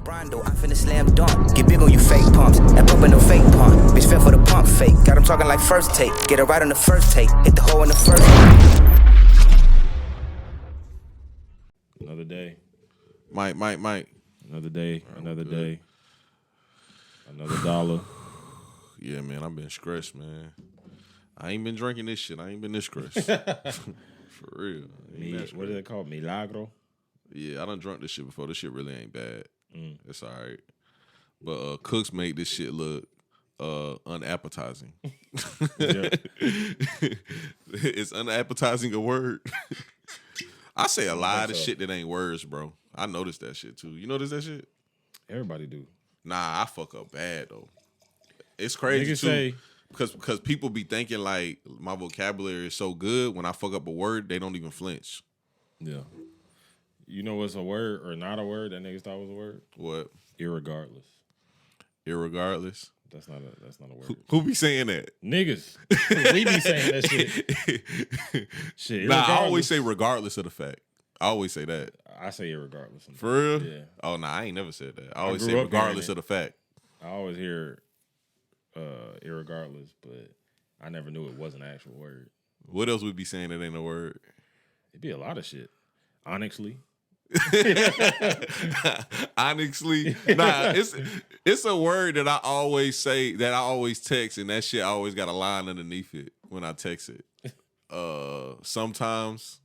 Rondo, I finna slam dunk. Get big on you fake pumps. That pump ain't no fake pump. Bitch fell for the pump fake. Got him talking like first take. Get it right on the first take. Hit the hole in the first. Another day. Mike. Another day. Right, another good. day. Another dollar. Yeah, man, I've been stressed, man. I ain't been drinking this shit. I ain't been this stressed. For real. What is it called? Milagro? Yeah, I done drunk this shit before. This shit really ain't bad. It's all right. But Cooks made this shit look unappetizing. It's unappetizing a word. I say a lot of shit that ain't words, bro. I noticed that shit too. You notice that shit? Everybody do. Nah, I fuck up bad though. It's crazy too. Because people be thinking like my vocabulary is so good. When I fuck up a word, they don't even flinch. Yeah. You know what's a word or not a word that niggas thought was a word? What? Irregardless. Irregardless? That's not a word. Who be saying that? Niggas. We be saying that shit. Shit. Nah, I always say regardless of the fact. I always say that. I say irregardless. Sometimes. For real? Yeah. Oh, nah, I ain't never said that. I always grew say up regardless hearing of the fact. I always hear irregardless, but I never knew it was an actual word. What else would be saying that ain't a word? It'd be a lot of shit. Honestly. Honestly, nah, it's a word that I always say, that I always text, and that shit I always got a line underneath it when I text it. Sometimes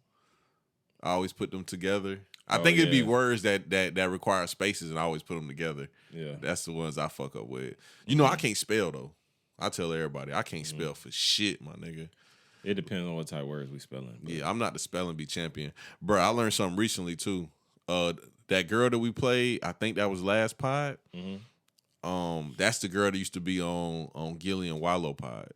I always put them together. I think it'd be words that require spaces, and I always put them together. Yeah, that's the ones I fuck up with. You know, I can't spell though. I tell everybody I can't spell for shit, my nigga. It depends on what type of words we spelling. But. Yeah, I'm not the spelling bee champion. Bro, I learned something recently, too. That girl that we played, I think that was last pod. Mm-hmm. That's the girl that used to be on Gilly and Wallow pod.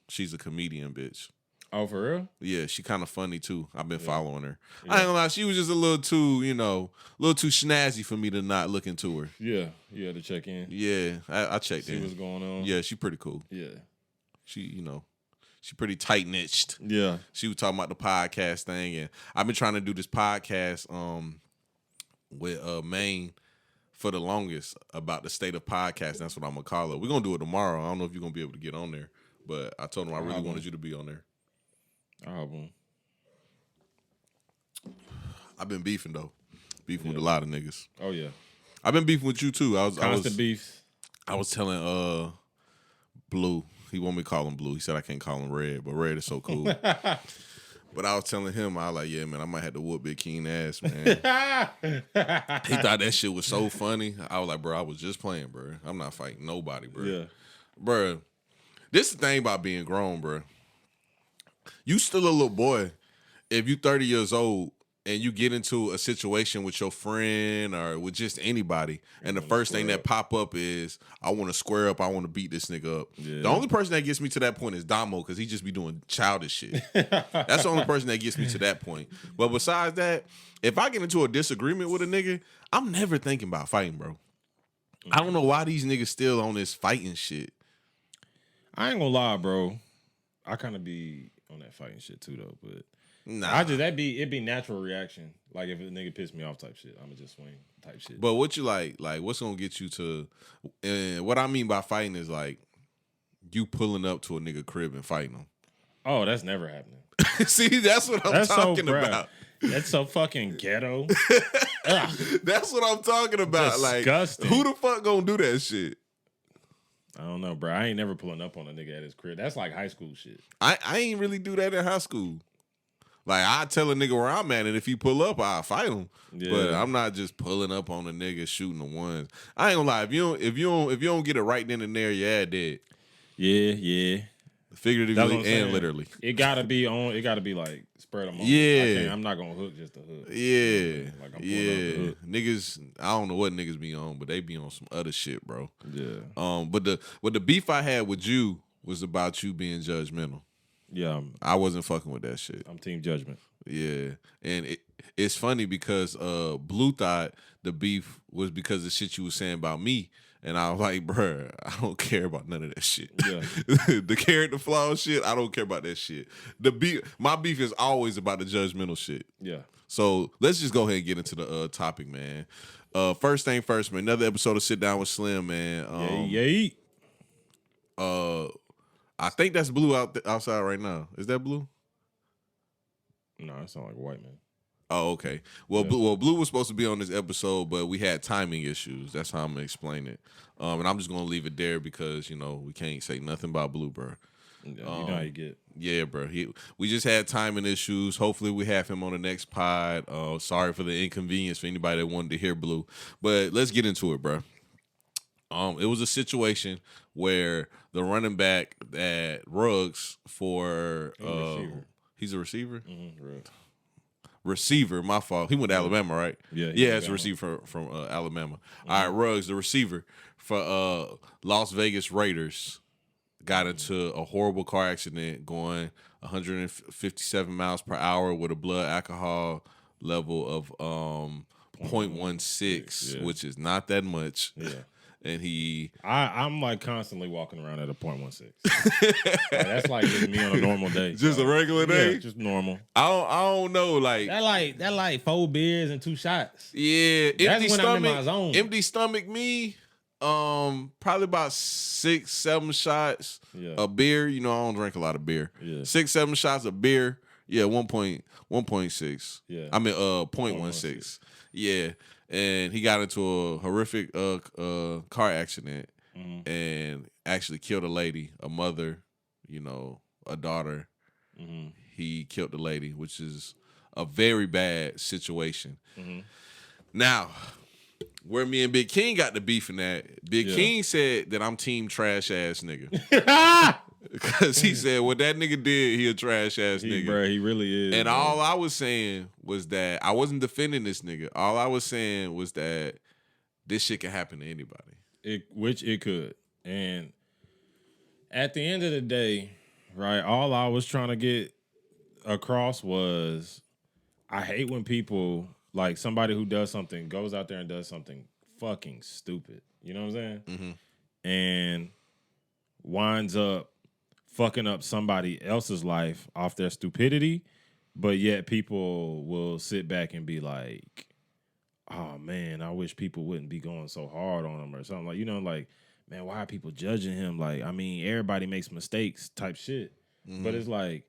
She's a comedian, bitch. Oh, for real? Yeah, she kind of funny, too. I've been following her. Yeah. I ain't gonna lie, she was just a little too snazzy for me to not look into her. Yeah, you had to check in. Yeah, I checked in. See what's going on. Yeah, she pretty cool. Yeah. She pretty tight-niched. Yeah. She was talking about the podcast thing, and I've been trying to do this podcast with Maine for the longest about the state of podcast. That's what I'm going to call it. We're going to do it tomorrow. I don't know if you're going to be able to get on there, but I told him I really wanted you to be on there. I've been beefing, though. Beefing with a lot of niggas. Oh, yeah. I've been beefing with you, too. Constant beef. I was telling Blue. He want me to call him Blue. He said I can't call him Red, but Red is so cool. But I was telling him, I was like, yeah, man, I might have to whoop Big Keen ass, man. He thought that shit was so funny. I was like, bro, I was just playing, bro. I'm not fighting nobody, bro. Yeah. Bro, this is the thing about being grown, bro. You still a little boy. If you 30 years old and you get into a situation with your friend or with just anybody, and the first thing that pop up is, I want to square up, I want to beat this nigga up. Yeah. The only person that gets me to that point is Damo, because he just be doing childish shit. That's the only person that gets me to that point. But besides that, if I get into a disagreement with a nigga, I'm never thinking about fighting, bro. I don't know why these niggas still on this fighting shit. I ain't gonna lie, bro. I kind of be on that fighting shit too, though, but... Nah. It'd be natural reaction. Like if a nigga piss me off type shit, I'ma just swing type shit. But what you like what's gonna get you to, and what I mean by fighting is like you pulling up to a nigga crib and fighting him. Oh, that's never happening. See, that's what I'm talking about. That's so fucking ghetto. That's what I'm talking about. Disgusting. Like, who the fuck gonna do that shit? I don't know, bro. I ain't never pulling up on a nigga at his crib. That's like high school shit. I ain't really do that in high school. Like, I tell a nigga where I'm at, and if he pull up, I'll fight him. Yeah. But I'm not just pulling up on a nigga shooting the ones. I ain't gonna lie, if you don't get it right then and there, you're dead. Yeah. Figuratively and literally. It gotta be like spread them on. Yeah. I'm not gonna hook just to hook. Yeah. Like I'm pulling up the hook. Niggas, I don't know what niggas be on, but they be on some other shit, bro. Yeah. But the beef I had with you was about you being judgmental. Yeah, I wasn't fucking with that shit. I'm team judgment. Yeah, and it's funny because Blue thought the beef was because of the shit you was saying about me, and I was like, bruh, I don't care about none of that shit. Yeah, the character flaw shit, I don't care about that shit. My beef is always about the judgmental shit. Yeah. So let's just go ahead and get into the topic, man. First thing first, man. Another episode of Sit Down with Slim, man. Yay. I think that's Blue outside right now. Is that Blue? No, it sounds like a white man. Oh, okay. Well, Yeah. Blue was supposed to be on this episode, but we had timing issues. That's how I'm gonna explain it. And I'm just gonna leave it there because we can't say nothing about Blue, bro. You know how you get. Yeah, bro. We just had timing issues. Hopefully, we have him on the next pod. Sorry for the inconvenience for anybody that wanted to hear Blue, but let's get into it, bro. It was a situation where the running back at Ruggs for he's a receiver. Right. Receiver, my fault. He went to Alabama, right? Yeah, it's a receiver from Alabama. All right, Ruggs, the receiver for Las Vegas Raiders, got into a horrible car accident going 157 miles per hour with a blood alcohol level of 0.16, which is not that much. Yeah. And I'm like constantly walking around at a 0.16. That's like just me on a normal day. Just a regular day? Yeah, just normal. I don't know, like that like 4 beers and 2 shots. Yeah, That's when I'm in my zone. Empty stomach me. Probably about 6-7 shots of beer. I don't drink a lot of beer. Yeah. 6-7 shots of beer. Yeah, 1.6. Yeah. I mean 0.16. Yeah. And he got into a horrific car accident and actually killed a lady, a mother, a daughter. He killed the lady, which is a very bad situation. Now, where me and Big King got the beef in that, Big King said that I'm team trash ass nigga. Because he said what that nigga did, he a trash ass nigga. Bruh, he really is. And all I was saying was that I wasn't defending this nigga. All I was saying was that this shit can happen to anybody. Which it could. And at the end of the day, right, all I was trying to get across was I hate when people, like somebody who does something, goes out there and does something fucking stupid. You know what I'm saying? And winds up fucking up somebody else's life off their stupidity, but yet people will sit back and be like, oh man, I wish people wouldn't be going so hard on him or something. Like, man, why are people judging him? Like, I mean, everybody makes mistakes type shit. But it's like,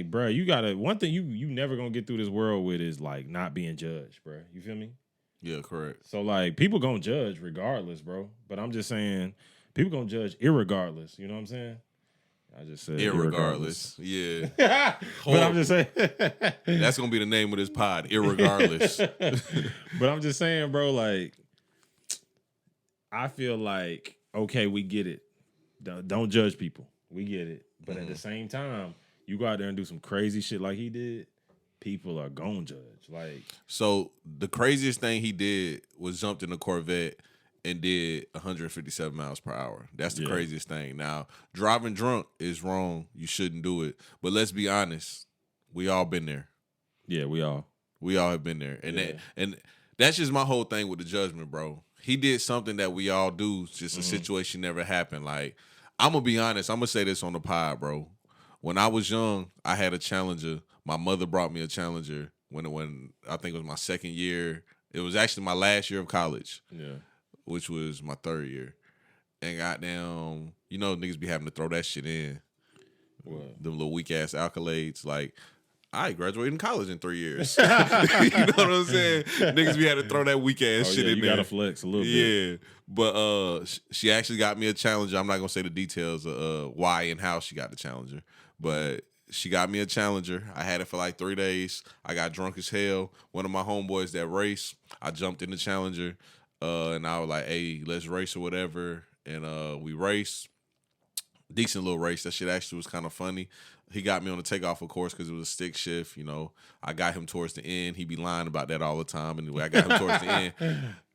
bro, you gotta, one thing you never gonna get through this world with is like not being judged, bro. You feel me? Yeah, correct. So like people gonna judge regardless, bro. But I'm just saying, people gonna judge irregardless. You know what I'm saying? I just said irregardless. Yeah. But I'm just saying. That's going to be the name of this pod, irregardless. But I'm just saying, bro, like, I feel like, okay, we get it. Don't judge people. We get it. But at the same time, you go out there and do some crazy shit like he did, people are going to judge. Like, so the craziest thing he did was jumped in a Corvette and did 157 miles per hour. That's the craziest thing. Now, driving drunk is wrong. You shouldn't do it. But let's be honest. We all been there. Yeah, we all have been there. And that's just my whole thing with the judgment, bro. He did something that we all do. It's just a situation never happened. Like, I'm going to be honest. I'm going to say this on the pod, bro. When I was young, I had a Challenger. My mother brought me a Challenger when I think it was my second year. It was actually my last year of college. Yeah. Which was my third year. And goddamn, niggas be having to throw that shit in. What? Them little weak-ass accolades. Like, I graduated in college in 3 years. You know what I'm saying? Niggas be having to throw that weak-ass shit in there. You gotta flex a little bit. Yeah. But she actually got me a Challenger. I'm not going to say the details of why and how she got the Challenger. But she got me a Challenger. I had it for like 3 days. I got drunk as hell. One of my homeboys that raced, I jumped in the Challenger. And I was like, hey, let's race or whatever. And we raced. Decent little race. That shit actually was kind of funny. He got me on the takeoff, of course, because it was a stick shift. I got him towards the end. He be lying about that all the time. Anyway, I got him towards the end.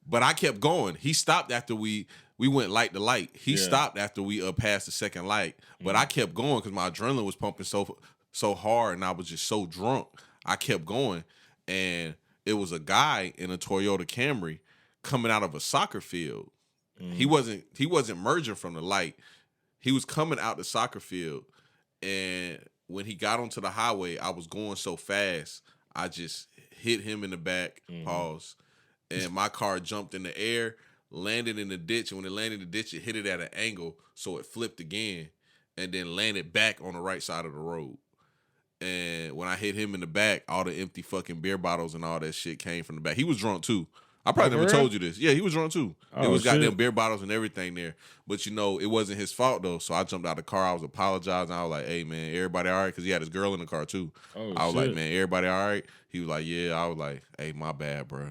But I kept going. He stopped after we went light to light. He stopped after we passed the second light. But I kept going because my adrenaline was pumping so hard and I was just so drunk. I kept going. And it was a guy in a Toyota Camry coming out of a soccer field. He wasn't merging from the light. He was coming out the soccer field. And when he got onto the highway, I was going so fast, I just hit him in the back, pause, and my car jumped in the air, landed in the ditch, and when it landed in the ditch, it hit it at an angle, so it flipped again, and then landed back on the right side of the road. And when I hit him in the back, all the empty fucking beer bottles and all that shit came from the back. He was drunk too. I probably never told you this. Yeah, he was drunk too. It was goddamn beer bottles and everything there. But you know, it wasn't his fault though. So I jumped out of the car. I was apologizing. I was like, "Hey man, everybody all right?" Because he had his girl in the car too. I was like, "Man, everybody all right?" He was like, "Yeah." I was like, "Hey, my bad, bro."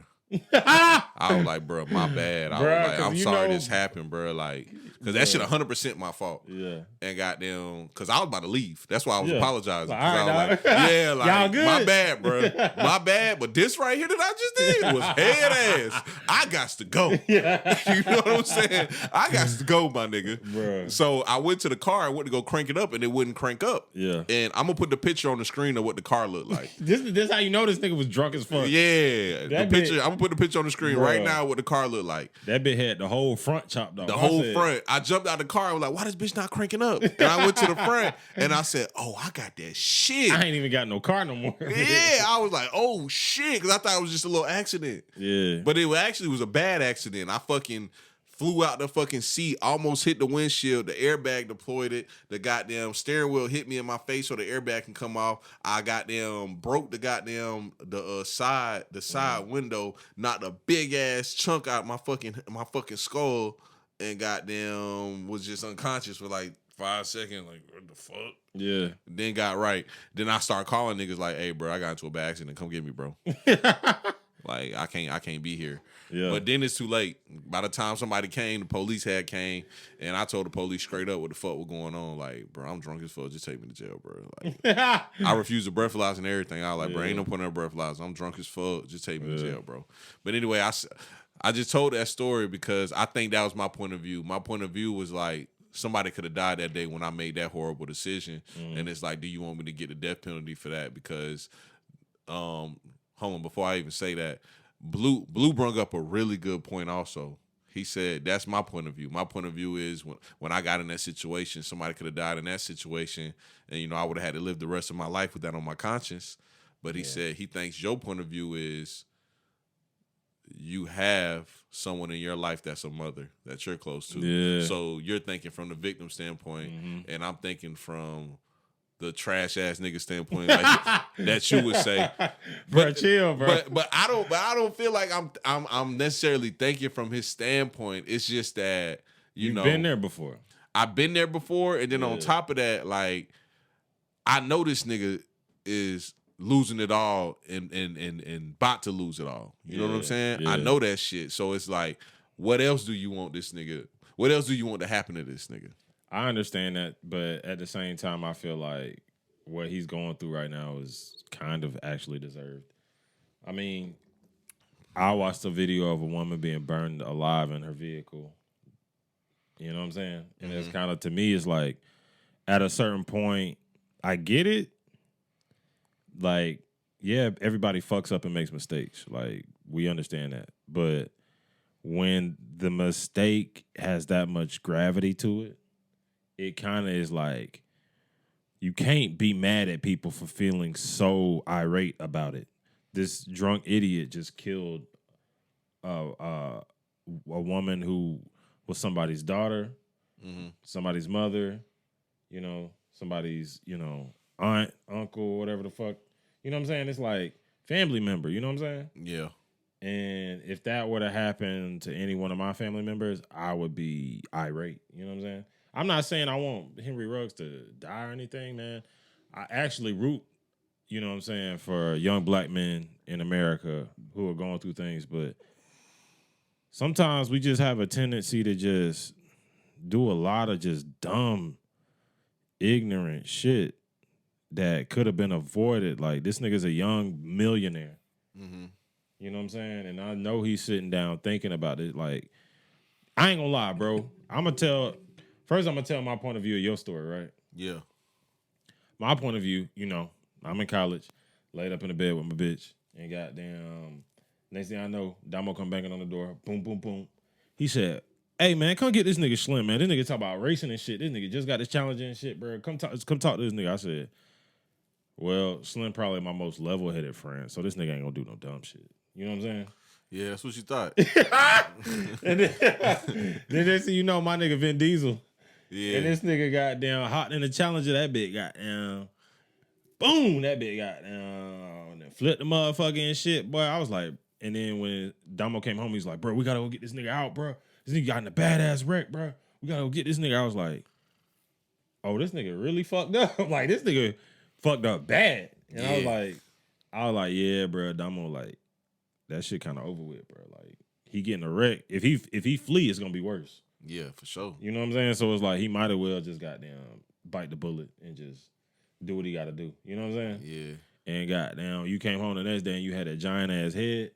I was like, bro, my bad. I was like, I'm sorry this happened, bro. Like, because that shit 100% my fault. Yeah. And goddamn, because I was about to leave. That's why I was apologizing. Like, all right, I was like, yeah, like, y'all good? My bad, bro. My bad. But this right here that I just did was head ass. I got to go. Yeah. You know what I'm saying? I got to go, my nigga. Bruh. So I went to the car. I went to go crank it up, and it wouldn't crank up. Yeah. And I'm going to put the picture on the screen of what the car looked like. This how you know this nigga was drunk as fuck. Yeah. The picture, I'm going to put the picture on the screen right now what the car looked like. That bitch had the whole front chopped off. The whole front. I jumped out the car. I was like, why this bitch not cranking up? And I went to the front and I said, oh, I got that shit. I ain't even got no car no more. Yeah. I was like, oh shit. Because I thought it was just a little accident. Yeah. But it actually was a bad accident. I fucking flew out the fucking seat, almost hit the windshield. The airbag deployed it. The goddamn steering wheel hit me in my face so the airbag can come off. I goddamn broke the goddamn side window, knocked a big ass chunk out my fucking skull, and goddamn was just unconscious for like 5 seconds. Like, what the fuck? Yeah. Then got right. Then I start calling niggas like, hey, bro, I got into a bad accident. Come get me, bro. Like, I can't be here. Yeah. But then it's too late. By the time somebody came, the police had came, and I told the police straight up what the fuck was going on. Like, bro, I'm drunk as fuck. Just take me to jail, bro. Like, I refused to breathalyze and everything. I was like, bro, ain't no point in a breathalyzer. I'm drunk as fuck. Just take me to jail, bro. But anyway, I just told that story because I think that was my point of view. My point of view was like, somebody could have died that day when I made that horrible decision. And it's like, do you want me to get the death penalty for that? Because, hold on, before I even say that, Blue brung up a really good point also. He said, that's my point of view. My point of view is when I got in that situation, somebody could have died in that situation, and, you know, I would have had to live the rest of my life with that on my conscience. But he said he thinks your point of view is you have someone in your life that's a mother that you're close to. Yeah. So you're thinking from the victim standpoint, and I'm thinking from the trash ass nigga standpoint, like that you would say, bro, chill, bro. But I don't feel like I'm necessarily thinking from his standpoint. It's just that you've been there before. I've been there before, and then on top of that, like, I know this nigga is losing it all and about to lose it all. You know what I'm saying? I know that shit. So it's like, what else do you want this nigga? What else do you want to happen to this nigga? I understand that, but at the same time, I feel like what he's going through right now is kind of actually deserved. I mean, I watched a video of a woman being burned alive in her vehicle. You know what I'm saying? And it's kind of, to me, it's like, at a certain point, I get it. Like, yeah, everybody fucks up and makes mistakes. Like, we understand that. But when the mistake has that much gravity to it, it kind of is like, you can't be mad at people for feeling so irate about it. This drunk idiot just killed a woman who was somebody's daughter, somebody's mother, you know, somebody's, you know, aunt, uncle, whatever the fuck. You know what I'm saying? It's like family member, you know what I'm saying? Yeah. And if that were to happen to any one of my family members, I would be irate. You know what I'm saying? I'm not saying I want Henry Ruggs to die or anything, man. I actually root, you know what I'm saying, for young black men in America who are going through things. But sometimes we just have a tendency to just do a lot of just dumb, ignorant shit that could have been avoided. Like, this nigga's a young millionaire. You know what I'm saying? And I know he's sitting down thinking about it. Like, I ain't gonna lie, bro. I'm gonna tell my point of view of your story, right? Yeah. My point of view, you know, I'm in college, laid up in the bed with my bitch, and goddamn, next thing I know, Damo come banging on the door, boom, boom, boom. He said, hey, man, come get this nigga Slim, man. This nigga talk about racing and shit. This nigga just got this challenge and shit, bro. Come talk to this nigga. I said, well, Slim probably my most level-headed friend, so this nigga ain't gonna do no dumb shit. You know what I'm saying? Yeah, that's what you thought. And then next thing you know, my nigga Vin Diesel. Yeah. And this nigga goddamn hot in the challenger, that bit goddamn boom, that bit goddamn flipped the motherfucker and shit. Boy, I was like, and then when Damo came home, he's like, bro, we gotta go get this nigga out, bro. This nigga got in a badass wreck, bro. We gotta go get this nigga. I was like, oh, this nigga really fucked up. Like, this nigga fucked up bad. And I was like, yeah, bro, Damo, like, that shit kind of over with, bro. Like, he getting a wreck. If he flee, it's gonna be worse. Yeah, for sure. You know what I'm saying? So it's like he might as well just goddamn bite the bullet and just do what he got to do. You know what I'm saying? Yeah. And goddamn, you came home the next day and you had that giant ass head.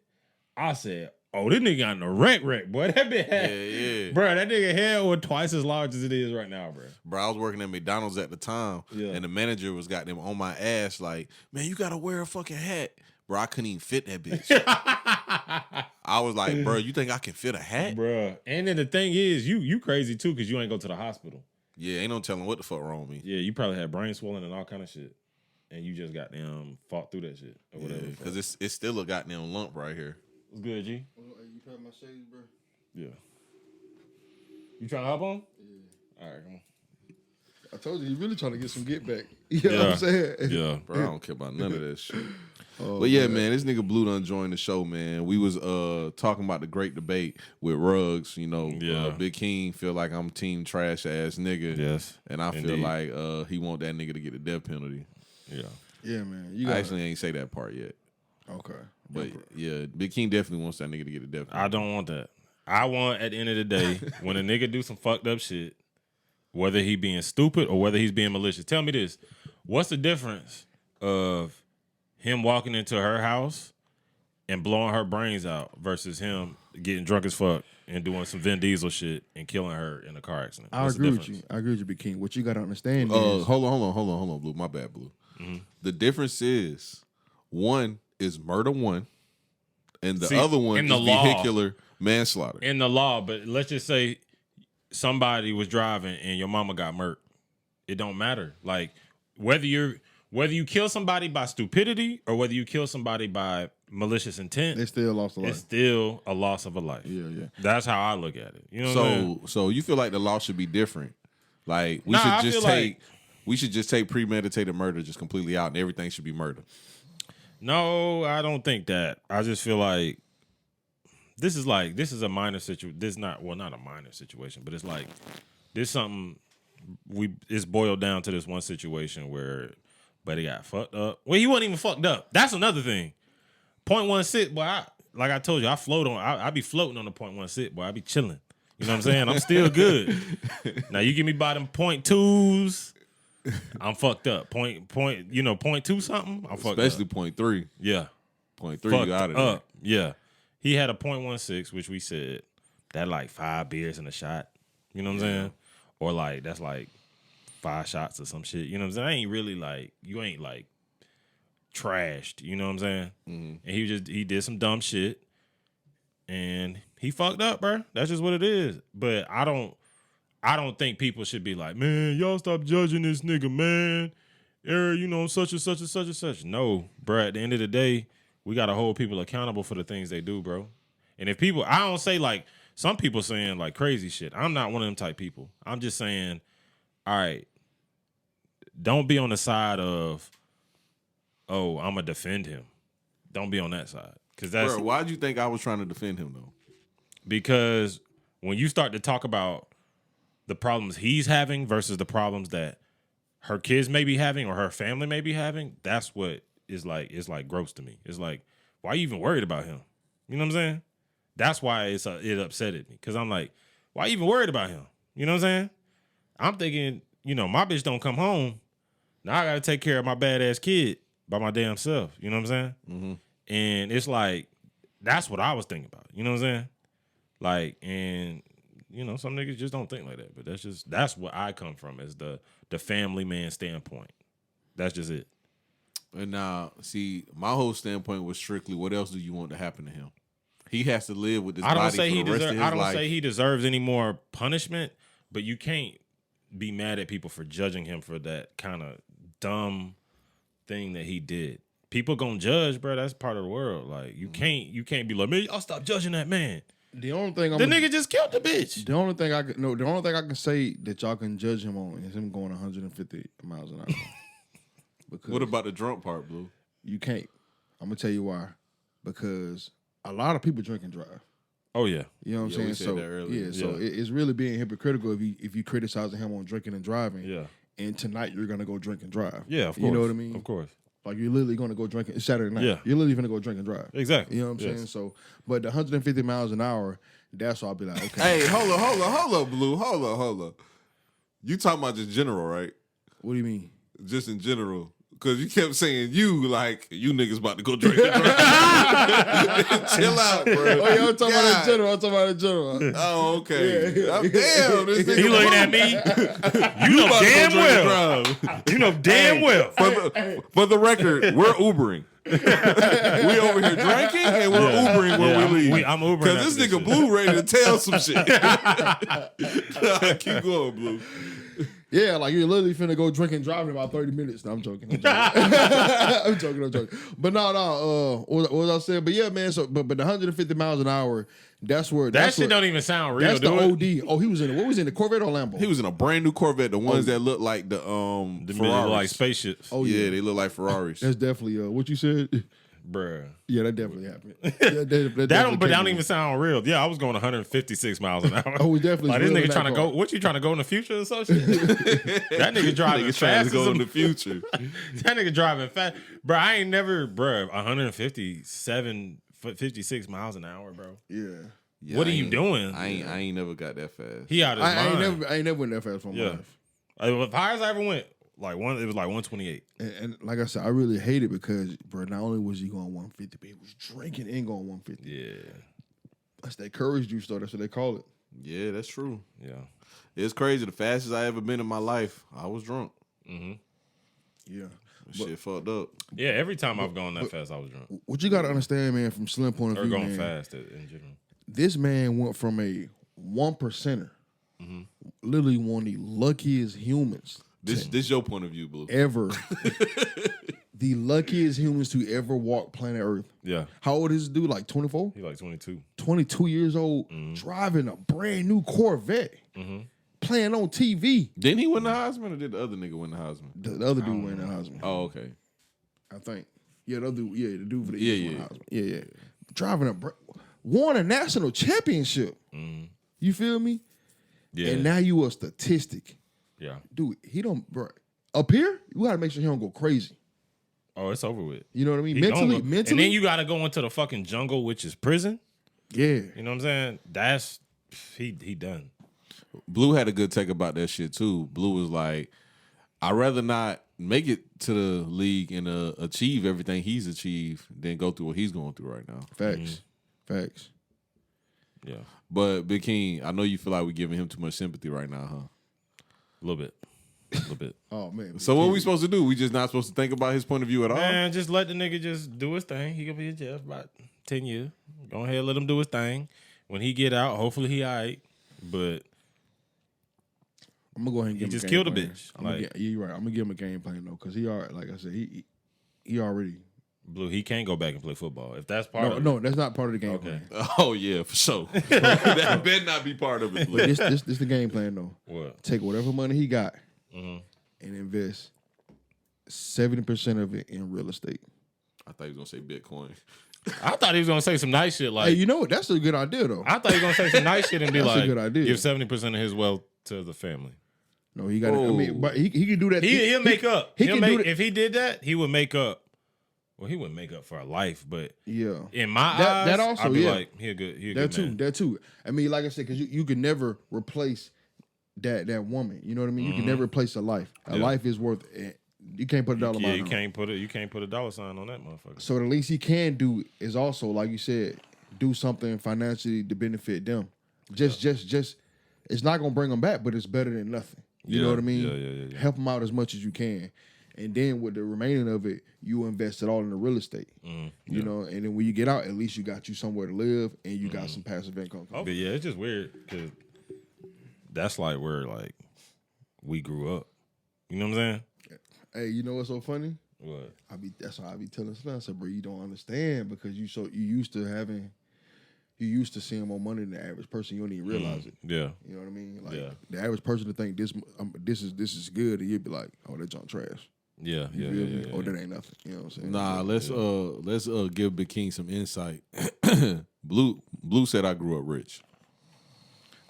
I said, oh, this nigga got in a wreck, boy. That bitch had, yeah. Bro, that nigga head was twice as large as it is right now, bro. Bro, I was working at McDonald's at the time, and the manager was goddamn on my ass like, man, you gotta wear a fucking hat. Bro, I couldn't even fit that bitch. I was like, bro, you think I can fit a hat? Bro, and then the thing is, you crazy too, because you ain't go to the hospital. Yeah, ain't no telling what the fuck wrong with me. Yeah, you probably had brain swelling and all kind of shit. And you just fought through that shit or whatever. Because it's still a goddamn lump right here. What's good, G? You try my shades, bro? Yeah. You trying to hop on? Yeah. All right, come on. I told you, he really trying to get some get back. You know what I'm saying? Yeah. Bro, I don't care about none of that shit. But yeah, man, this nigga Blue done joined the show, man. We was talking about the great debate with Ruggs, you know. Big King feel like I'm team trash ass nigga. Yes. And I feel like he want that nigga to get the death penalty. Yeah. Yeah, man. I actually ain't say that part yet. Okay. But yeah, Big King definitely wants that nigga to get the death penalty. I don't want that. I want, at the end of the day, when a nigga do some fucked up shit, whether he being stupid or whether he's being malicious, tell me this. What's the difference of him walking into her house and blowing her brains out versus him getting drunk as fuck and doing some Vin Diesel shit and killing her in a car accident? I agree with you, Big King. What you got to understand is... Hold on, Blue. My bad, Blue. Mm-hmm. The difference is, one is murder one, and the other one is vehicular manslaughter. In the law, but let's just say somebody was driving and your mama got murked. It don't matter. Like, whether you kill somebody by stupidity or whether you kill somebody by malicious intent, they still lost a life. It's still a loss of a life. Yeah. That's how I look at it. You know what I'm saying? So you feel like the law should be different? Like we should just take premeditated murder just completely out and everything should be murder. No, I don't think that. I just feel like this is a minor situation. This is not a minor situation, but it's like this something it's boiled down to this one situation where buddy got fucked up. Well, he wasn't even fucked up. That's another thing. 0.16, boy, like I told you, I be floating on the 0.16, boy. I be chilling. You know what I'm saying? I'm still good. Now you give me by them 0.2s, I'm fucked up. 0.2 something, I'm fucked up. Especially 0.3. Yeah. 0.3, you out of there. Yeah. He had a 0.16, which we said that like 5 beers in a shot. You know what I'm saying? Or like that's like 5 shots or some shit. You know what I'm saying? I ain't really like, you ain't like trashed. You know what I'm saying? Mm-hmm. And he did some dumb shit. And he fucked up, bro. That's just what it is. But I don't think people should be like, man, y'all stop judging this nigga, man. You know, such and such and such and such. No, bro. At the end of the day, we gotta hold people accountable for the things they do, bro. And if people, I don't say like some people saying like crazy shit. I'm not one of them type people. I'm just saying, all right, don't be on the side of, oh, I'm gonna defend him. Don't be on that side. Cause that's, bro, why'd you think I was trying to defend him though? Because when you start to talk about the problems he's having versus the problems that her kids may be having or her family may be having, that's what is like, it's like gross to me. It's like, why are you even worried about him? You know what I'm saying? That's why it upsetted me. Cause I'm like, why are you even worried about him? You know what I'm saying? I'm thinking, you know, my bitch don't come home. Now I gotta take care of my badass kid by my damn self. You know what I'm saying? Mm-hmm. And it's like, that's what I was thinking about. You know what I'm saying? Like, and, you know, some niggas just don't think like that. But that's what I come from as the family man standpoint. That's just it. And now, see, my whole standpoint was strictly, what else do you want to happen to him? He has to live with this body for the rest of his life. I don't say he deserves any more punishment, but you can't be mad at people for judging him for that kind of dumb thing that he did. people gonna judge, bro. That's part of the world. Like you can't be like, man, y'all stop judging that man. The only thing The nigga just killed the bitch. The only thing I can say that y'all can judge him on is him going 150 miles an hour. Because What about the drunk part, Blue? you can't. I'm gonna tell you why. Because a lot of people drink and drive. Oh yeah. You know what I'm Yeah, saying? we said So that earlier. so it's really being hypocritical if you criticizing him on drinking and driving. Yeah. And tonight you're gonna go drink and drive. Yeah, of course. You know what I mean? Of course. Like you're literally gonna go drink. It's Saturday night. Yeah. You're literally gonna go drink and drive. Exactly. You know what I'm Yes. saying? So, but the 150 miles an hour, that's why I'll be like, okay. Hey, hold up, Blue. Hold up. You talking about just general, right? What do you mean? Just in general. Because you kept saying you niggas about to go drink and drive. Chill out, bro. Oh, yeah, I'm talking about in general. I'm talking about in general. Oh, okay. Yeah. Damn, this nigga He looking at me. You know about to go damn drink and well. drive. You know damn well. For the record, we're Ubering. We over here drinking and we're Ubering when we leave. I'm Ubering. Because this nigga Blue ready to tell some shit. Keep going, Blue. Yeah, like you're literally finna go drink and drive in about 30 minutes. No, I'm joking. I'm joking. But no. What was I saying? But yeah, man. So, but the 150 miles an hour. That's where That shit don't even sound real. That's the OD. Oh, he was in it. What was he in the Corvette or Lambo? He was in a brand new Corvette, the ones that look like the Ferraris. like spaceships. Oh Yeah, they look like Ferraris. That's definitely what you said. Bruh. Yeah, that definitely happened. That That don't even sound real. Yeah, I was going 156 miles an hour. Oh, definitely. Like this real nigga in trying to that go. car. What you trying to go in the future or some shit? That nigga driving Nigga trying fast. to go as in a- the future. That nigga driving fast, bro. I ain't never, bro. 157, 56 miles an hour, bro. Yeah. Yeah, What I are you ain't- doing? I ain't never got that fast. He out of his I mind. ain't never went that fast for my Yeah. life. As high as I ever went, it was like 128. And like I said, I really hate it because, bro, not only was he going 150, but he was drinking and going 150. Yeah, That's that courage juice, though. That's what they call it. Yeah, that's true. yeah. It's crazy. The fastest I ever been in my life, I was drunk. Yeah. Shit fucked up. Yeah, every time I've gone that fast, I was drunk. What you got to understand, man, from Slim point of Or view, going man, fast in general. this man went from a 1%er, literally one of the luckiest humans This your point of view, Blue. ever. The luckiest humans to ever walk planet Earth. Yeah, How old is this dude? Like 24? he like 22. 22 years old, driving a brand new Corvette, playing on TV. Didn't he win the Heisman or did the other nigga win the Heisman? The other dude winning the Heisman. Oh, okay. I think. Yeah, the other dude, the dude for the Yeah, Eagles won yeah. the Heisman. Yeah. Driving won a national championship. You feel me? Yeah, And now you a statistic. yeah. Dude, he don't, bro. Up here, you gotta make sure he don't go crazy. Oh, it's over with. You know what I mean? He Mentally, gonna go- and then you got to go into the fucking jungle, which is prison. yeah. You know what I'm saying? That's he done. Blue had a good take about that shit too. Blue was like, I'd rather not make it to the league and achieve everything he's achieved than go through what he's going through right now. Facts. Facts. Yeah, But Big King, I know you feel like we're giving him too much sympathy right now, huh? a little bit. A little bit. Oh man. So what are we supposed to do? We just not supposed to think about his point of view at all? Man, just let the nigga just do his thing. He gonna be in jail for about 10 years. Go ahead, let him do his thing. When he get out, hopefully he all right. But I'm gonna go ahead and he give him just a game killed a plan. bitch. I'm gonna Like- get, yeah, you're right. I'm gonna give him a game plan though, because he already, like I said, he already. Blue, he can't go back and play football. If that's part No, of it. no, that's not part of the game Okay. plan. Oh yeah, for sure. That better not be part of it. But this the game plan though. What? Take whatever money he got Mm-hmm. and invest 70% of it in real estate. I thought he was gonna say Bitcoin. I thought he was gonna say some nice shit like Hey, you know what? That's a good idea though. I thought he was gonna say some nice shit and be That's a like, good idea. give 70% of his wealth to the family. No, he got. I mean, Oh. but he can do that. He'll make up. He He'll can make, do that. if he did that, he would make up. Well, he wouldn't make up for a life, but Yeah. in my That- that eyes, also, I'd be yeah. like, he a good That too. man. That too. I mean, like I said, because you can never replace that woman. You know what I mean? You can never replace a life. A life is worth. You can't put a dollar Yeah, amount you on it. can't put a dollar sign on that motherfucker. So the least he can do is also, like you said, do something financially to benefit them. Just it's not gonna bring them back, but it's better than nothing. You know Yeah, what I mean? yeah. Help them out as much as you can, and then with the remaining of it, you invest it all in the real estate. You know, and then when you get out, at least you got you somewhere to live and you got some passive income. But yeah, it's just weird because that's like where like we grew up. You know what I'm saying? Hey, you know what's so funny? What? That's why I be telling Slim, I said, bro, you don't understand because you used to seeing more money than the average person. You don't even realize it. Yeah. You know what I mean? Like the average person to think this is good, and you'd be like, oh, that junk trash. Yeah. Oh, that ain't nothing. You know what I'm saying? Nah, let's give Big King some insight. Blue said I grew up rich.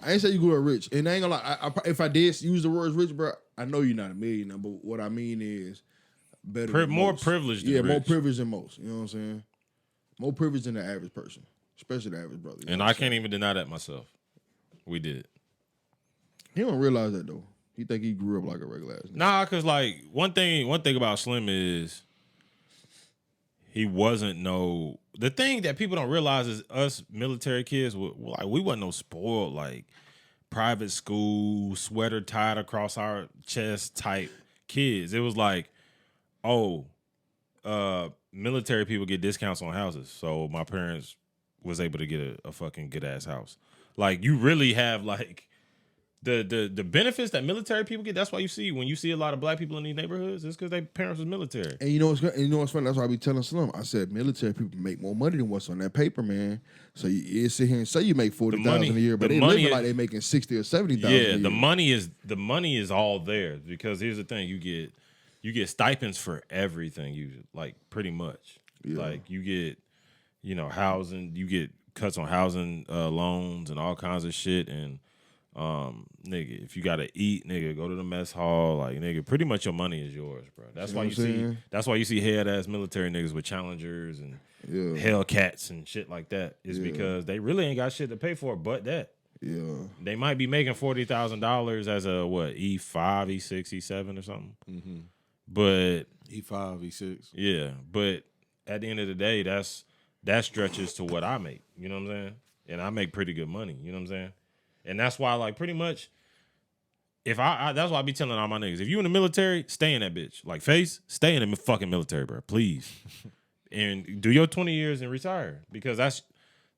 I ain't say you grew up rich, and I ain't gonna lie. If I did use the words rich, bro, I know you're not a millionaire, but what I mean is better, than more most. privileged. Than Yeah, rich. more privileged than most. You know what I'm saying? More privileged than the average person, especially the average brother. And I can't even deny that myself. We did. He don't realize that though. He think he grew up like a regular ass nigga. Nah, cause like one thing about Slim is he wasn't no. The thing that people don't realize is us military kids, we wasn't no spoiled like private school sweater tied across our chest type kids. It was like, military people get discounts on houses, so my parents was able to get a fucking good ass house. Like you really have like the benefits that military people get. That's why you see when you see a lot of black people in these neighborhoods, it's because their parents was military. And you know what's funny? That's why I be telling Slim. I said military people make more money than what's on that paper, man. So you sit here and say you make $40,000 a year, but they living like they making $60,000 or $70,000. Yeah, the money is all there because here's the thing: you get stipends for everything. Usually, like pretty much. Yeah. Like you get housing, you get cuts on housing loans and all kinds of shit. And nigga, if you gotta eat, nigga, go to the mess hall. Like nigga, pretty much your money is yours, bro. That's why you see head ass military niggas with Challengers and Hellcats and shit like that. It's because they really ain't got shit to pay for but that. Yeah, they might be making $40,000 as a E5, E6, E7 or something. Mm-hmm. But E5, E6. Yeah, but at the end of the day, that stretches to what I make. You know what I'm saying? And I make pretty good money. You know what I'm saying? And that's why, like, pretty much, if that's why I be telling all my niggas, if you in the military, stay in that bitch. Like, Face, stay in the fucking military, bro. Please. And do your 20 years and retire. Because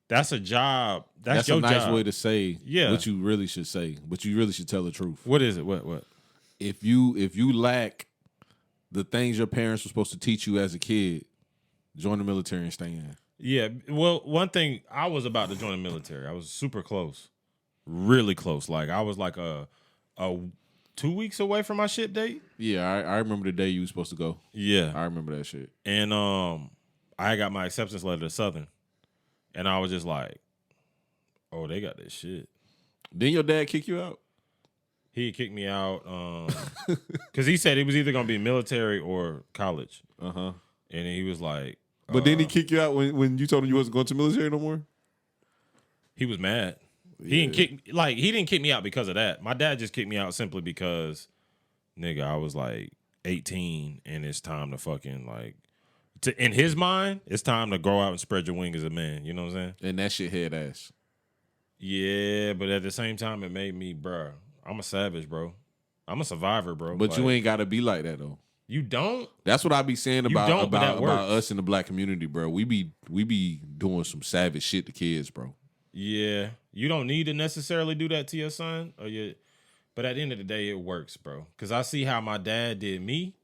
that's a job. That's your a nice job. way to say what you really should say. But you really should tell the truth. What is it? What? If you lack the things your parents were supposed to teach you as a kid, join the military and stay in. Yeah. Well, one thing, I was about to join the military. I was super close. Really close. Like I was like a 2 weeks away from my ship date. Yeah, I remember the day you were supposed to go. Yeah. I remember that shit. And I got my acceptance letter to Southern. And I was just like, oh, they got this shit. Didn't your dad kick you out? He kicked me out because he said it was either gonna be military or college. Uh-huh. And he was like, but didn't he kick you out when you told him you wasn't going to military no more? He was mad. He didn't kick me out because of that. My dad just kicked me out simply because, nigga, I was like 18 and it's time to fucking like, in his mind, it's time to grow out and spread your wings as a man. You know what I'm saying? And that shit head ass. Yeah, but at the same time, it made me, bro. I'm a savage, bro. I'm a survivor, bro. But like, you ain't gotta be like that though. You don't? That's what I be saying about us in the black community, bro. We be doing some savage shit to kids, bro. Yeah. You don't need to necessarily do that to your son but at the end of the day, it works, bro. Because I see how my dad did me,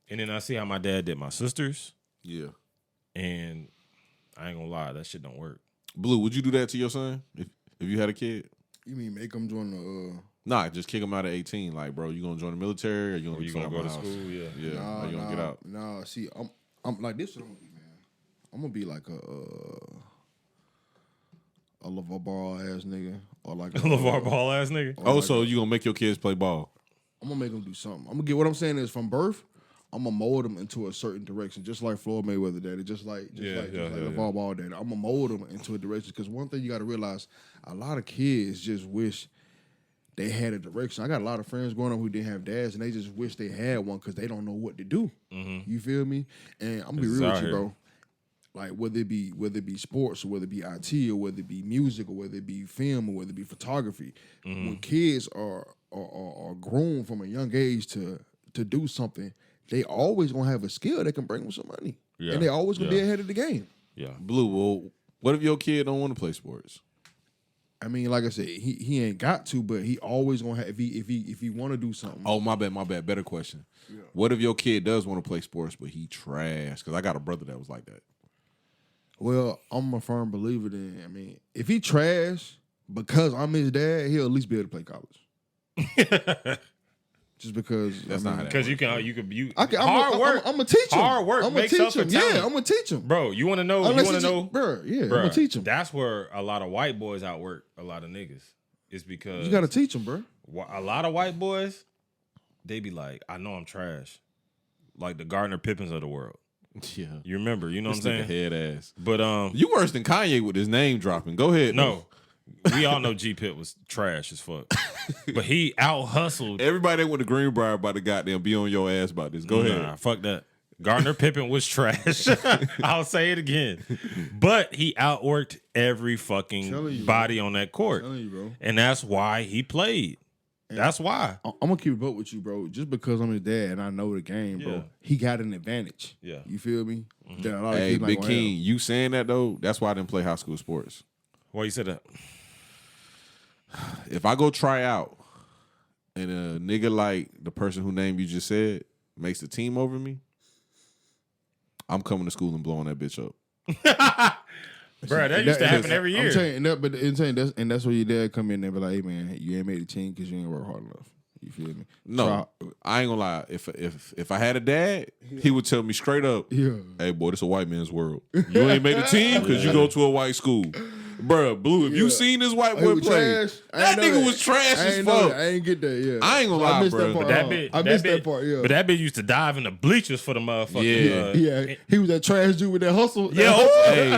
and then I see how my dad did my sisters. Yeah. And I ain't gonna lie, that shit don't work. Blue, would you do that to your son if you had a kid? You mean make him join the Nah, just kick him out at 18. Like, bro, you gonna join the military or you gonna go to school? Yeah. Nah, you gonna get out? Nah, see, I'm like this. What I'm gonna be, man. I'm gonna be like a LeVar Ball ass nigga, or like a LeVar Ball ass nigga. Oh, like so you gonna make your kids play ball? I'm gonna make them do something. I'm gonna get what I'm saying is from birth. I'm gonna mold them into a certain direction, just like Floyd Mayweather did it, just like LeVar Ball did it. I'm gonna mold them into a direction because one thing you got to realize, a lot of kids just wish they had a direction. I got a lot of friends growing up who didn't have dads, and they just wish they had one because they don't know what to do. Mm-hmm. You feel me? And I'm gonna be real with you, bro. Like whether it be sports or whether it be IT or whether it be music or whether it be film or whether it be photography, when kids are grown from a young age to do something, they always gonna have a skill that can bring them some money, and they always gonna be ahead of the game. Yeah, Blue. Well, what if your kid don't want to play sports? I mean, like I said, he ain't got to, but he always gonna have if he want to do something. Oh, my bad. Better question. Yeah. What if your kid does want to play sports, but he trash? Because I got a brother that was like that. Well, I'm a firm believer in. I mean, if he trash because I'm his dad, he'll at least be able to play college. Just because that's not how that because you works, can hard work. I'm gonna teach him. Hard work I'm gonna makes teach up for him. talent. Yeah, I'm gonna teach him, bro. You want to know? Bro, yeah, I'm gonna teach him. That's where a lot of white boys outwork a lot of niggas. It's because you gotta teach him, bro. A lot of white boys, they be like, I know I'm trash, like the Gardner Pippins of the world. Yeah, you remember? You know what I'm saying? Head ass. But you worse than Kanye with his name dropping. Go ahead. No. We all know G Pitt was trash as fuck, but he out hustled everybody that went to Greenbrier about to goddamn be on your ass about this. Go ahead. Fuck that. Gardner Pippen was trash. I'll say it again, but he outworked every fucking body on that court, and that's why he played. That's why. I'm gonna keep it up with you, bro. Just because I'm his dad and I know the game, bro, he got an advantage. Yeah, you feel me? Mm-hmm. Hey, Big King, you saying that though? That's why I didn't play high school sports. Why you said that? If I go try out and a nigga like the person whose name you just said makes the team over me, I'm coming to school and blowing that bitch up. Bro, that used to happen every year. I'm saying that, but that's where your dad come in and be like, "Hey man, you ain't made the team because you ain't work hard enough." You feel me? No, I ain't gonna lie. If I had a dad, he would tell me straight up, "Hey boy, this a white man's world. You ain't made the team because you go to a white school." Bruh, Blue, if you seen this white boy play, that nigga was trash as fuck. I ain't get that, yeah. I ain't gonna lie, bro. I missed that part, yeah. But that bitch used to dive in the bleachers for the motherfucker. Yeah. He was that trash dude with that hustle. Yeah,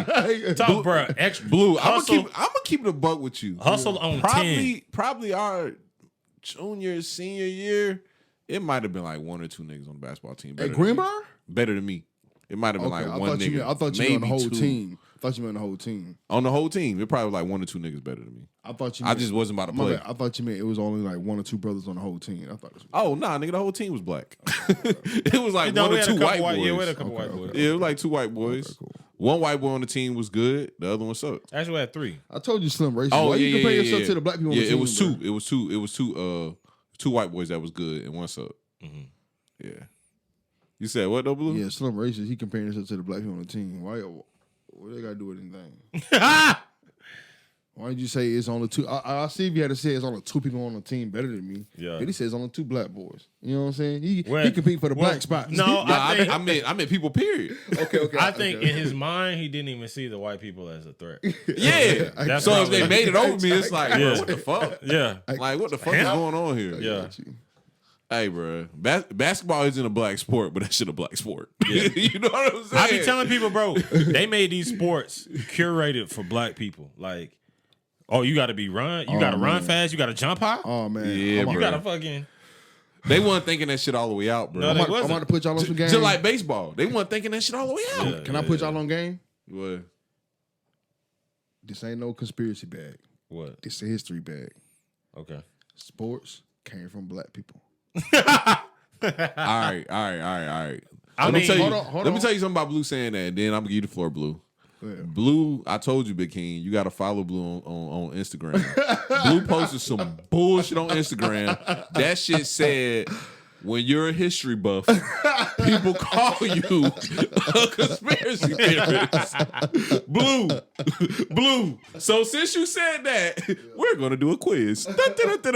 hey. Talk, bro. Extra Blue, I'm gonna keep it a buck with you. Hustle on 10. Probably our junior, senior year, it might have been like one or two niggas on the basketball team. At Greenbrier? Better than me. It might have been like one nigga. I thought you meant on the whole team. I thought you meant the whole team. On the whole team, it probably was like one or two niggas better than me. I just wasn't about to play. I thought you meant it was only like one or two brothers on the whole team. I thought it was. Oh nah, nigga, the whole team was black. It was like one or two white boys. Yeah, we had a couple white boys. Yeah, it was like two white boys. Okay, cool. One white boy on the team was good. The other one sucked. Actually, we had three. I told you Slim racist. Oh, why you compare yourself to the black people on the team? It was two. It was two white boys that was good and one sucked. Mm-hmm. Yeah. You said what though, Blue? Yeah, Slim racist. He comparing himself to the black people on the team. Why? What they got to do with anything? Why did you say it's only two? I see if you had to say it's only two people on the team better than me. Yeah. But he says only two black boys. You know what I'm saying? He compete for the black spots. No, I meant people, period. Okay. I think in his mind, he didn't even see the white people as a threat. Yeah. So if they made it over me, it's like, bro, what the fuck? Yeah. Like, what the fuck is going on here? Yeah. Hey, bro, basketball isn't a black sport, but that shit a black sport. Yeah. You know what I'm saying? I be telling people, bro, they made these sports curated for black people. Like, oh, you got to run run fast, you got to jump high. Oh man, yeah, you got to fucking. They weren't thinking that shit all the way out, bro. No, I'm about to put y'all on some game. Just like baseball, they weren't thinking that shit all the way out. Yeah, Can I put y'all on game? What? This ain't no conspiracy bag. What? This is a history bag. Okay. Sports came from black people. All right. Let me tell you something about Blue saying that, and then I'm gonna give you the floor, Blue. Yeah. Blue, I told you, Big King, you got to follow Blue on Instagram. Blue posted some bullshit on Instagram. That shit said, when you're a history buff, people call you a conspiracy theorist. Blue. So since you said that, we're gonna do a quiz. Cue the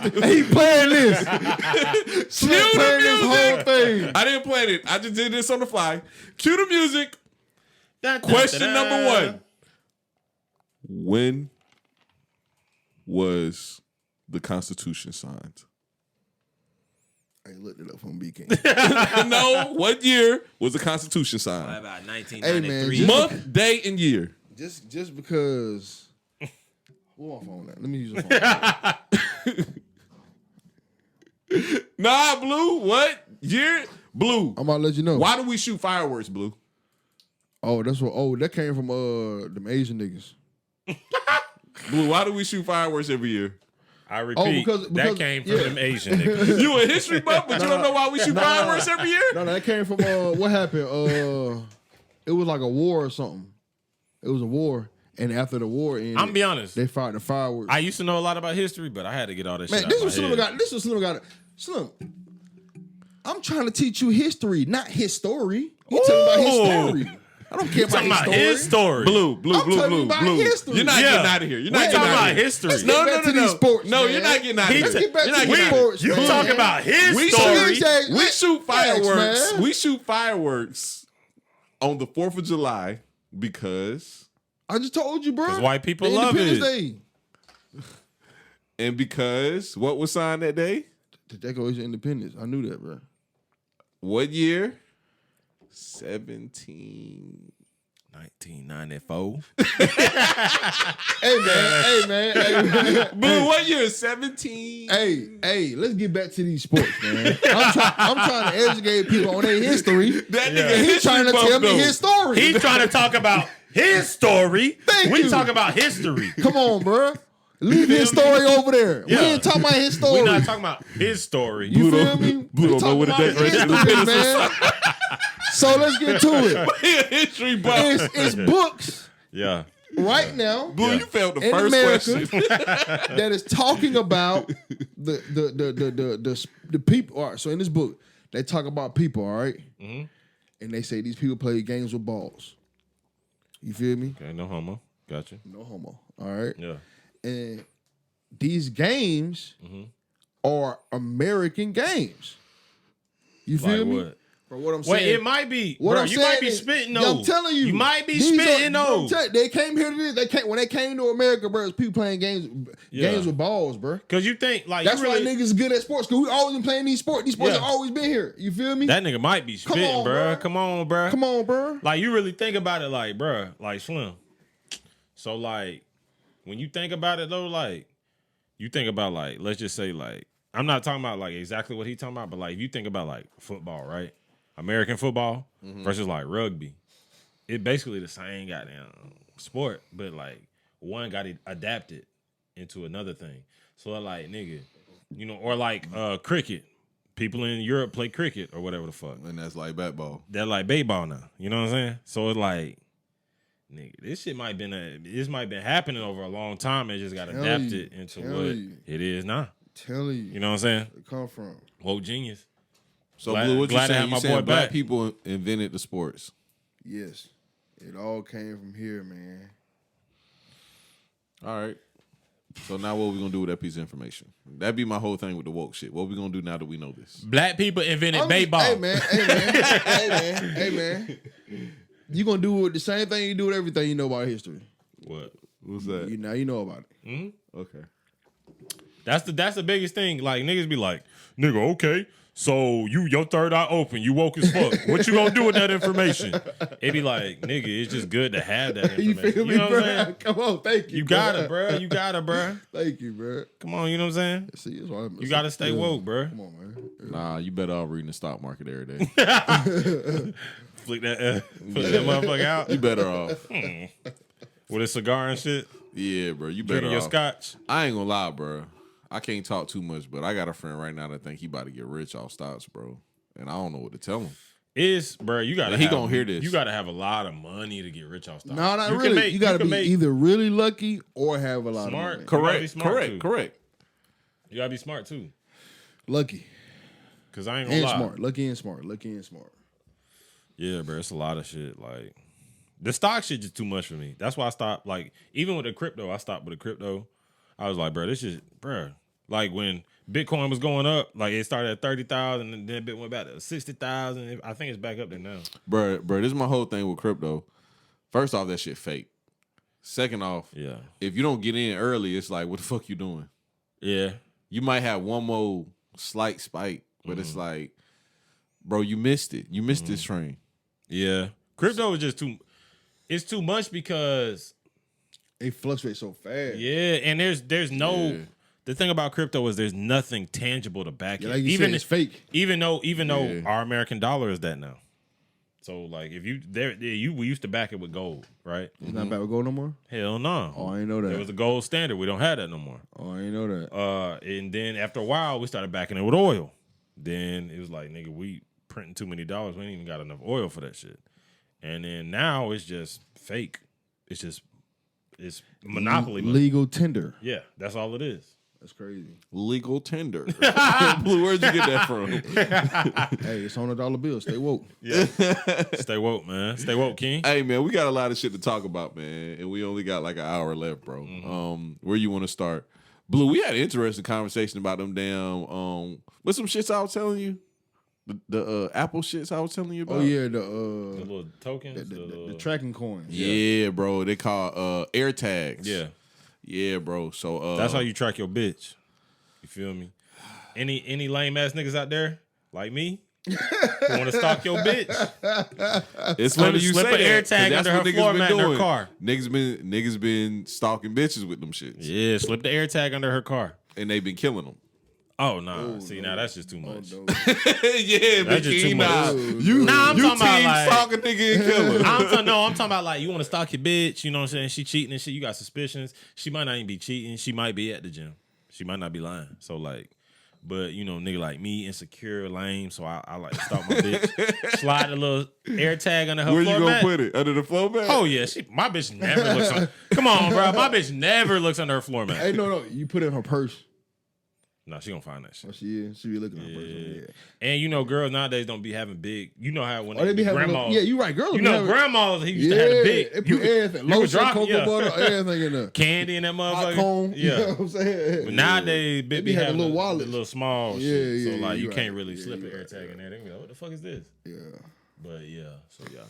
music. He playing this. Cue the this whole thing. I didn't plan it. I just did this on the fly. Cue the music. Question number one. When was the Constitution signed? I looked it up from BK. No, what year was the Constitution signed? About 1993. Hey, man, month, day, and year. Just because. Who on phone now? Let me use the phone. Nah, Blue. What year? Blue. I'm about to let you know. Why do we shoot fireworks, Blue? Oh, that's what. Oh, that came from them Asian niggas. Blue. Why do we shoot fireworks every year? I repeat, because that came from them Asian niggas. You a history buff, but you don't know why we shoot fireworks every year? No, that came from what happened? It was like a war or something. It was a war, And after the war ended, I'm be honest. they fired the fireworks. I used to know a lot about history, but I had to get all that shit Man, out this of was my Slim head. got. This was Slim got. Slim, I'm trying to teach you history, not his story. You talking about his story? I don't care Talking about about his story. Blue, I'm telling you about history. You're not Yeah. getting out of here. You're not We getting talking out about of here. history. Let's No, get no, back no, to no. these sports, No, man. you're not getting out of He here. t- Let's get back You're to not these getting out of sports. here. You man. talking about his We story? shoot, we shoot fireworks. Thanks, man. We shoot fireworks on the 4th of July because I just told you, bro. 'Cause white people The love Independence it. Day. and because what was signed that day? The Declaration of Independence. I knew that, bro. What year? 17. 1994. Hey man. Blue, what year? 17. Hey, let's get back to these sports, man. I'm trying to educate people on their history. That Yeah. nigga He's history trying to buff, tell me though. his story. He's trying to talk about his story. Thank we you. talking about history. Come on, bro. Leave his feel me? story over there. Yeah. We ain't talking about his story. We're not talking about his story. You feel me? Blue don't know what the Declaration of history, man. So let's get to it. He a history buff. It's books Yeah. right now Blue, you failed the in first America question. that is talking about the people. All right, so in this book, they talk about people, all right? Mm-hmm. And they say these people play games with balls. You feel me? Okay, no homo. Gotcha. No homo. All right. Yeah. And these games Mm-hmm. are American games. You feel Like me? what? For what I'm Wait, saying. it might be. What bro, I'm you saying might be is- spitting Yeah, those. I'm telling you, You might be these spitting are- those. They came here to this. When they came to America, bro, it's people playing games with balls, bro. Because you think, like, That's you why really, niggas good at sports. Cause we always been playing these sports. These sports Yeah. have always been here. You feel me? that nigga might be spitting, on, bro. bro. Come on, bro. Come on, bro. Like, you really think about it, like, bro, like, Slim. So, like, when you think about it, though, like, you think about, like, let's just say, like, I'm not talking about, like, exactly what he talking about, but, like, if you think about, like, football, right? American football versus, like, rugby. It basically the same goddamn sport, but, like, one got it adapted into another thing. So, like, nigga, you know, or, like, cricket. People in Europe play cricket or whatever the fuck. And that's like bat ball. They're like baseball now. You know what I'm saying? So it's like, nigga, this shit might been happening over a long time. It just got Tell adapted you. into Tell what you. it is now. Telling you. You know what I'm saying? Where it come from? Woke genius. So, Glad- Blue, what you glad to saying? have You my saying boy black back. people invented the sports. Yes. It all came from here, man. All right. So now what we gonna do with that piece of information? That'd be my whole thing with the woke shit. What we gonna do now that we know this? Black people invented I'm just- baseball. Hey man. You gonna do the same thing you do with everything you know about history. What? What's that? You know about it. Okay. That's the biggest thing. Like, niggas be like, nigga, okay, so your third eye open, you woke as fuck. What you gonna do with that information? It be like, nigga, it's just good to have that You information. feel me, know what bro? I'm saying? Come on, thank you. You got it, bro. You got it, bro. Thank you, bro. Come on, you know what I'm saying? See, that's why You gotta stay woke, bro. Come on, man. Nah, you better off reading the stock market every day. Flick that motherfucker out You better off. with a cigar and shit. Yeah, bro. You better Drinking your off. scotch. I ain't gonna lie, bro. I can't talk too much, but I got a friend right now that think he about to get rich off stocks, bro. And I don't know what to tell him. Bro, you gotta. He have- gonna hear this. You gotta have a lot of money to get rich off stocks. No, not You can really. make- you gotta can be make- either really lucky or have a lot Smart. of money. gotta be Correct. smart, too. Correct. You gotta be smart too, Lucky cause I ain't gonna and lie. smart. Lucky and smart. Lucky and smart. Yeah, bro, it's a lot of shit. Like, the stock shit just too much for me. That's why I stopped. Like, even with the crypto, I stopped with the crypto. I was like, bro, this is, bro. Like, when Bitcoin was going up, like, it started at 30,000 and then it went back to 60,000. I think it's back up there now. Bro, this is my whole thing with crypto. First off, that shit fake. Second off, Yeah. if you don't get in early, it's like, what the fuck you doing? Yeah. You might have one more slight spike, but it's like, bro, you missed it. You missed this train. Yeah. Crypto is just it's too much because, It fluctuates so fast. yeah, and there's no, Yeah. the thing about crypto is there's nothing tangible to back Yeah, it. like you Even said, it's fake. Even though Yeah. our American dollar is that now. So, like, if we used to back it with gold, right? It's not about to go no more. Hell no. Oh, I ain't know that. There was a gold standard. We don't have that no more. Oh, I ain't know that. And then after a while, we started backing it with oil. Then it was like, nigga, we printing too many dollars. We ain't even got enough oil for that shit. And then now it's just fake. It's just It's monopoly money. Legal tender. Yeah, that's all it is. That's crazy. Legal tender. Blue, where'd you get that from? Hey, it's $100 bill. Stay woke. Yeah. Stay woke, man. Stay woke, King. Hey, man, we got a lot of shit to talk about, man, and we only got like an hour left, bro. Where you want to start? Blue, we had an interesting conversation about them damn what's some shits I was telling you? The Apple shits I was telling you about. Oh yeah, The little tokens. the tracking coins. Yeah, bro. They call air tags. Yeah. Yeah, bro. So That's how you track your bitch. You feel me? Any lame ass niggas out there like me who want to stalk your bitch? It's funny you slip say an air that, 'cause tag that's under what her niggas floor been mat in her doing. car. Niggas been stalking bitches with them shits, Yeah, slip the air tag under her car. and they been killing them. Oh nah, see now that's just too Oh, much. no. Yeah, That's just too Big E, much. nah. Nah, I'm You talking about team like stalk a nigga and kill her. I'm talking about like you want to stalk your bitch. You know what I'm saying? She cheating and shit. You got suspicions. She might not even be cheating. She might be at the gym. She might not be lying. So like, but you know, nigga like me, insecure, lame. So I like to stalk my bitch. Slide a little air tag under her Where floor you gonna mat. put it? Under the floor mat? Oh yeah, my bitch never looks on. Come on, bro. My bitch never looks under her floor mat. Hey, no, you put it in her purse. No, she gonna find that shit. Oh, she is. She be looking at her purse. Yeah. Yeah. And you know, girls nowadays don't be having big. You know how when Oh, they be having. grandmas. Yeah, you right. Girls. You be know, having, grandmas he used yeah, to have the big. they put everything. you could Lotion, drop- cocoa yeah. butter, everything in there. Candy in that motherfucker. Hot cone. Yeah. You know what I'm saying? But nowadays, They bitch be having little the wallets. little small Yeah, shit. So yeah, like you you right. can't really Yeah, slip you an air right, tag in there. They be like, what the fuck is this? Yeah. But yeah, so yeah.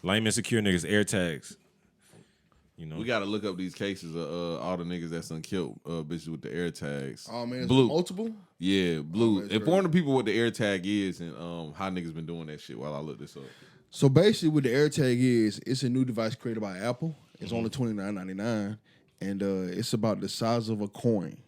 Lame insecure niggas, air tags. You know. We gotta look up these cases of all the niggas that's done killed bitches with the air tags. Oh man, it's Blue. multiple. Yeah, Blue. that's Inform the people what the air tag is and how niggas been doing that shit while I look this up. So basically, what the AirTag is, it's a new device created by Apple. It's only $29.99, and it's about the size of a coin.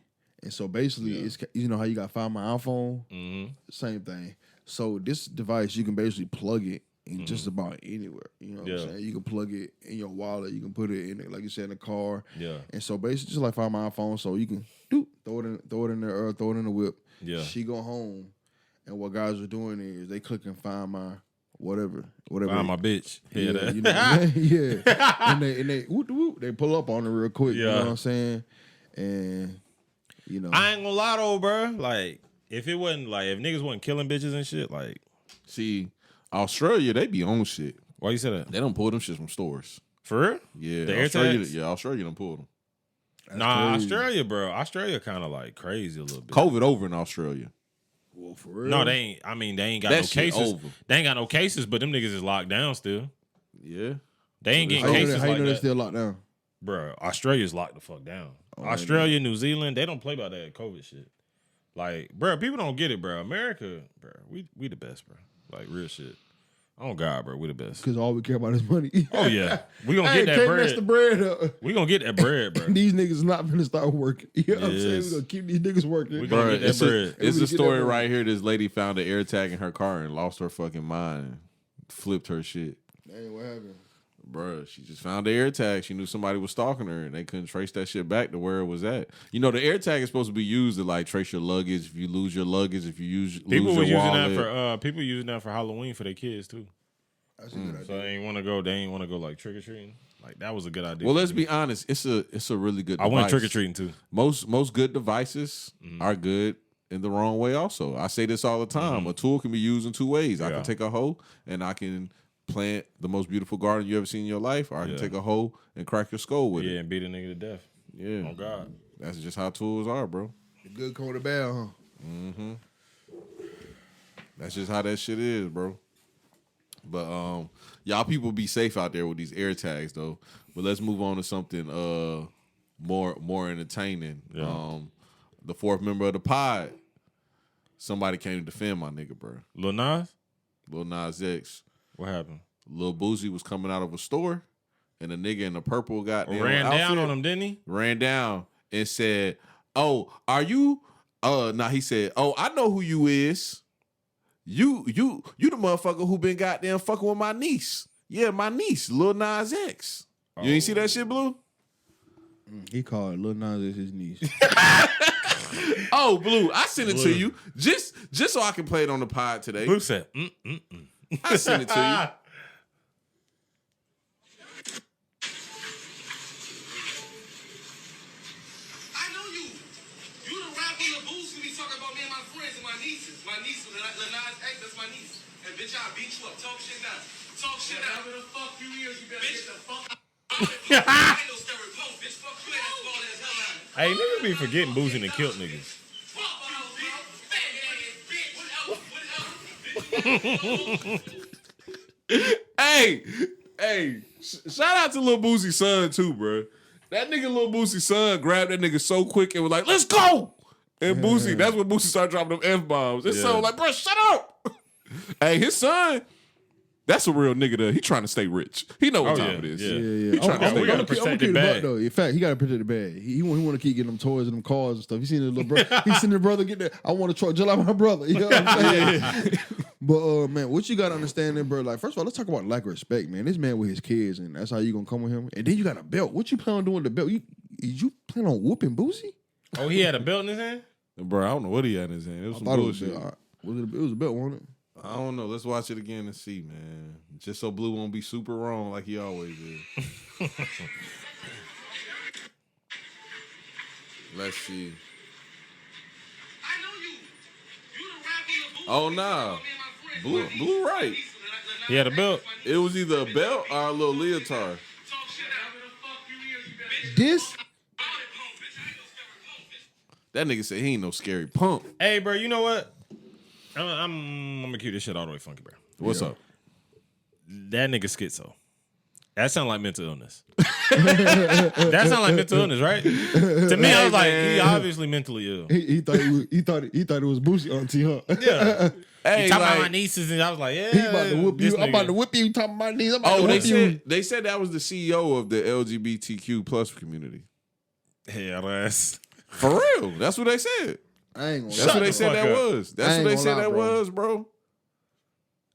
And so basically, it's you know how you got Find My iPhone, same thing. So this device, you can basically plug it in just about anywhere. You know what I'm saying? You can plug it in your wallet. You can put it in, like you said, in the car. Yeah. And so basically, just like Find My iPhone, so you can throw it in the whip. Yeah. She go home, and what guys are doing is they click and Find My whatever. Find my bitch. Hear that? You know what I'm saying? Yeah. And they whoop, whoop, they pull up on it real quick. You know Yeah. what I'm saying? And you know, I ain't gonna lie though, bro. Like, if it wasn't like if niggas wasn't killing bitches and shit, like, See, Australia, they be on shit. why you say that? They don't pull them shits from stores. For real? Yeah, The air Australia, tags? Australia don't pull them. Nah, crazy. Australia, bro. Australia kind of like crazy a little bit. COVID over in Australia. well, for real. No, they ain't. I mean, they ain't got That no shit cases. over. They ain't got no cases, but them niggas is locked down still. Yeah. They ain't getting How you know, cases how you like know they that. still locked down? Bro, Australia's locked the fuck down. Australia, New Zealand, they don't play by that COVID shit. Like, bro, people don't get it, bro. America, bro, we the best, bro. Like, real shit. Oh, God, bro, we the best. Because all we care about is money. Oh, yeah. We gonna Hey, get that can't mess the bread. bread up. We gonna get that bread, bro. These niggas not gonna start working. You know what I'm saying? Yes. We gonna keep these niggas working. We gonna Bro, get that it's bread. it's We a get that story bread. right here. This lady found an air tag in her car and lost her fucking mind and flipped her shit. Hey, what happened? Bruh, she just found the air tag. She knew somebody was stalking her, and they couldn't trace that shit back to where it was at. You know, the air tag is supposed to be used to like trace your luggage. If you lose your luggage, if you People were lose your using wallet. that for people using that for Halloween for their kids too. That's a good idea. So they ain't want to go. They ain't want to go like trick or treating. Like that was a good idea. Well, let's be honest. It's a really good. I went device. trick or treating too. Most good devices Mm-hmm. are good in the wrong way. Also, I say this all the time. A tool can be used in two ways. I Yeah. can take a hoe and I can plant the most beautiful garden you ever seen in your life, or I can take a hoe and crack your skull with Yeah, it. and beat a nigga to death. Yeah, Oh God. that's just how tools are, bro. The good come with the bad, huh? That's just how that shit is, bro. But y'all people be safe out there with these air tags though. But let's move on to something more entertaining. Yeah. The fourth member of the pod, somebody came to defend my nigga, bro. Lil Nas, Lil Nas X. what happened? Lil Boosie was coming out of a store, and a nigga in a purple goddamn Ran outfit down on him, didn't he? ran down and said, "Oh, are you?" He said, "Oh, I know who you is. You the motherfucker who been goddamn fucking with my niece. Yeah, my niece, Lil Nas X. You ain't see that shit, Blue? He called Lil Nas X his niece. Oh, Blue, I sent it to you just so I can play it on the pod today. Blue said, I sent it to you. talking about me and my friends and my nieces. My niece, Lanaz X, that's my niece. And bitch, I'll beat you up. Talk shit now. Talk shit now. Whatever the fuck you is, you better get the fuck out. I ain't no scary punk, bitch. Fuck you, that small ass hell line. Hey, niggas be forgetting Boosie and killed niggas. Fuck you, bitch. Hey, shout out to Lil Boosie's son too, bro. That nigga Lil Boosie's son grabbed that nigga so quick and was like, "Let's go!" And Boosie, that's when Boosie started dropping them F-bombs. His son was like, "Bro, shut up!" Hey, his son, that's a real nigga though. He trying to stay rich. He know what time it is. Yeah. He trying to stay we gotta rich. protect the bag. Though. In fact, he gotta protect the bag. He want to keep getting them toys and them cars and stuff. He seen the little brother. He seen the brother get that. I want a truck just like my brother. You know what I'm saying? But man, what you gotta understand, then, bro. Like, first of all, let's talk about lack of respect, man. This man with his kids, and that's how you gonna come with him. And then you got a belt. What you plan on doing with the belt? You plan on whooping Boosie? Oh, he had a belt in his hand? Bro, I don't know what he had in his hand. It was some bullshit. It was a belt, wasn't it? I don't know. Let's watch it again and see, man. Just so Blue won't be super wrong like he always is. Let's see. I know you. You the rapper, the Oh, nah. Blue right. He had a belt. It was either a belt or a little leotard. This That nigga said he ain't no scary punk. Hey, bro, you know what? I'm gonna keep this shit all the way funky, bro. What's up? That nigga schizo. That sound like mental illness. That sound like mental illness, right? To me, I was like, he obviously mentally ill. he thought it was Boosie auntie, huh? Yeah. Hey, He talking like, about my nieces, and I was like, yeah. He about to whoop this you. I'm nigga. about to whip you. Talking about my knees. I'm about oh, to they whip you. said that was the CEO of the LGBTQ plus community. Hell, that's For real. That's what they said. I ain't gonna. That's what they the said fuck that up. was. I That's ain't what they gonna said lie, that bro. was, bro.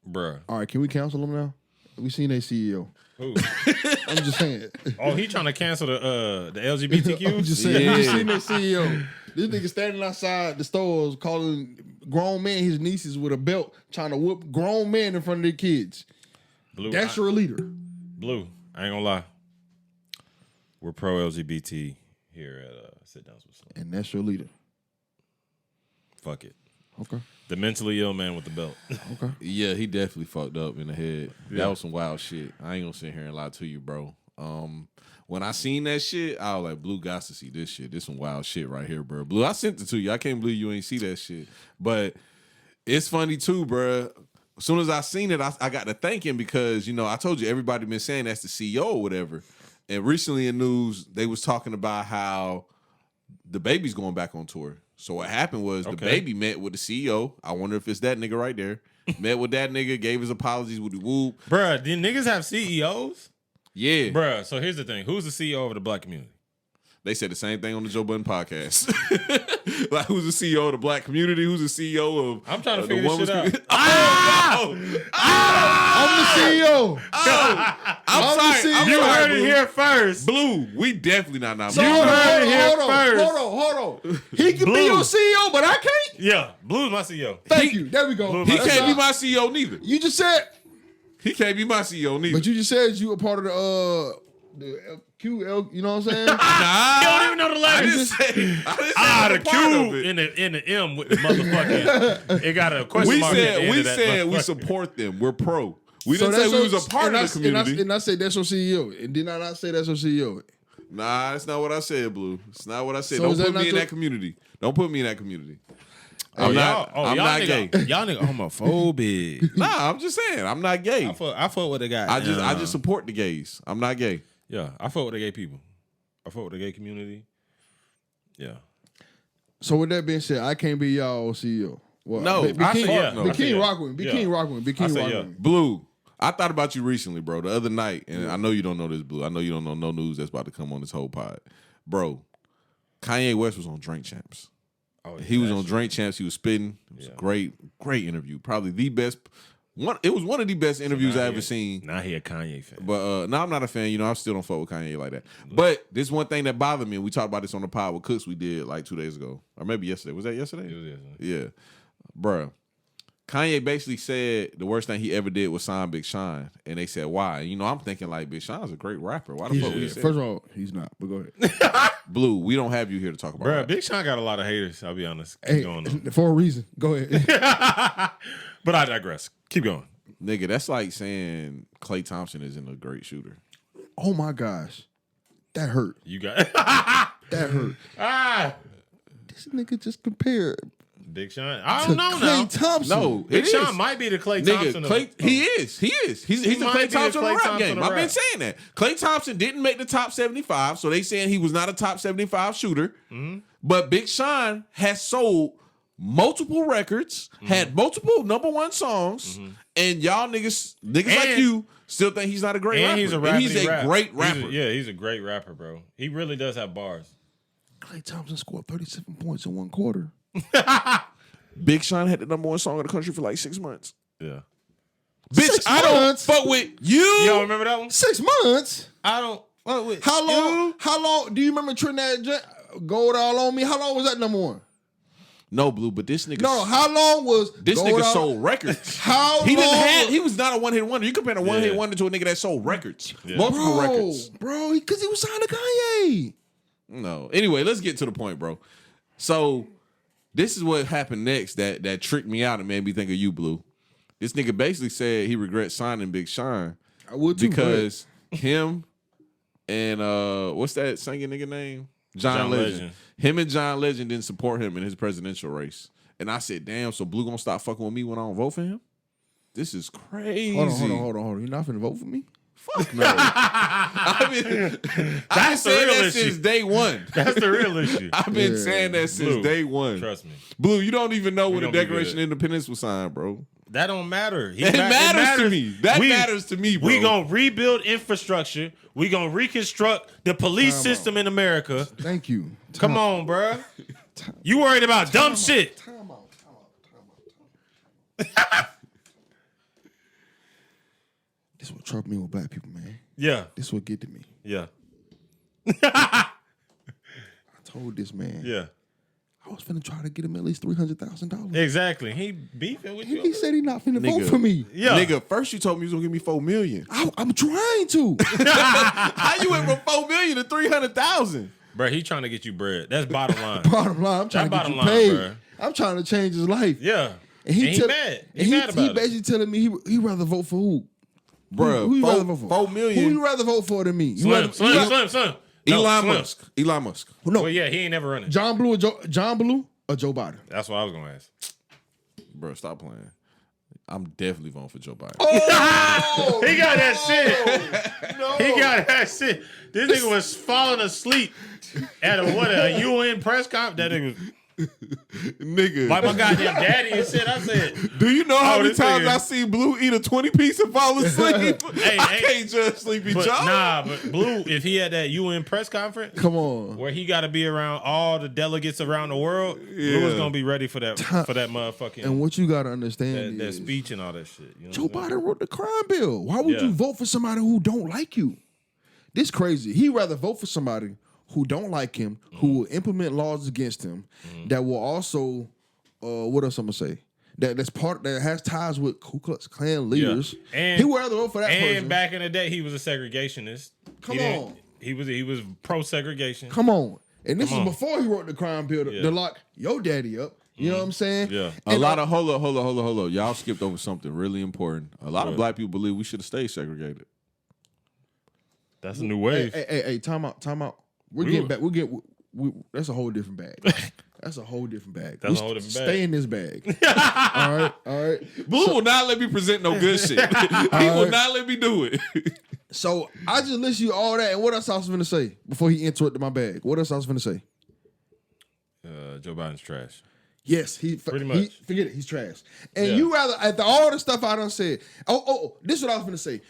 bruh. All right, can we cancel him now? We seen their CEO. Who? I'm just saying. Oh, he trying to cancel the LGBTQ? I'm just saying. Yeah. We just seen their CEO. This nigga standing outside the stores calling grown men his nieces with a belt, trying to whoop grown men in front of their kids. Blue. That's your leader. Blue. I ain't gonna lie. We're pro LGBT here at Sit Downs with Slim. And that's your leader. Fuck it. Okay. The mentally ill man with the belt. Okay. Yeah, he definitely fucked up in the head. Yeah. That was some wild shit. I ain't gonna sit here and lie to you, bro. When I seen that shit, I was like, Blue got to see this shit. This some wild shit right here, bro. Blue, I sent it to you. I can't believe you ain't see that shit. But it's funny too, bro. As soon as I seen it, I got to thinking because, you know, I told you everybody been saying that's the CEO or whatever. And recently in news, they was talking about how the baby's going back on tour. So what happened was the baby met with the CEO. I wonder if it's that nigga right there. Met with that nigga, gave his apologies with the whoop. Bruh, do niggas have CEOs? Yeah. Bruh, so here's the thing. Who's the CEO of the black community? They said the same thing on the Joe Budden podcast. Like, who's the CEO of the black community? Who's the CEO of I'm trying to the figure this woman's shit out. I'm the CEO. I'm sorry. I'm You sorry, heard it Blue. here first. Blue, we definitely not You nominated. heard it here first. Hold on. He can Blue. be your CEO, but I can't. Yeah, Blue's my CEO. Thank you. There we go. Blue, He That's can't be my CEO neither. You just said, He can't be my CEO neither. but you just said you were part of the QL. You know what I'm saying? You don't even know the I letters. didn't say The I'm a part of Q it. in the M with the motherfucking. It got a question We mark. at the end said of that we motherfucker. support them. We're pro. We So didn't say that's we was your- a part and of I- the community. And I said that's your CEO. And did I not say that's your CEO? Nah, that's not what I said, Blue. It's not what I said. So Don't is that put not me in your- that community. Don't put me in that community. Oh, I'm y'all, not. I'm y'all not nigga, gay. Y'all nigga homophobic. Nah, I'm just saying. I'm not gay. I fuck with the guy. I just support the gays. I'm not gay. Yeah, I fuck with the gay people. I fuck with the gay community. Yeah. So with that being said, I can't be y'all CEO. Well, No, Be I say King, yeah. Be I say King yeah. rock with me. Be Yeah. King rock with me. Be I King say rock yeah. with me. Blue, I thought about you recently, bro, the other night, and I know you don't know this, Blue. I know you don't know no news that's about to come on this whole pod. Bro, Kanye West was on Drink Champs. Oh, He was on Drink Champs. He was spitting. It was a great interview. Probably the best. It was one of the best interviews I ever seen. Now he a Kanye fan. But no, I'm not a fan. You know, I still don't fuck with Kanye like that. But this one thing that bothered me, and we talked about this on the pod with Cooks we did like 2 days ago. Or maybe yesterday. Was that yesterday? It was yesterday. Yeah. Bruh. Kanye basically said the worst thing he ever did was sign Big Sean, and they said why. You know, I'm thinking like Big Sean's a great rapper. Why the fuck we say? First of all, he's not. But go ahead. Blue, we don't have you here to talk about Bro, rap. Big Sean got a lot of haters. I'll be honest. Keep going on. For a reason. Go ahead. But I digress. Keep going. Nigga, that's like saying Klay Thompson isn't a great shooter. Oh my gosh, that hurt. You got That hurt. This nigga just compared Big Sean. I to don't know now. Klay Thompson. No, Big it Sean is. might be the Klay Nigga, Thompson. Klay, he is. He's the might Klay be the Thompson of Klay the rap Thompson game. of I've been rap. saying that. Klay Thompson didn't make the top 75, so they saying he was not a top 75 shooter. Mm-hmm. But Big Sean has sold multiple records, had multiple #1 songs, and y'all niggas like you still think he's not a great rapper. And he's a rapper. And he's a great rapper. He's a great rapper, bro. He really does have bars. Klay Thompson scored 37 points in one quarter. Big Sean had the #1 song in the country for like 6 months. Yeah. Bitch, 6 I don't months? fuck with you. You don't remember that one? 6 months. I don't. What, wait, How long? How long? Do you remember Trinidad Gold All on Me? How long was that #1? No, Blue, but this nigga. No, how long was This Gold nigga All- sold records. How He long? didn't have. He was not a one-hit wonder. You comparing a one-hit Yeah. wonder to a nigga that sold records, Yeah. multiple records. Bro, because he was signed to Kanye. No. Anyway, let's get to the point, bro. So this is what happened next that tricked me out and made me think of you, Blue. This nigga basically said he regrets signing Big Sean I would too, because him and what's that singing nigga name? John Legend. Him and John Legend didn't support him in his presidential race. And I said, damn, so Blue gonna stop fucking with me when I don't vote for him? This is crazy. Hold on. You're not finna vote for me? Fuck no. I've been That's the saying real that issue. since day one. That's the real issue. I've been saying that since Blue, day one. Trust me. Blue, you don't even know when the gonna be Declaration good. of Independence was signed, bro. That don't matter. It matters to me. That matters to me, bro. We gonna rebuild infrastructure. We gonna reconstruct the police system in America. Thank you. Come on, bruh. You worried about dumb shit. Time out. This what trouble me with black people, man. Yeah. This what get to me. Yeah. I told this man. Yeah. I was finna try to get him at least $300,000. Exactly. He beefing with you. He said he not finna vote Nigga. for me. Yeah. Nigga, first you told me you was gonna give me $4 million. I'm trying to. How you went from $4 million to $300,000? Bro, he trying to get you bread. That's bottom line. Bottom line, I'm trying to get bottom you line, paid. bruh. I'm trying to change his life. Yeah. And he tell- mad. and He mad about he it. basically telling me he rather vote for who? Bro, Who you rather vote for? $4 million. Who you rather vote for than me? You Slim. rather- No, Elon Slim. Musk. Elon Musk. No, Well, yeah, he ain't never running. John Blue or Joe Biden? That's what I was gonna ask. Bro, stop playing. I'm definitely voting for Joe Biden. He got that shit. He got that shit. This nigga was falling asleep at a UN press conference. That nigga was Nigga. like my goddamn daddy and shit. I said, Do you know how many this times nigga- I see Blue eat a 20-piece and fall asleep? Hey, I hey. can't judge Sleepy but Joe. but Blue, if he had that UN press conference Come on. where he got to be around all the delegates around the world, Blue was gonna be ready for that motherfucking And what you gotta understand that is speech and all that shit. You know Joe what I'm saying? Biden wrote the crime bill. Why would Yeah. you vote for somebody who don't like you? This crazy. He rather vote for somebody who don't like him, who will implement laws against him, that will also, what else I'm gonna say? That has ties with Ku Klux Klan leaders. And- he would rather vote for that And person. back in the day, he was a segregationist. Come He didn't- on. He was pro segregation. Come on. And this Come is on. before he wrote the crime bill to lock your daddy up. You know what I'm saying? Yeah. A lot of hold on. Y'all skipped over something really important. A lot of What? black people believe we should have stayed segregated. That's a new wave. Hey, time out. We're We getting were- back. That's a whole different bag. That's a whole different bag. That's a whole different bag. Stay in this bag. All right. Blue will not let me present no good shit. He will not let me do it. So I just list you all that, and what else I was gonna say before he interrupted my bag? What else I was gonna say? Joe Biden's trash. Yes, Pretty much. forget it. He's trash. And Yeah. you rather after all the stuff I done said. This is what I was gonna say.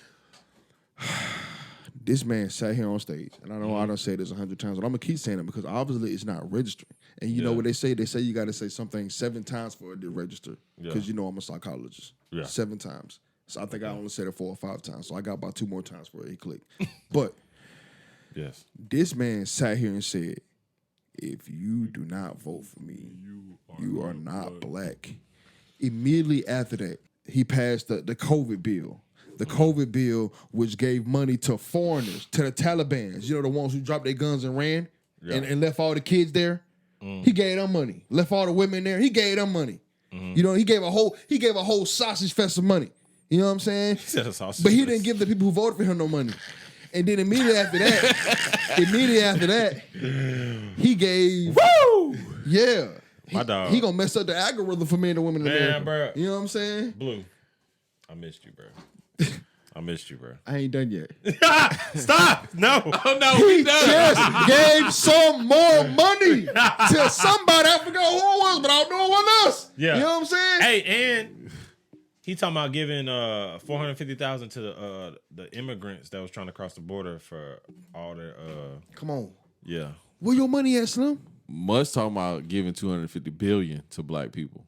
This man sat here on stage, and I know I done said this 100 times, but I'm gonna keep saying it because obviously it's not registering. And you know Yeah. what they say? They say you got to say something 7 times for it to register. Because Yeah. you know I'm a psychologist. Yeah. 7 times. So I think I only said it 4 or 5 times. So I got about 2 more times for it. He clicked. But Yes. this man sat here and said, "If you do not vote for me, you are not black. Immediately after that, he passed the COVID bill. The COVID bill, which gave money to foreigners, to the Taliban, the ones who dropped their guns and ran and left all the kids there. He gave them money. Left all the women there. He gave them money. He gave a whole sausage fest of money. You know what I'm saying? He said a sausage. But he didn't give the people who voted for him no money. And then immediately after that, he gave. Woo! Yeah. My dog. He gonna mess up the algorithm for men and women in America. Bro. You know what I'm saying? Blue, I missed you, bro. I missed you, bro. I ain't done yet. Stop! No. Oh no, He just gave some more money to somebody. I forgot who it was, but I don't know what else. Yeah. You know what I'm saying? Hey, and he talking about giving $450,000 to the immigrants that was trying to cross the border for all their Come on. yeah. Where your money at, Slim? Musk talking about giving $250 billion to black people.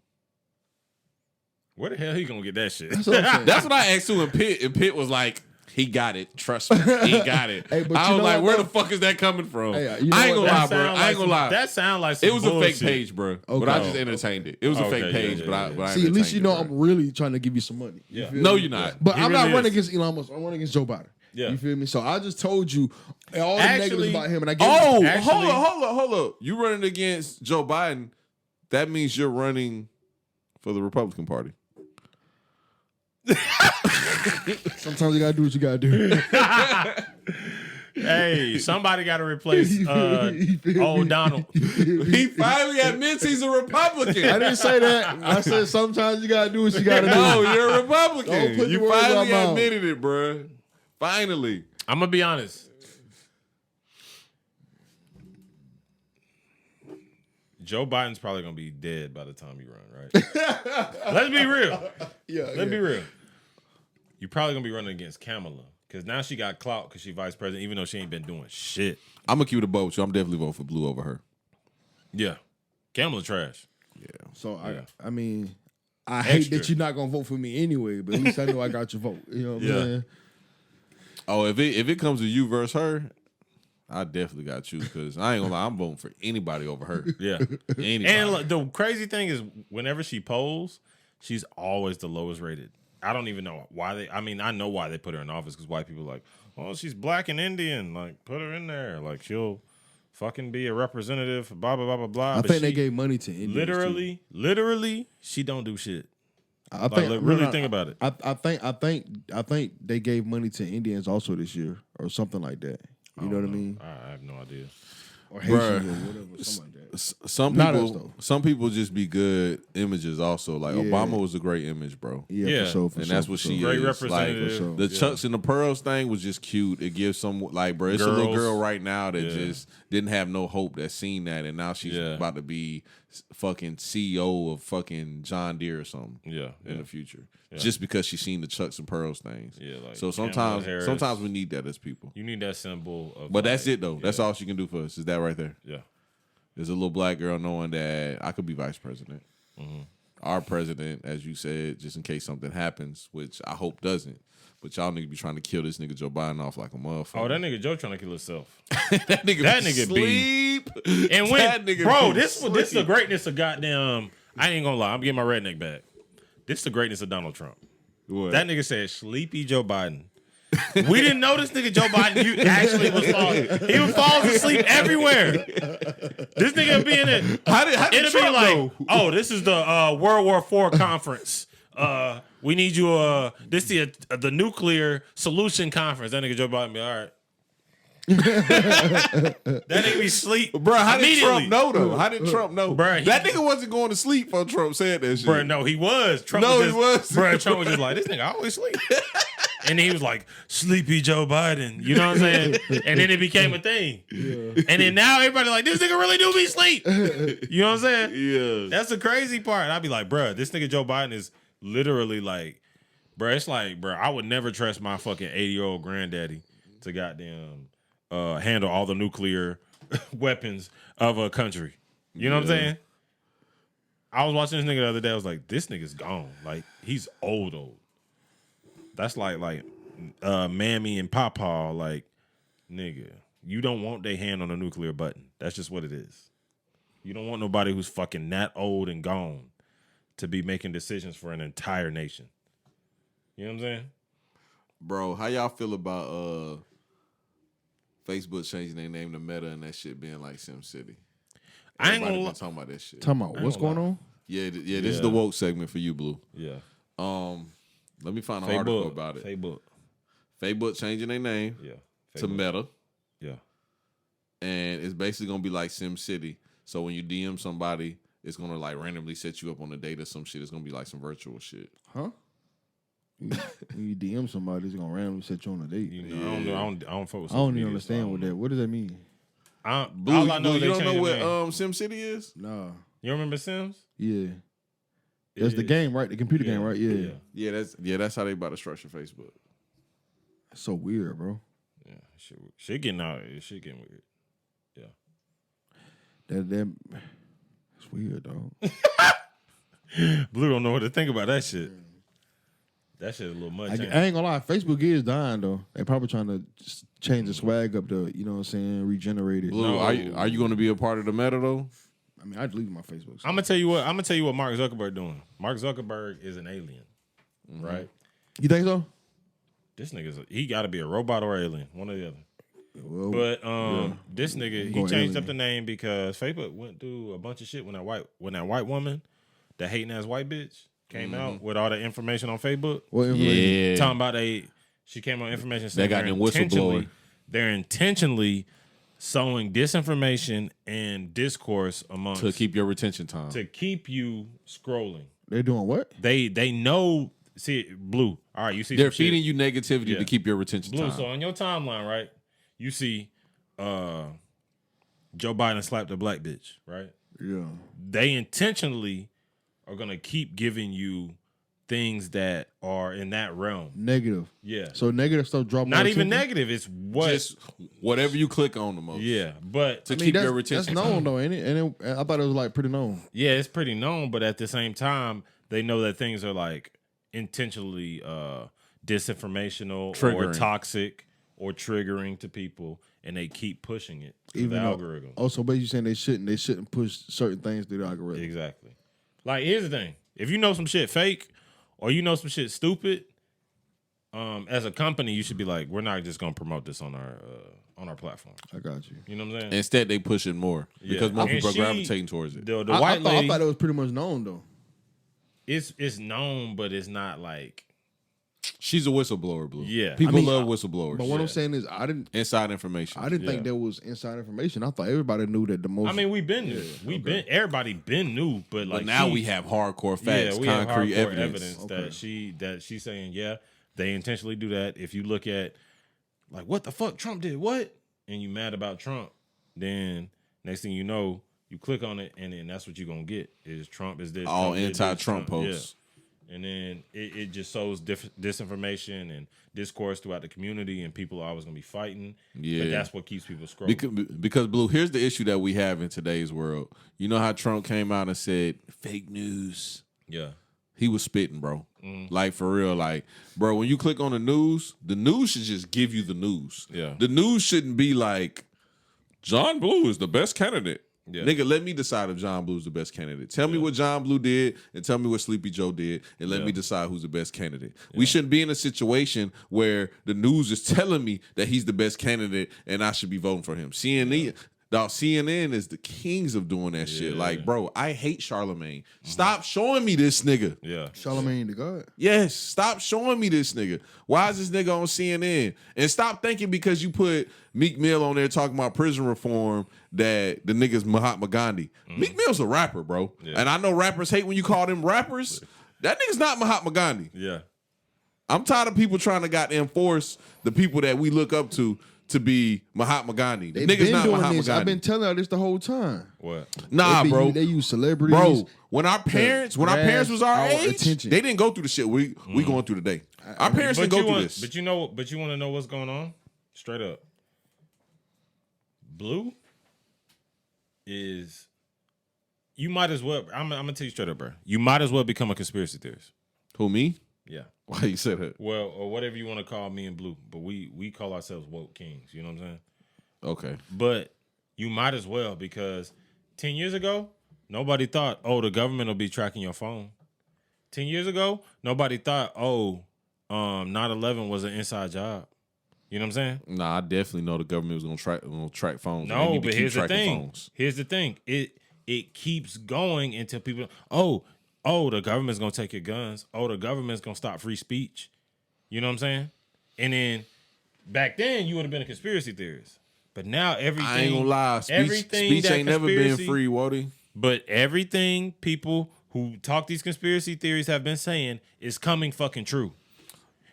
Where the hell he gonna get that shit? That's what I'm saying. That's what I asked too in Pitt, and Pitt was like, he got it. Trust me, he got it. Hey, but I you was know like, what, where though? the fuck is that coming from? Hey, you know I ain't what, gonna lie, That bro. sound I ain't gonna lie. That sound like some It was a bullshit. fake page, bro. But Okay. I just entertained it. It was a Okay, fake page, yeah, but I yeah. but I See, at least you know entertained it, I'm really trying to give you some money. You Yeah. feel No, me? you're not. But He I'm really not running is. against Elon Musk. I'm running against Joe Biden. Yeah. You feel me? So I just told you all the negatives Actually- about him, and I gave Oh, you. Actually- hold up. You running against Joe Biden, that means you're running for the Republican Party. Sometimes you gotta do what you gotta do. Hey, somebody got to replace old Donald. He finally admits he's a Republican. I didn't say that. I said sometimes you gotta do what you gotta do. No, you're a Don't Republican. put the You words out finally my mouth. admitted it, bro. Finally. I'm gonna be honest. Joe Biden's probably gonna be dead by the time you run, right? Let's be real. Let's be real. You're probably gonna be running against Kamala because now she got clout because she's vice president, even though she ain't been doing shit. I'm gonna keep it a boat with you. I'm definitely voting for Blue over her. Yeah, Kamala trash. So I mean, I hate Extra. that you're not gonna vote for me anyway, but at least I know I got your vote. You know what I'm saying? Oh, if it comes to you versus her, I definitely got you because I ain't gonna lie, I'm voting for anybody over her. Yeah, Anybody. and look, the crazy thing is, whenever she polls, she's always the lowest rated. I don't even know why they. I mean, I know why they put her in office because white people are like, oh, she's black and Indian. Like, put her in there. Like, she'll fucking be a representative. Blah blah blah blah blah. I But think they she- gave money to Indians. literally, she don't do shit. I think really think about it. I think they gave money to Indians also this year or something like that. You know what I mean? I have no idea. Or Haitians or whatever, something like that. Some us, people, though. some people just be good images. Also, like Yeah. Obama was a great image, bro. Yeah, Yeah. for sure. And that's what she Great is. representative. Like, sure. the Chucks and the Pearls thing was just cute. It gives some like, bro, it's a little Girls. girl right now that Yeah. just didn't have no hope that seen that, and now she's Yeah. about to be fucking CEO of fucking John Deere or something. Yeah, in yeah. the future, just because she's seen the Chucks and Pearls things. Yeah, like so Kamala Harris. sometimes we need that as people. You need that symbol of. But that's like, it though. That's all she can do for us. Is that right there? Yeah. There's a little black girl knowing that I could be vice president. Mm-hmm. Our president, as you said, just in case something happens, which I hope doesn't. But y'all nigga be trying to kill this nigga Joe Biden off like a motherfucker. Oh, that nigga Joe trying to kill himself. that nigga that be nigga sleep. And when, That nigga bro, be this is the sleep. greatness of goddamn. I ain't gonna lie, I'm getting my redneck back. This is the greatness of Donald Trump. What? That nigga said, "Sleepy Joe Biden." We didn't know this nigga Joe Biden. You actually was falling. He was falling asleep everywhere. This nigga be in it. How did It'll be Trump like, know? oh, this is the World War IV conference. We need you. This is the nuclear solution conference. That nigga Joe Biden be all right. That nigga be sleep, Bro, how did immediately. Trump know though? How did Trump know? Bruh, he- that nigga wasn't going to sleep when Trump said that shit. Bro, no, he was. Trump No, was he just, was. Bro, Trump was just like, this nigga always sleep. And he was like, sleepy Joe Biden. You know what I'm saying? And then it became a thing. Yeah. And then now everybody like, this nigga really do be sleep. You know what I'm saying? Yeah. That's the crazy part. I'd be like, bro, this nigga Joe Biden is literally like, bro, it's like, bro, I would never trust my fucking 80-year-old granddaddy to goddamn handle all the nuclear weapons of a country. You know what I'm saying? I was watching this nigga the other day. I was like, this nigga's gone. Like, he's old. That's like Mammy and Papa. Like, nigga, you don't want their hand on a nuclear button. That's just what it is. You don't want nobody who's fucking that old and gone to be making decisions for an entire nation. You know what I'm saying? Bro, how y'all feel about Facebook changing their name to Meta and that shit being like SimCity? I ain't Everybody gonna been talking about that shit. Talking about what's going on? Yeah, this is the woke segment for you, Blue. Yeah. Let me find an article about it. Facebook changing their name to Meta. Yeah. And it's basically gonna be like SimCity. So when you DM somebody, it's gonna like randomly set you up on a date or some shit. It's gonna be like some virtual shit. Huh? When you DM somebody, it's gonna randomly set you on a date. You know, I don't focus. I don't even understand what that. What does that mean? Blue, all I know you they don't know changed what the name. SimCity is? Nah. You remember Sims? Yeah. That's the game, right? The computer game, right? Yeah. That's how they about to structure Facebook. That's so weird, bro. Yeah, shit getting out. Shit getting weird. That's weird, dog. Blue don't know what to think about that shit. That shit a little much. I ain't gonna lie, Facebook is dying though. They probably trying to just change the swag up to, you know what I'm saying, regenerate it. Blue, are you going to be a part of the Meta though? I mean, I deleted my Facebook. I'm gonna tell you what Mark Zuckerberg doing. Mark Zuckerberg is an alien, right? You think so? This nigga's he got to be a robot or alien, one or the other. Well, But this nigga, he Going changed alien. up the name because Facebook went through a bunch of shit when that white woman, that hating ass white bitch, came out with all the information on Facebook. what information? Talking about she came on information saying got them whistleblower. they're intentionally sowing disinformation and discourse amongst To keep your retention time. to keep you scrolling. They're doing what? They know. See, Blue. All right, you see. They're some shit. feeding you negativity to keep your retention Blue. time. So on your timeline, right, you see Joe Biden slapped a black bitch, right? Yeah. They intentionally are gonna keep giving you things that are in that realm. Negative. Yeah. So negative stuff drop. Not more even attention? negative. It's what. Just whatever you click on the most. Yeah, but To I mean, keep that's, your retention that's known time. though, ain't it? And I thought it was like pretty known. yeah, it's pretty known. But at the same time, they know that things are like intentionally disinformational or Triggering. toxic or triggering to people, and they keep pushing it through the Even though- algorithm. Also, but you saying they shouldn't push certain things through the algorithm. Exactly. Like, here's the thing: if you know some shit fake or you know some shit stupid, as a company, you should be like, we're not just gonna promote this on our platform. I got you. You know what I'm saying? Instead, they push it more because more And people are she- gravitating towards it. The I white lady, thought it was pretty much known though. it's known, but it's not like. She's a whistleblower, Blue. Yeah. People I mean, love whistleblowers. But what I'm saying is, I didn't Inside information. think there was inside information. I thought everybody knew that the most. I mean, we've been new. Everybody been new, but like But now she- we have hardcore facts, we have concrete hardcore evidence. that she's saying, yeah, they intentionally do that. If you look at like what the fuck Trump did, what, and you mad about Trump, then next thing you know, you click on it, and then that's what you're gonna get is Trump is this All Trump did this, anti-Trump Trump- posts. yeah. And then it just sows disinformation and discourse throughout the community, and people are always gonna be fighting. Yeah. But that's what keeps people scrolling. Because Blue, here's the issue that we have in today's world. You know how Trump came out and said fake news. Yeah. He was spitting, bro. Like for real, like, bro, when you click on the news should just give you the news. Yeah. The news shouldn't be like, John Blue is the best candidate. Yeah. Nigga, let me decide if John Blue is the best candidate. Tell me what John Blue did and tell me what Sleepy Joe did and let me decide who's the best candidate. We shouldn't be in a situation where the news is telling me that he's the best candidate and I should be voting for him. CNN is the kings of doing that shit. Like, bro, I hate Charlemagne. Stop showing me this nigga. Yeah. Charlemagne the God. Yes, stop showing me this nigga. Why is this nigga on CNN? And stop thinking because you put Meek Mill on there talking about prison reform that the nigga's Mahatma Gandhi. Meek Mill's a rapper, bro. Yeah. And I know rappers hate when you call them rappers. That nigga's not Mahatma Gandhi. Yeah. I'm tired of people trying to goddamn force the people that we look up to be Mahatma Gandhi. The They've nigga's been not doing Mahatma this. Gandhi. I've been telling her this the whole time. What? Nah, bro. They use celebrities. Bro, when our parents was our our age, attention. they didn't go through the shit we going through today. Our parents didn't go through this. But you want to know what's going on? Straight up. Blue is you might as well. I'm gonna tell you straight up, bro. You might as well become a conspiracy theorist. Who, me? Yeah. Why you said that? Well, or whatever you want to call me and Blue, but we call ourselves woke kings. You know what I'm saying? Okay. But you might as well because 10 years ago, nobody thought, oh, the government will be tracking your phone. 10 years ago, nobody thought, 9/11 was an inside job. You know what I'm saying? Nah, I definitely know the government was gonna track phones. and they No, need to but keep here's the tracking thing. phones. Here's the thing. It keeps going until people, the government's gonna take your guns. Oh, the government's gonna stop free speech. You know what I'm saying? And then back then you would have been a conspiracy theorist. But now everything, I ain't gonna lie. Speech ain't never been free, Wody. But everything people who talk these conspiracy theories have been saying is coming fucking true.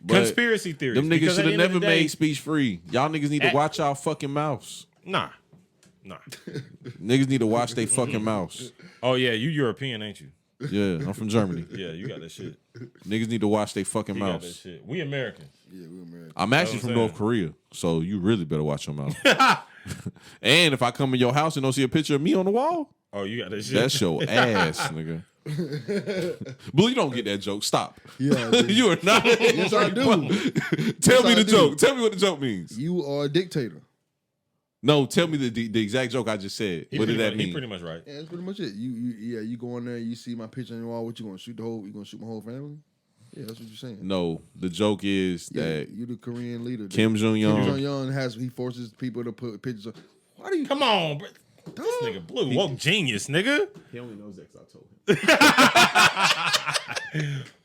But conspiracy theories. Them niggas should have never made speech free. Y'all niggas need to watch y'all fucking mouths. Nah. Niggas need to watch they fucking mouths. Oh yeah, you European, ain't you? Yeah, I'm from Germany. Yeah, you got that shit. Niggas need to watch they fucking You got that mouths. shit. We Americans. Yeah, we American. I'm actually from North Korea, so you really better watch your mouth. And if I come in your house and don't see a picture of me on the wall, Oh, you got that shit. that's your ass, nigga. Blue, you don't get that joke. Stop. Yeah, I do. You are not. Yes, I do. Tell me I the do. joke. Tell me what the joke means. You are a dictator. No, tell me the exact joke I just said. What did that mean? He pretty much right. Yeah, that's pretty much it. You go in there, you see my picture on your wall. What you gonna shoot you gonna shoot my whole family? Yeah, that's what you're saying. No, the joke is Yeah, that you the Korean leader. Kim Jong Kim Jong Un. Un he forces people to put pictures of. Why do you Come on, bro. This nigga Blue, woke genius, nigga. He only knows that 'cause I told him.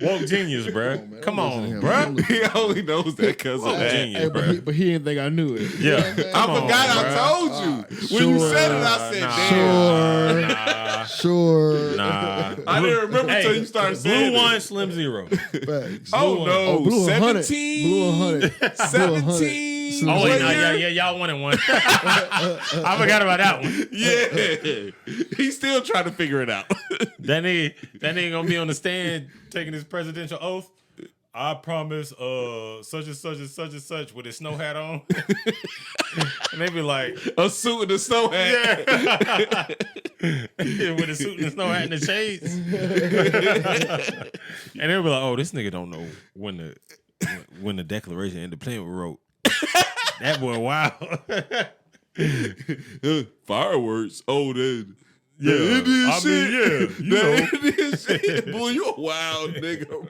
Woke genius, bro. man. Come Don't on, listen to him. bro. Don't listen. He only knows that because of Woke that. genius, Hey, bro. but he didn't think I knew it. Yeah. I Come on, forgot I bruh. told you. When you Sure. said it, I said, damn. Sure. Nah. I didn't remember until you started saying Blue it. 1, Slim 0. Facts. Oh, no. Oh, Blue 100. 17. Blue 100. 17. Oh, What wait, no, year? yeah, y'all wanted one. I forgot about that one. Yeah. He's still trying to figure it out. That nigga gonna be on the stand taking his presidential oath. I promise such and such and such and such with his snow hat on. And they be like, A suit and a snow hat. yeah. With a suit and a snow hat and the shades. And they be like, oh, this nigga don't know when the Declaration of Independence was wrote. That boy wild. Fireworks. Oh, then. Yeah, The Indian I shit. mean, yeah, you know. Indian shit. Boy, you a wild nigga, bro.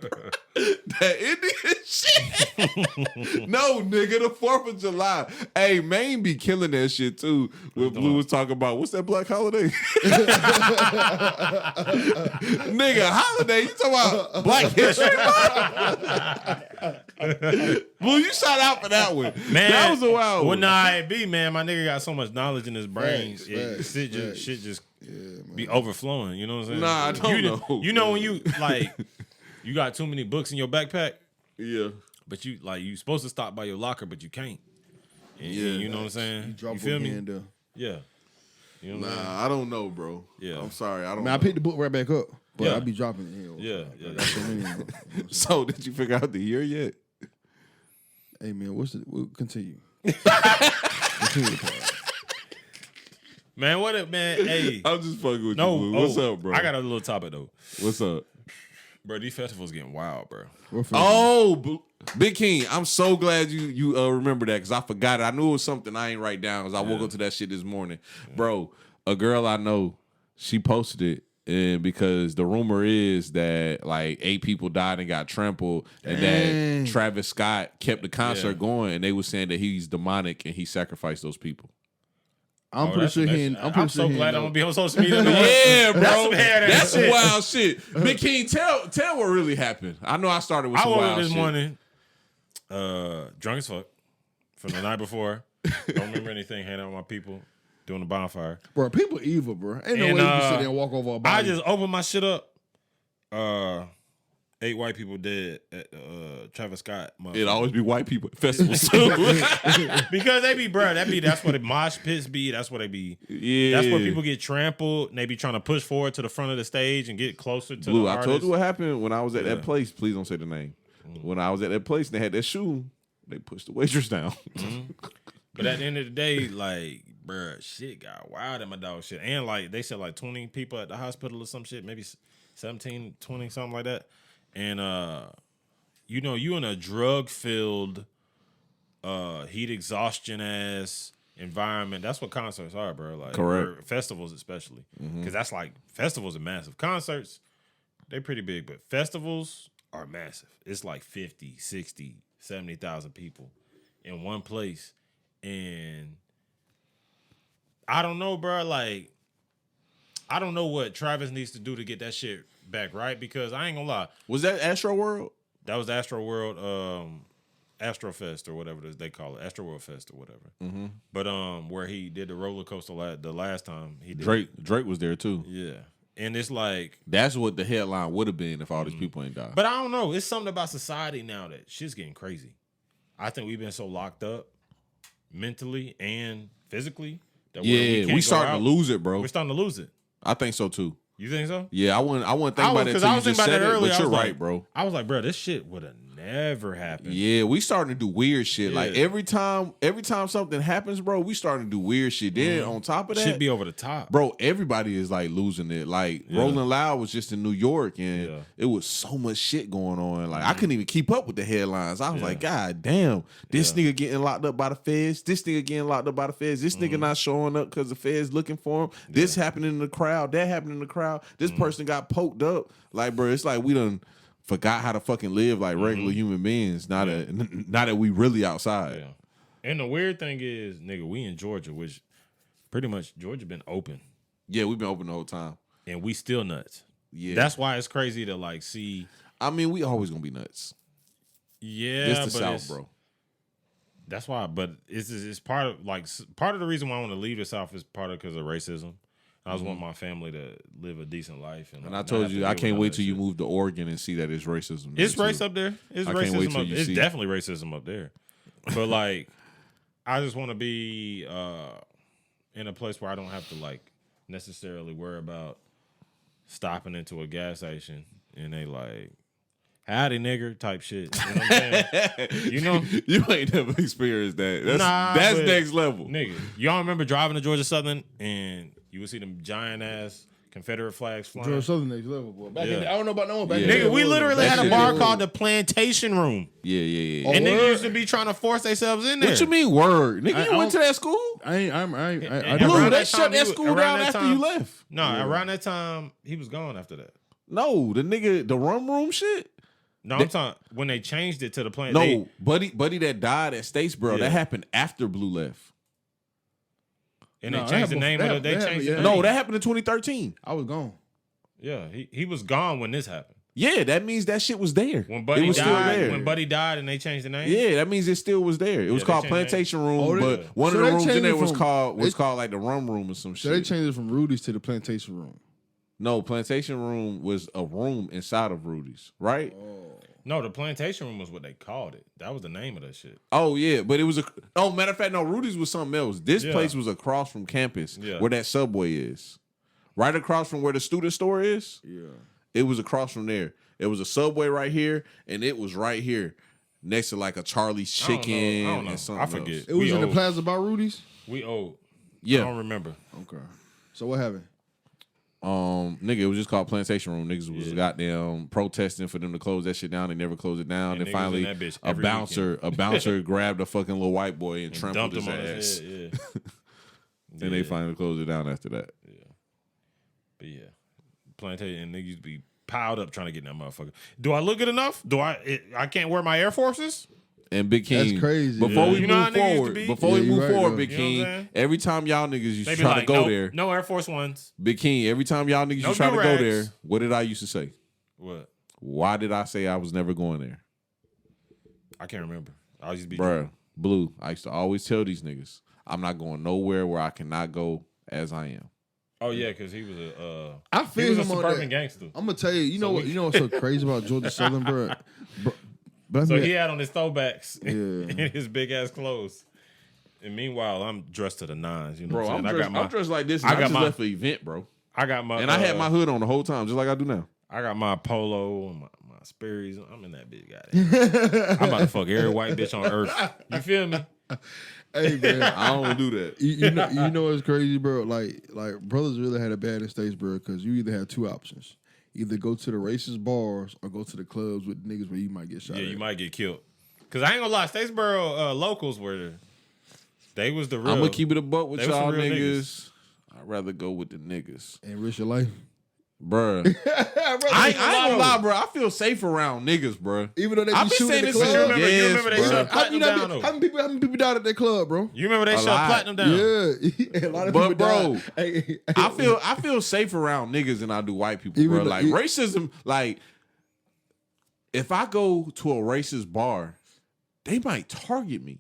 That Indian shit. No, nigga, the 4th of July. Hey, Maine be killing that shit too. When Blue was talking about, what's that black holiday? Nigga, holiday? You talking about Black History Month? Blue, you shot out for that one. Man, that was a wild well, one. nah, it be, man. My nigga got so much knowledge in his brain. Facts, Shit just be overflowing. You know what I'm saying? Nah, I don't know. You know when you like, you got too many books in your backpack, Yeah. but you supposed to stop by your locker, but you can't. And, Yeah. you know what I'm saying? Drop You feel book me? in there. Yeah. You know what I'm saying? Nah, I don't know, bro. Yeah. I'm sorry. I don't Man, I know. picked the book right back up, but Yeah. I be dropping it. Yeah, yeah. Got so many of them. So, did you figure out the year yet? Hey man, we'll continue. Continue the part. Man, what up, man? Hey. I'm just fucking with No, you, Blue. What's up, bro? I got a little topic though. What's up? Bro, these festivals getting wild, bro. We're finished. Oh, Big King, I'm so glad you remember that because I forgot it. I knew it was something I ain't write down because I woke up to that shit this morning. Bro, a girl I know, she posted it. And because the rumor is that like 8 people died and got trampled, and that Travis Scott kept the concert going, and they were saying that he's demonic and he sacrificed those people. I'm pretty sure he. I'm so glad I'm gonna be on social media. Yeah, bro. That's some badass That's shit. wild shit. Big King, tell what really happened. I know I started with I some woke up wild this shit. morning, drunk as fuck from the night before. Don't remember anything. Hanging out with my people, doing the bonfire. Bro, people evil, bro. Ain't no And, way you can sit there and walk over a body. I just opened my shit up. 8 white people dead at Travis Scott. It always be white people at festivals too. Because they be, bro. That's what the mosh pits be. That's what they be. Yeah, That's where people get trampled. And they be trying to push forward to the front of the stage and get closer to Blue, the I artist. told you what happened when I was at Yeah. that place. Please don't say the name. When I was at that place and they had that shoe, they pushed the waitress down. But at the end of the day, like, bruh, shit got wild at my dog shit. And like they said like 20 people at the hospital or some shit, maybe 17, 20, something like that. And you know, you in a drug-filled, heat exhaustion ass environment. That's what concerts are, bro. Like Correct. or festivals especially. Because that's like festivals are massive. Concerts, They pretty big, but festivals are massive. It's like 50, 60, 70,000 people in one place. And I don't know, bro. Like, I don't know what Travis needs to do to get that shit back right, because I ain't gonna lie. Was that Astro World? That was Astro World, Astrofest or whatever they call it, Astro World Fest or whatever. Mm-hmm. But where he did the roller coaster the last time he did Drake was there too. Yeah, and it's like That's what the headline would have been if all these people ain't died. But I don't know. It's something about society now that shit's getting crazy. I think we've been so locked up mentally and physically that we starting to lose it, bro. We're starting to lose it. I think so too. You think so? Yeah, I wouldn't think about it until you just said it, earlier. but you're right, bro. I was like, bro, this shit would have never happened. Yeah, we starting to do weird shit. Yeah. Like every time something happens, bro, we starting to do weird shit. Then on top of that, Shit be over the top. bro, everybody is like losing it. Like Rolling Loud was just in New York, and it was so much shit going on. Like I couldn't even keep up with the headlines. I was like, God damn, this nigga getting locked up by the feds. This nigga getting locked up by the feds. This nigga not showing up because the feds looking for him. This happening in the crowd. That happening in the crowd. This person got poked up. Like, bro, it's like we done forgot how to fucking live like regular human beings. Now that we really outside. Yeah. And the weird thing is, nigga, we in Georgia, which pretty much Georgia been open. Yeah, we've been open the whole time. And we still nuts. Yeah. That's why it's crazy to like see. I mean, we always gonna be nuts. Yeah, It's the but South, bro. That's why. But it's part of the reason why I want to leave the South is part of because of racism. I just want my family to live a decent life. And I told you, I can't wait till you move to Oregon and see that it's racism. It's race up there. It's racism up there. It's definitely racism up there. But like, I just want to be in a place where I don't have to like necessarily worry about stopping into a gas station and they like, howdy nigger type shit. You know what I'm saying? You know? You ain't never experienced that. That's next level. Nigga, y'all remember driving to Georgia Southern and you would see them giant ass Confederate flags flying? Georgia Southern next level, boy. Back in the, I don't know about no one back in Nigga, the we literally had a bar shit called the Plantation Room. Yeah. And niggas used to be trying to force themselves in there. What you mean word? Nigga, you went to that school? I Blue, they shut that school down after you left. No, around that time, he was gone after that. No, the rum room shit? No, I'm talking when they changed it to the plant. No, buddy that died at Statesboro, that happened after Blue left. And they changed the name of it. They changed the name. No, that happened in 2013. I was gone. Yeah, he was gone when this happened. Yeah, that means that shit was there. When Buddy it was died, still there. when Buddy died and they changed the name. Yeah, that means it still was there. It was called Plantation Room, but one of the rooms in there was called like the rum room or some shit. So they changed it from Rudy's to the Plantation Room. No, Plantation Room was a room inside of Rudy's, right? No, the Plantation Room was what they called it. That was the name of that shit. Oh yeah, but it was matter of fact, no, Rudy's was something else. This place was across from campus where that Subway is. Right across from where the student store is. Yeah. It was across from there. It was a Subway right here, and it was right here next to like a Charlie's Chicken and something else. I forget. It was in the plaza by Rudy's? We old. Yeah. I don't remember. Okay. So what happened? Nigga, it was just called Plantation Room. Niggas was goddamn protesting for them to close that shit down. They never closed it down. And finally, a bouncer grabbed a fucking little white boy and trampled his ass. Then they finally closed it down after that. Yeah. But yeah, Plantation and niggas used to be piled up trying to get in that motherfucker. Do I look good enough? I can't wear my Air Forces? And Big King, that's crazy. Before we move forward, Big you King, every time y'all niggas used to be try like, to go there, no Air Force Ones. Big King, every time y'all niggas used to try to go there, what did I used to say? What? Why did I say I was never going there? I can't remember. I used to be Bruh, Blue. I used to always tell these niggas, I'm not going nowhere where I cannot go as I am. Oh yeah, because he was I feel he was him a on suburban that. gangster. I'm gonna tell you. You know what's so crazy about Georgia Southern, bro? But So he had on his throwbacks Yeah. and his big ass clothes. And meanwhile, I'm dressed to the nines. You know Bro, what I'm saying? I'm dressed like this. And I just left the event, bro. I got my and I had my hood on the whole time, just like I do now. I got my polo and my Sperry's. I'm in that big guy. I'm about to fuck every white bitch on earth. You feel me? Hey man, I don't do that. You know what's crazy, bro? Like brothers really had it bad in Statesboro because you either had two options: either go to the racist bars or go to the clubs with niggas where you might get shot. Yeah, at. you might get killed. Cause I ain't gonna lie, Statesboro locals they was the real. I'm gonna keep it a buck with They was y'all some real niggas. I'd rather go with the niggas and risk your life. Bruh. I ain't gonna lie, bro. I feel safe around niggas, bro. Even though they I be be shooting saying at this the shit. club. You remember they Yes, shut bruh. Platinum down, though. How many people died at that club, bro? You remember they A shut lot. Platinum down? Yeah, a lot of But, people bro, died. Hey, I feel safe around niggas than I do white people, Even bro. though- Like racism, like if I go to a racist bar, they might target me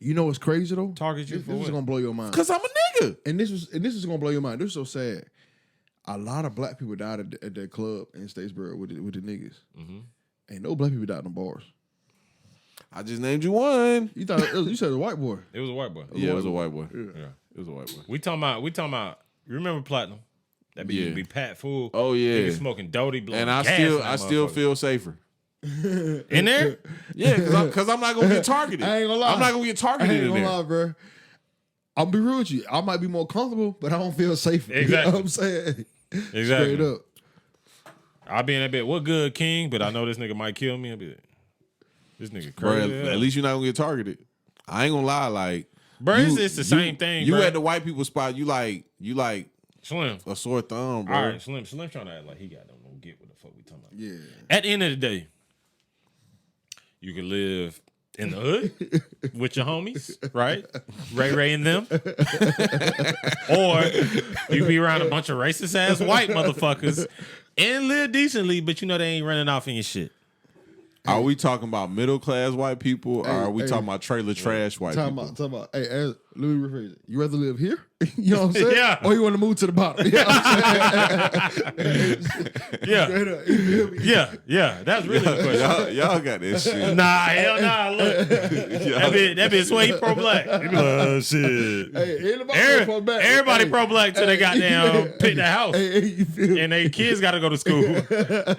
you know what's crazy though? Target you This for is what? gonna blow your mind. because I'm a nigga. And this is gonna blow your mind. This is so sad. A lot of black people died at that club in Statesboro with the niggas. Ain't no black people died in the bars. I just named you one. You thought you said it was a white boy. It was a white boy. Yeah, it was a white boy. Yeah. It was a white boy. We talking about. You remember Platinum? That be used to be packed full. Oh, yeah. Niggas smoking Doty, blowing And I gas still in that still motherfucker. feel safer. in there. Yeah, because I'm not gonna get targeted. I ain't gonna lie. I'm not gonna get I targeted ain't in gonna there. lie, bro. I'll be real with you. I might be more comfortable, but I don't feel safe. You know Exactly. what I'm saying? Exactly. Straight up. I'll be in that bit. What good, King? But I know this nigga might kill me. I'll be like, this nigga Bro, crazy. at least you're not gonna get targeted. I ain't gonna lie, like bro, it's the same thing. You bro. at the white people spot, you like Slim. a sore thumb, bro. All right, Slim trying to act like he got no get what the fuck we talking about. Yeah. At the end of the day, you can live in the hood with your homies, right? Ray and them. Or you be around a bunch of racist ass white motherfuckers and live decently, but you know they ain't running off in your shit. Are we talking about middle class white people, or are we hey. talking about trailer trash white Talking people? about. Hey, let me rephrase it. You rather live here? You know what I'm saying? Yeah. Or you want to move to the bottom? You know what I'm saying? Yeah. Straight up. You feel me? Yeah. That's really the question. Y'all got this shit. Nah, hell nah. Look, that bitch swear he pro black. He be like, oh shit. Hey, anybody pro black. Everybody Hey, pro black till they goddamn pick the house. Hey, you feel me? And they kids got to go to school.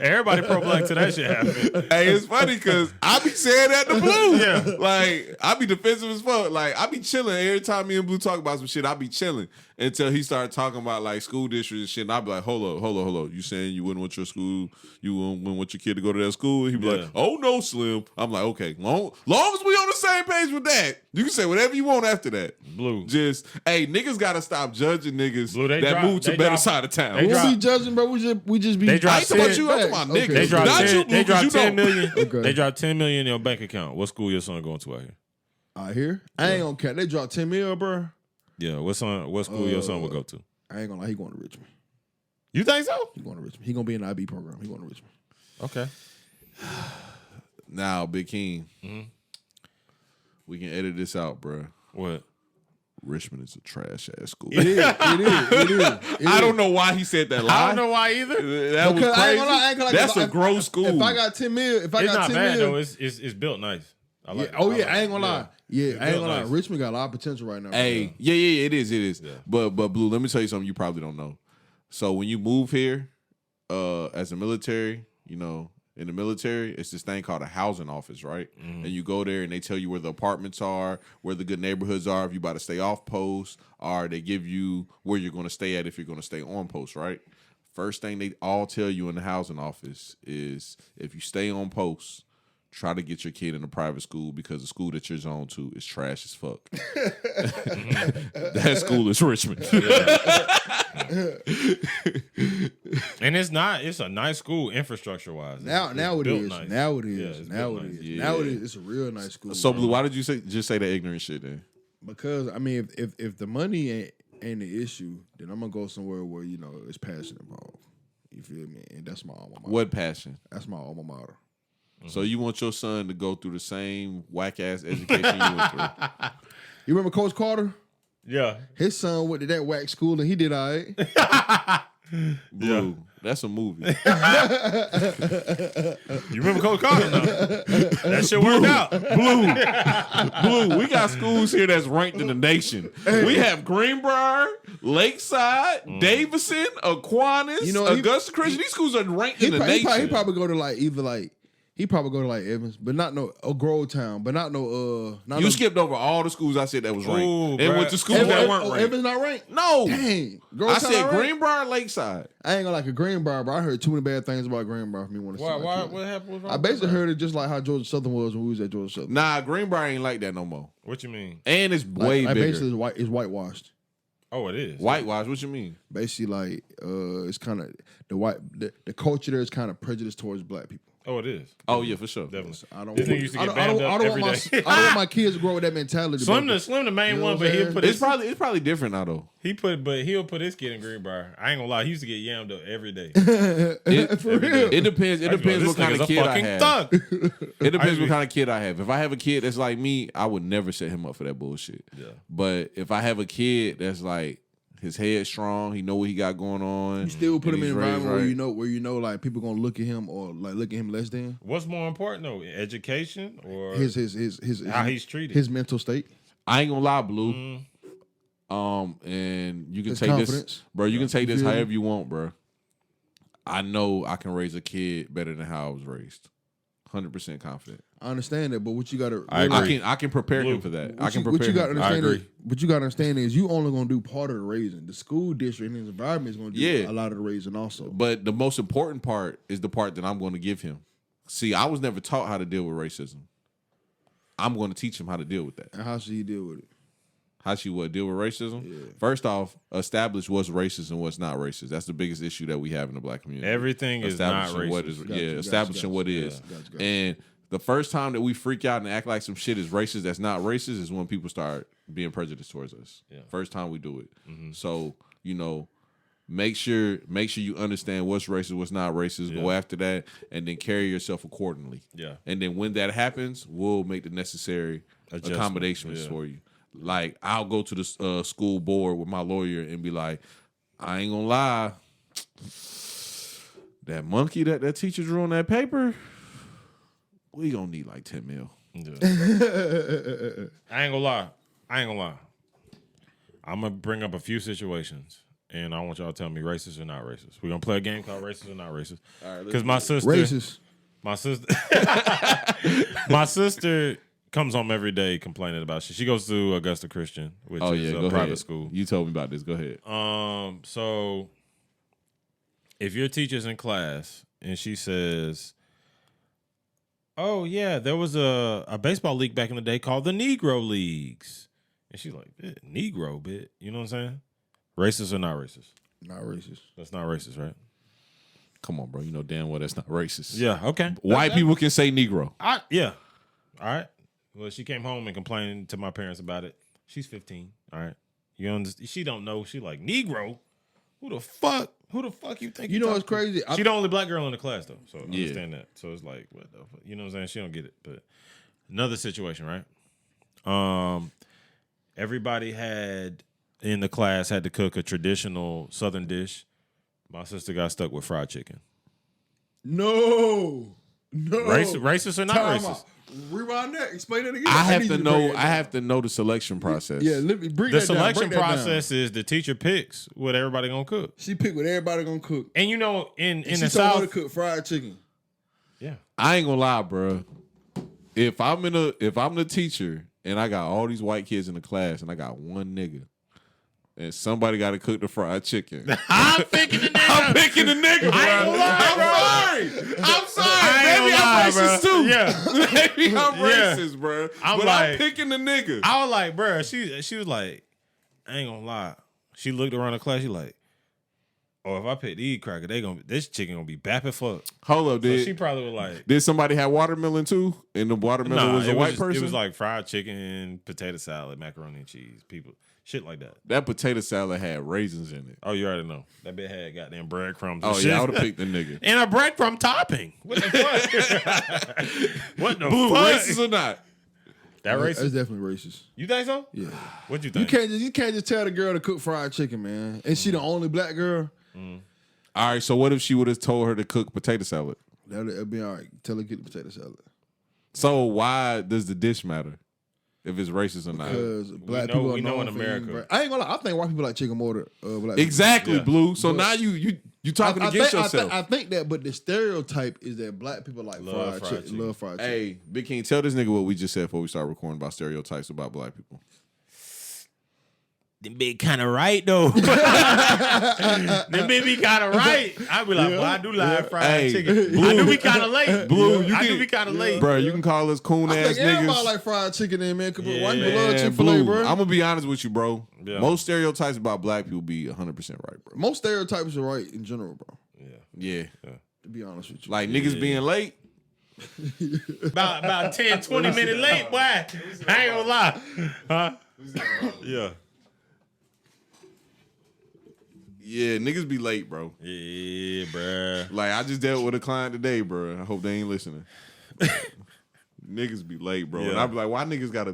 Everybody pro black till that shit happen. Hey, it's funny because I be saying that to Blue. Yeah. Like, I be defensive as fuck. Like, I be chilling. Every time me and Blue talk about some shit, I be chilling until he started talking about like school districts and shit. And I be like, hold up. You saying you wouldn't want your school, you wouldn't want your kid to go to that school? He be Yeah. like, oh no, Slim. I'm like, okay, long as we on the same page with that, you can say whatever you want after that. Blue. Just, hey, niggas gotta stop judging niggas Blue, they that drop- move to they better drop- side of town. they We drop- don't be judging, bro. We just be. They drop I ain't talking about 10 you, I'm talking about Okay. niggas. They dropped Not 10, you, Blue, they 'cause dropped you 10 don't. million. Okay. They dropped 10 million in your bank account. What school your son going to out here? Out here, I ain't gonna care. They dropped 10 mil, bro. Yeah, what school your son would go to? I ain't gonna lie. He going to Richmond. You think so? He going to Richmond. He gonna be in the IB program. He going to Richmond. Okay. Now, Big King, Mm-hmm. we can edit this out, bro. What? Richmond is a trash ass school. It is. I don't know why he said that lie. I don't know why either. That was Because I crazy. ain't gonna lie, I ain't gonna lie, That's if a gross school. If I got 10 mil, if I It's got not 10 bad mil, though. It's built nice. I like yeah. it. Oh I yeah, like I ain't it. gonna lie. Yeah, I ain't built gonna lie. nice. Richmond got a lot of potential right now. Hey, yeah, it is. But Blue, let me tell you something you probably don't know. So when you move here, as a military, you know, in the military, it's this thing called a housing office, right? And you go there and they tell you where the apartments are, where the good neighborhoods are, if you about to stay off post, or they give you where you're going to stay at if you're going to stay on post, right? First thing they all tell you in the housing office is if you stay on post, try to get your kid in a private school because the school that you're zoned to is trash as fuck. That school is Richmond. And it's a nice school infrastructure wise. Now it built is. nice. Now it Yeah, is. it's Now built it nice. is. Yeah. Now it is. It's a real nice school. So Blue, why did you just say that ignorant shit then? Because I mean, if the money ain't the issue, then I'm gonna go somewhere where you know it's passion involved. You feel me? And that's my alma mater. What passion? That's my alma mater. So you want your son to go through the same whack ass education you went through? You remember Coach Carter? Yeah. His son went to that whack school and he did all right. Blue, that's a movie. You remember Coach Carter? No? That shit worked out. Blue, we got schools here that's ranked in the nation. We have Greenbrier, Lakeside, Davidson, Aquinas, You know, Augusta Christian. These schools are ranked in the nation. He probably go to he probably go to like Evans, but not no Grove Town, but not no You skipped over all the schools I said that was ranked. Ooh, And bruh. went to schools that weren't ranked. Evans not ranked. No. Dang, Grove I Town said not ranked? Greenbrier, Lakeside. I ain't gonna like a Greenbrier, but I heard too many bad things about Greenbrier for me want to see. my Why? kid. What happened? I basically heard it just like how Georgia Southern was when we was at Georgia Southern. Nah, Greenbrier ain't like that no more. What you mean? And it's way Like bigger. basically it's whitewashed. Oh, it is. Whitewash, what you mean? Basically, like it's kind of the culture there is kind of prejudiced towards black people. Oh, it is. Oh yeah, for sure. Definitely. I don't. This nigga used to get banned up every day. I don't want my kids to grow with that mentality. Slim bro. the main You know one, what but I'm he'll saying? put It's probably different now though. he'll put his kid in Greenbrier. I ain't gonna lie, he used to get yammed up every day. For real. It depends. It depends what kind of kid I have. Thug. It depends what kind of kid I have. If I have a kid that's like me, I would never set him up for that bullshit. Yeah. But if I have a kid that's like his head strong, he know what he got going on. You still put him in and an he's environment raised where you know like people gonna look at him or like look at him less than What's more important though, education or his how he's treated? his mental state. I ain't gonna lie, Blue. And you can His take confidence. this, bro. You can take You this feel me? however you want, bro. I know I can raise a kid better than how I was raised. 100% confident. I understand that, but what you gotta I agree. I can prepare him for that. I can what prepare you gotta him. understand I is agree. what you gotta understand is you only gonna do part of the raising. The school district and his environment is gonna do Yeah. a lot of the raising also. But the most important part is the part that I'm going to give him. See, I was never taught how to deal with racism. I'm going to teach him how to deal with that. And how should he deal with it? How she would deal with racism? First off, establish what's racist and what's not racist. That's the biggest issue that we have in the black community. Everything is not Establishing what racist. is Got you, establishing got what you, is. got you. And the first time that we freak out and act like some shit is racist that's not racist is when people start being prejudiced towards us. Yeah. First time we do it. So, make sure you understand what's racist, what's not racist, go after that, and then carry yourself accordingly. Yeah. And then when that happens, we'll make the necessary Adjustment, accommodations yeah. for you. Like, I'll go to the school board with my lawyer and be like, I ain't gonna lie, that monkey that teacher drew on that paper, we gonna need like 10 mil. Yeah. I ain't gonna lie. I'm gonna bring up a few situations, and I want y'all to tell me racist or not racist. We're gonna play a game called racist or not racist. All right, Because my sister, Racist. my sister comes home every day complaining about shit. She goes to Augusta Christian, which Oh is yeah, a go private ahead. school. You told me about this. Go ahead. So if your teacher's in class and she says, "Oh yeah, there was a baseball league back in the day called the Negro Leagues," and she's like, "Negro bit," you know what I'm saying? Racist or not racist? Not racist. That's not racist, right? Come on, bro. You know damn well that's not racist. Yeah. Okay. White people can say Negro. Yeah. All right. Well, she came home and complained to my parents about it. She's 15. All right. You understand? She don't know. She like Negro. Who the fuck you think? You know talking what's crazy? to? She the only black girl in the class though, so I Yeah. understand that. So it's like, what the fuck? You know what I'm saying? She don't get it. But another situation, right? Everybody in the class had to cook a traditional Southern dish. My sister got stuck with fried chicken. No. Racist or not Time racist? out. Rewind that. Explain that again. I have need to you bring know. that I have to know the selection process. Yeah, let me bring The that down. selection Break that down. process is the teacher picks what everybody gonna cook. She picked what everybody gonna cook. And you know, in She the told her South, to cook fried chicken. yeah, I ain't gonna lie, bro. If I'm the teacher and I got all these white kids in the class and I got one nigga and somebody got to cook the fried chicken, I'm picking the nigga. I'm picking the nigga, bro. I'm sorry. Maybe I'm racist too. Yeah, Maybe I'm Yeah. racist, bro. I'm But like- I'm picking the nigga. I was like, bro, she was like, I ain't gonna lie. She looked around the class. She like, oh, if I pick these crackers, this chicken gonna be bap as fuck. Hold up, So did she probably was like, did somebody have watermelon too? And the watermelon was a white person. It was like fried chicken, potato salad, macaroni and cheese, people, shit like that. That potato salad had raisins in it. Oh, you already know that bit had goddamn breadcrumbs. Oh and yeah, I shit. would have picked the nigga. And a breadcrumb topping. What the fuck? What the Blue, fuck? racist or not? That That's racist? definitely racist. You think so? Yeah. What you You think? can't just tell the girl to cook fried chicken, man. And she the only black girl. All right, so what if she would have told her to cook potato salad? That'll be all right. Tell her to get the potato salad. So why does the dish matter? If it's racist or not? Because black know- people are we know known in for eating America. bread. I ain't gonna lie. I think white people like chicken more than black people. Exactly, Yeah. Blue. So But- now you talking against yourself. I think that, but the stereotype is that black people like Love fried fried chicken. Love fried chicken. Hey, Big King, tell this nigga what we just said before we start recording about stereotypes about black people. them be kind of right though. Them be kind of right. I be like, well, I do like fried chicken. I do be kind of late. Blue, I do be kind of late. Bro, you can call us coon I ass think everybody niggas. like fried chicken in, man. Yeah. Why you love Man, Chick-fil-A, Blue, bro? I'm gonna be honest with you, bro. Yeah. Most stereotypes about black people be 100% right, bro. Most stereotypes are right in general, bro. Yeah. To be honest with you. Like niggas being late. About 10, 20 minutes late, boy. I ain't gonna lie. Huh? Yeah. Yeah, niggas be late, bro. Yeah, bruh. Like I just dealt with a client today, bro. I hope they ain't listening. Niggas be late, bro. And Yeah. I be like, why niggas gotta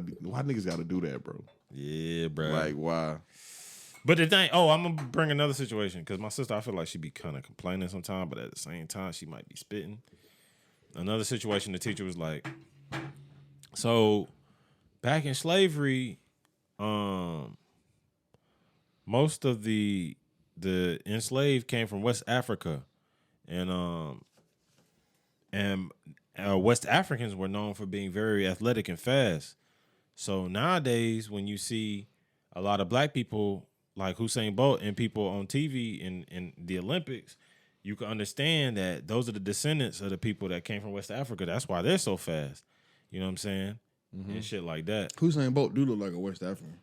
do that, bro? Yeah, bruh. Like, why? But the thing, I'm gonna bring another situation because my sister, I feel like she be kind of complaining sometimes, but at the same time, she might be spitting. Another situation, the teacher was like, so back in slavery, most of the enslaved came from West Africa, and West Africans were known for being very athletic and fast. So nowadays, when you see a lot of black people like Usain Bolt and people on TV in the Olympics, you can understand that those are the descendants of the people that came from West Africa. That's why they're so fast. You know what I'm saying? And shit like that. Usain Bolt do look like a West African.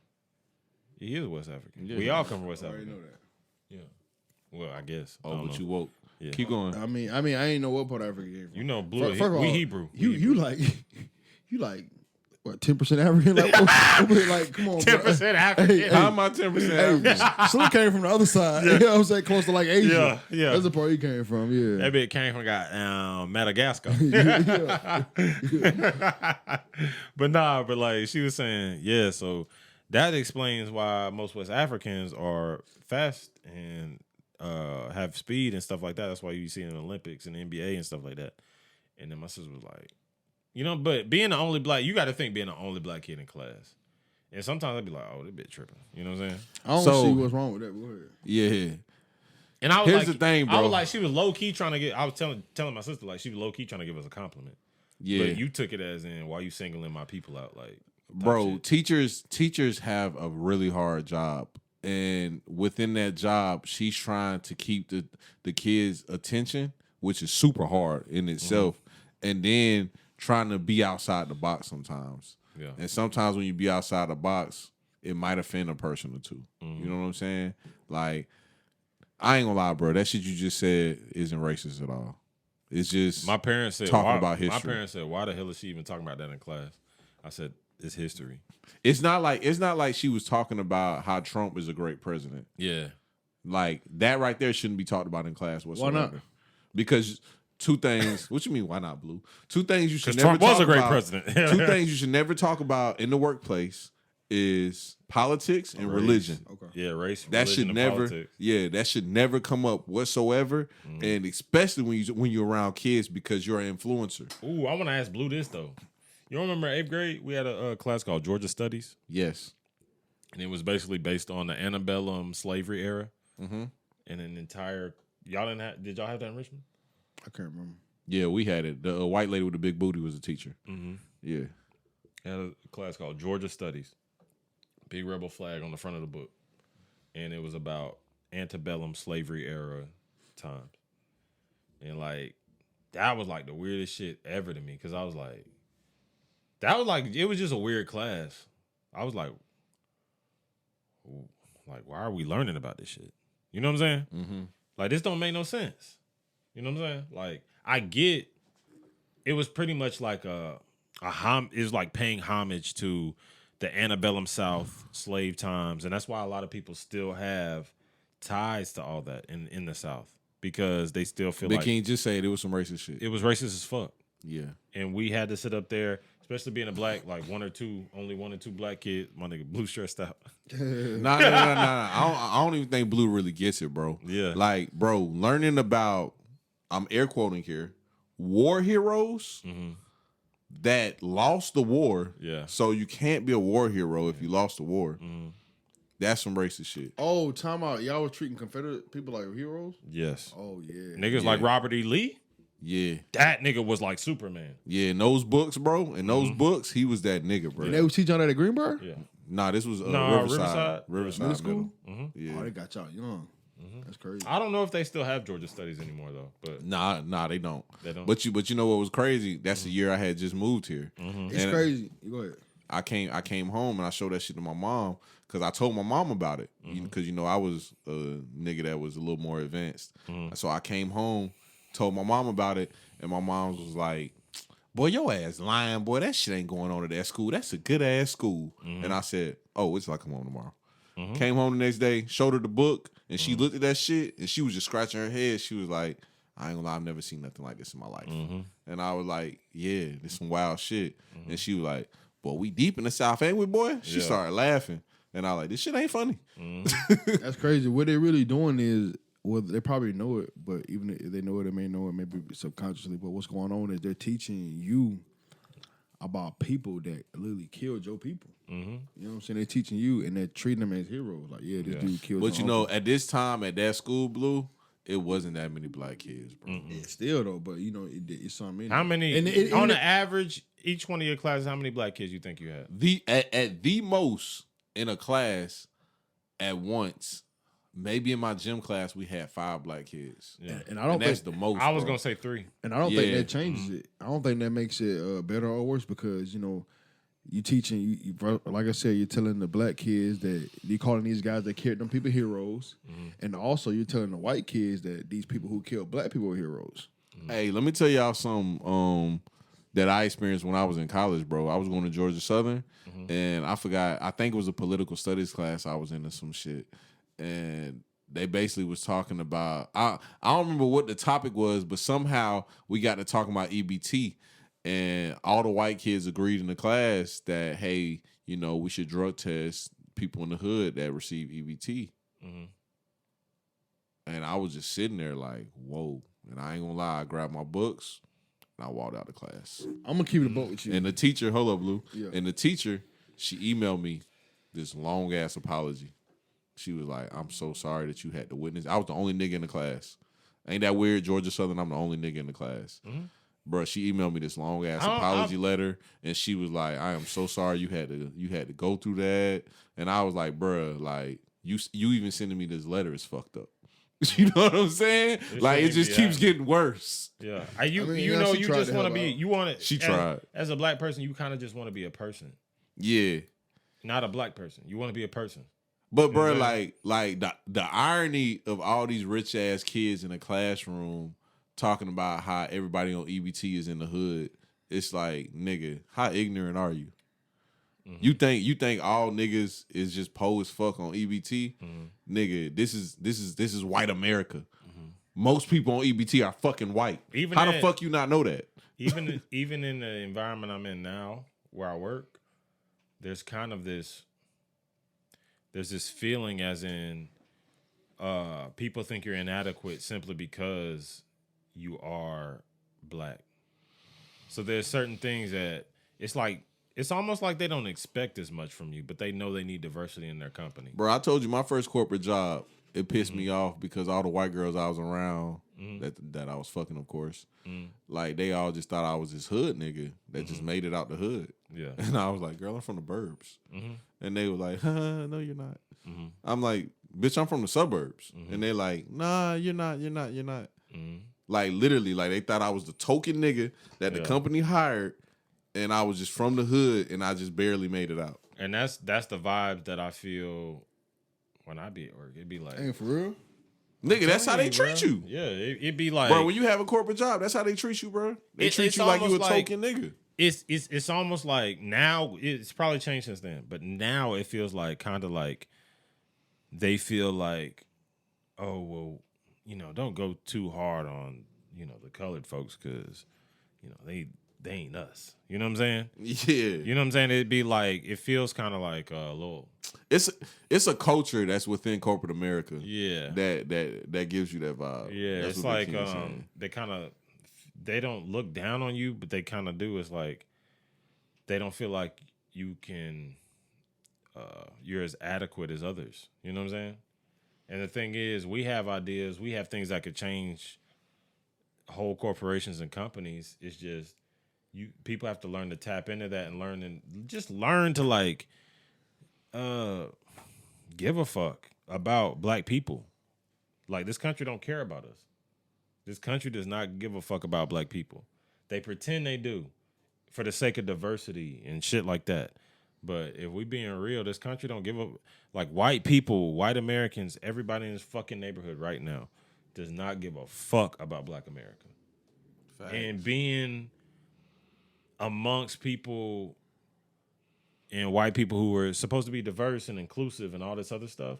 He is West African. We all come from West I Africa. already know that. Yeah. Well, I guess. I Oh, don't but know. you woke. Yeah. Keep going. I mean, I ain't know what part of Africa you came from. You know, Blue. First of all, we Hebrew. You like what 10% African? Like, like come on, 10% African. Hey, How am I 10%? Hey, Slim came from the other side. You know what I'm saying? Close to like Asia. Yeah. That's the part he came from. Yeah. That bit came from Madagascar. But like she was saying, yeah, so that explains why most West Africans are fast and have speed and stuff like that. That's why you see in the Olympics and the NBA and stuff like that. And then my sister was like, but being the only black, you got to think being the only black kid in class. And sometimes I'd be like, oh, this bitch tripping. You know what I'm saying? I don't So- see what's wrong with that. Go ahead. Yeah. And I was Here's like, the thing, I bro. was like, she was low key trying to get. I was telling my sister like she was low key trying to give us a compliment. Yeah. But you took it as in why you singling my people out, like, Bro, shit. teachers have a really hard job. And within that job, she's trying to keep the kids' attention, which is super hard in itself. And then trying to be outside the box sometimes. Yeah. And sometimes when you be outside the box, it might offend a person or two. Mm-hmm. You know what I'm saying? Like, I ain't gonna lie, bro. That shit you just said isn't racist at all. It's just My parents said, talking why, about history. My parents said, why the hell is she even talking about that in class? I said, it's history. It's not like she was talking about how Trump is a great president. Yeah. Like that right there shouldn't be talked about in class whatsoever. not? Because two things. What you mean? Why not, Blue? Two things you should Because never Trump was talk a great about- president. Two things you should never talk about in the workplace is politics and religion. Okay. Yeah, race, That religion, should and never, politics. yeah, that should never come up whatsoever, and especially when you're around kids because you're an influencer. Ooh, I want to ask Blue this, though. You remember 8th grade? We had a class called Georgia Studies, Yes, and it was basically based on the antebellum slavery era. And an entire, did y'all have that in Richmond? I can't remember. yeah, we had it. The white lady with the big booty was a teacher. Yeah, I had a class called Georgia Studies. Big rebel flag on the front of the book. And it was about antebellum slavery era times. And like, that was like the weirdest shit ever to me. Because I was like, it was just a weird class. I was like, why are we learning about this shit? You know what I'm saying? Like, this don't make no sense. You know what I'm saying? Like, I get, it was pretty much like it was like paying homage to the antebellum South slave times, and that's why a lot of people still have ties to all that in the South because they still feel Big like King just said it was some racist shit. it was racist as fuck. Yeah, And we had to sit up there, especially being a black, like only one or two black kids. My nigga Blue stressed out. nah. I don't even think Blue really gets it, bro. Yeah. Like, bro, learning about, I'm air quoting here, war heroes that lost the war. Yeah. So you can't be a war hero if you lost the war. That's some racist shit. Oh, time out. Y'all was treating Confederate people like heroes? Yes. Oh, yeah. Niggas like Robert E. Lee, Yeah. that nigga was like Superman. Yeah, in those books, bro. In those books, he was that nigga, bro. And they was teaching that at Greenberg? Yeah. Nah, this was No, Riverside. Riverside. Riverside Middle Middle. school? Yeah. Oh, they got y'all young. That's crazy. I don't know if they still have Georgia Studies anymore though, but Nah, they don't. They don't? But you know what was crazy? That's the year I had just moved here. It's And crazy. You go ahead. I came home and I showed that shit to my mom because I told my mom about it because I was a nigga that was a little more advanced. So I came home, told my mom about it, and my mom was like, "Boy, your ass lying, boy. That shit ain't going on at that school. That's a good ass school." And I said, "Oh, it's like I come home tomorrow." Came home the next day, showed her the book, and she looked at that shit, and she was just scratching her head. She was like, "I ain't gonna lie, I've never seen nothing like this in my life." And I was like, "Yeah, this some wild shit." And she was like, "Boy, we deep in the South, ain't we, boy?" She started laughing, and I was like, "This shit ain't funny." That's crazy. What they're really doing is, well, they probably know it, but even if they know it, they may know it maybe subconsciously. But what's going on is they're teaching you about people that literally killed your people. You know what I'm saying? They're teaching you, and they're treating them as heroes. Like, yeah, this dude killed. But my you know, uncle. at this time at that school, Blue, it wasn't that many black kids, bro. Yeah, still though, but you know, it's something. how many And on the average each one of your classes? How many black kids you think you had? At the most in a class at once, maybe in my gym class we had 5 black kids. Yeah, and I don't And that's think, the most. I was bro. gonna say 3. and I don't think Yeah. that changes it. I don't think that makes it better or worse because you know. You teaching, you like I said, you're telling the black kids that you calling these guys that killed them people heroes, and also you're telling the white kids that these people who killed black people are heroes. Hey, let me tell y'all something that I experienced when I was in college, bro. I was going to Georgia Southern, and I forgot. I think it was a political studies class I was in or some shit, and they basically was talking about. I don't remember what the topic was, but somehow we got to talking about EBT. And all the white kids agreed in the class that, hey, you know, we should drug test people in the hood that receive EBT. And I was just sitting there like, whoa. And I ain't gonna lie, I grabbed my books and I walked out of class. I'm gonna keep it a boat with you. And the teacher, hold up, Blue. Yeah. And the teacher, she emailed me this long ass apology. She was like, "I'm so sorry that you had to witness." I was the only nigga in the class. Ain't that weird? Georgia Southern, I'm the only nigga in the class. Bruh, she emailed me this long ass apology letter, and she was like, "I am so sorry you had to go through that." And I was like, "Bruh, like you even sending me this letter is fucked up." You know what I'm saying? Like it just keeps getting worse. Yeah, she you tried just to want to help be. out. You want it. She tried. As a black person, you kind of just want to be a person, Yeah. not a black person. You want to be a person. But bro, like the irony of all these rich ass kids in a classroom talking about how everybody on EBT is in the hood. It's like, nigga, how ignorant are you? You think all niggas is just poor as fuck on EBT? Nigga, this is white America. Most people on EBT are fucking white. Even how the at- fuck you not know that? Even in the environment I'm in now, where I work, there's kind of this feeling as in people think you're inadequate simply because you are black. So there's certain things that it's almost like they don't expect as much from you, but they know they need diversity in their company. Bro, I told you my first corporate job, it pissed me off because all the white girls I was around that I was fucking, of course, like they all just thought I was this hood nigga that just made it out the hood. Yeah. And I was like, girl, I'm from the burbs. And they were like, no, you're not. I'm like, bitch, I'm from the suburbs. And they're like, nah, you're not. Like literally, like they thought I was the token nigga that the company hired, and I was just from the hood, and I just barely made it out. And that's the vibe that I feel when I be at work. It'd be like, Ain't for real. Nigga, that's how they treat you. Yeah, it'd be like, Bro, when you have a corporate job, that's how they treat you, bro. They treat it's you like you a almost like- token nigga. it's almost like now it's probably changed since then, but now it feels like kind of like they feel like, oh well, don't go too hard on the colored folks because they ain't us. You know what I'm saying? Yeah. You know what I'm saying? It'd be like it feels kind of like a little. It's a culture that's within corporate America. Yeah. That gives you that vibe. Yeah, That's it's what like they keep saying. they don't look down on you, but they kind of do. It's like they don't feel like you can you're as adequate as others. You know what I'm saying? And the thing is, we have ideas, we have things that could change whole corporations and companies. It's just people have to learn to tap into that and learn to like give a fuck about black people. Like, this country don't care about us. This country does not give a fuck about black people. They pretend they do for the sake of diversity and shit like that. But if we being real, this country don't give a... Like, white people, white Americans, everybody in this fucking neighborhood right now does not give a fuck about black America. Facts. And being amongst people and white people who are supposed to be diverse and inclusive and all this other stuff,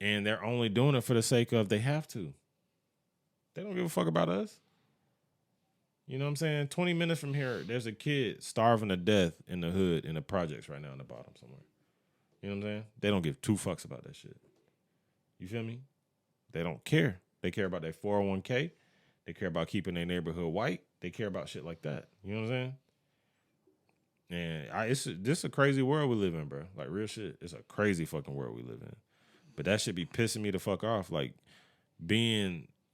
and they're only doing it for the sake of they have to. They don't give a fuck about us. You know what I'm saying? 20 minutes from here, there's a kid starving to death in the hood in the projects right now in the bottom somewhere. You know what I'm saying? They don't give two fucks about that shit. You feel me? They don't care. They care about their 401k. They care about keeping their neighborhood white. They care about shit like that. You know what I'm saying? And this is a crazy world we live in, bro. Like, real shit. It's a crazy fucking world we live in. But that should be pissing me the fuck off. Like,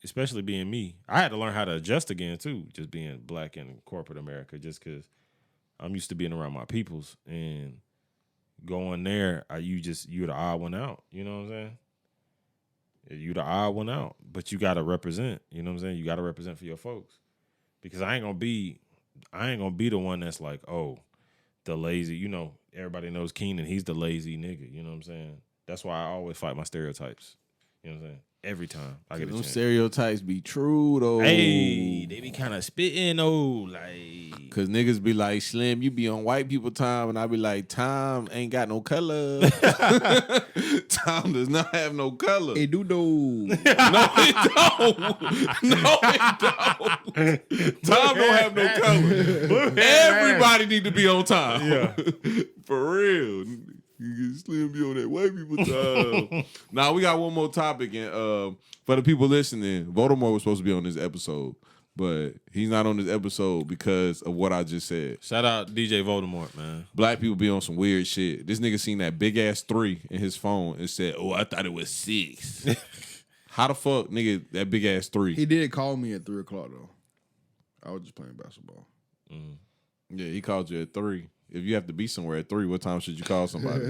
especially being me. I had to learn how to adjust again, too, just being black in corporate America, just because I'm used to being around my peoples. And going there, you're the odd one out. You know what I'm saying? You the odd one out. But you got to represent. You know what I'm saying? You got to represent for your folks. Because I ain't going to be the one that's like, oh, the lazy, you know, everybody knows Keenan, he's the lazy nigga, you know what I'm saying? That's why I always fight my stereotypes. You know what I'm saying? Every time I get a Them chance. stereotypes be true though. Hey, they be kind of spitting though, like. Cause niggas be like, Slim, you be on white people time, and I be like, time ain't got no color. Time does not have no color. It do though. No, it don't. No, it don't. Time don't have no color. Everybody need to be on time. Yeah. For real. You get Slim be on that white people time. Now we got one more topic, and for the people listening, Voldemort was supposed to be on this episode, but he's not on this episode because of what I just said. Shout out DJ Voldemort, man. Black people be on some weird shit. This nigga seen that big ass 3 in his phone and said, "Oh, I thought it was 6." How the fuck, nigga, that big ass 3? He did call me at 3 o'clock though. I was just playing basketball. Yeah, he called you at 3. If you have to be somewhere at 3, what time should you call somebody?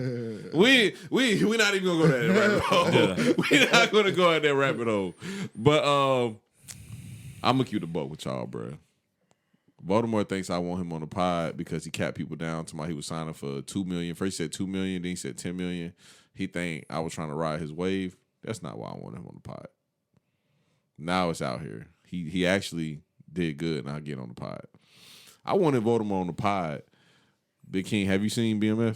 we not even gonna go down that rabbit hole. Yeah. We not gonna go down that rabbit hole. But I'm gonna keep the buck with y'all, bro. Baltimore thinks I want him on the pod because he capped people down to my he was signing for $2 million. First he said $2 million, then he said $10 million. He think I was trying to ride his wave. That's not why I want him on the pod. Now it's out here. He actually did good, and I'll get on the pod. I wanted Baltimore on the pod. Big King, have you seen BMF?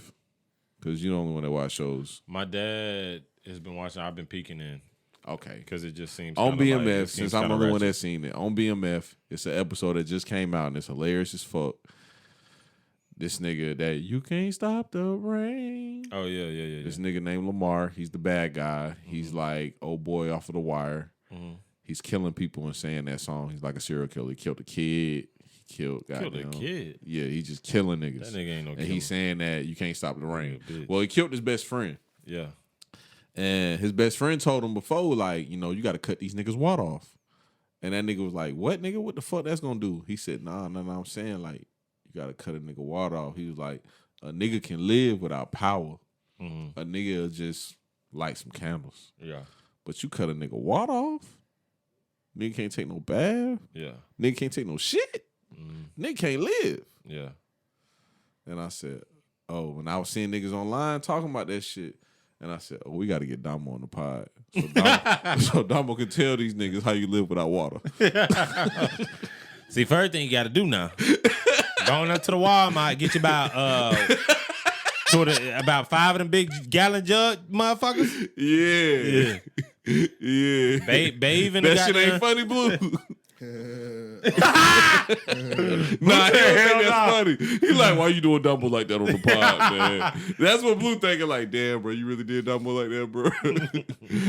Because you're the only one that watch shows. My dad has been watching. I've been peeking in. Okay. Because it just seems on kinda BMF, like, since I'm the only one that's seen it. On BMF, it's an episode that just came out, and it's hilarious as fuck. This nigga that you can't stop the rain. Oh, yeah. This nigga named Lamar. He's the bad guy. He's like, oh boy, off of the wire. Mm-hmm. He's killing people and saying that song. He's like a serial killer. He killed a kid. Killed a kid. Yeah, he's just killing niggas. That nigga ain't no and killer. he's saying that you can't stop the rain. Yeah, well, he killed his best friend. Yeah. And his best friend told him before, like, you know, you got to cut these niggas' water off. And that nigga was like, what, nigga? What the fuck that's going to do? He said, nah, I'm saying, like, you got to cut a nigga water off. He was like, a nigga can live without power. Mm-hmm. A nigga will just light some candles. Yeah. But you cut a nigga water off? Nigga can't take no bath? Yeah. Nigga can't take no shit? Nigga can't live. Yeah. And I said, oh, and I was seeing niggas online talking about that shit. And I said, oh, we got to get Damo on the pod. So Damo can tell these niggas how you live without water. See, first thing you got to do now, going up to the Walmart, get you about 5 of them big gallon jug motherfuckers. Yeah. Yeah. Bathe in that the shit ain't funny, Blue. Nah, he don't think that's funny. He like, why you doing Dumbo like that on the pod, man? That's what Blue thinking. Like, damn, bro, you really did Dumbo like that, bro?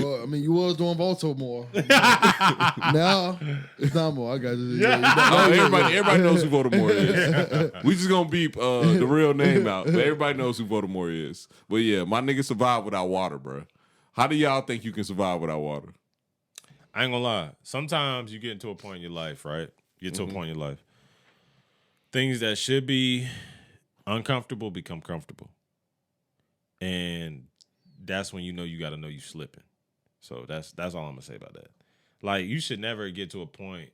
Well, I mean, you was doing Baltimore. Now it's not more. I got you. No, everybody knows who Voldemort is. We just gonna beep the real name out. But everybody knows who Voldemort is. But yeah, my nigga survived without water, bro. How do y'all think you can survive without water? I ain't gonna lie. Sometimes you get into a point in your life, right? You get to a point in your life. Things that should be uncomfortable become comfortable. And that's when you know you got to know you slipping. So that's all I'm gonna say about that. Like, you should never get to a point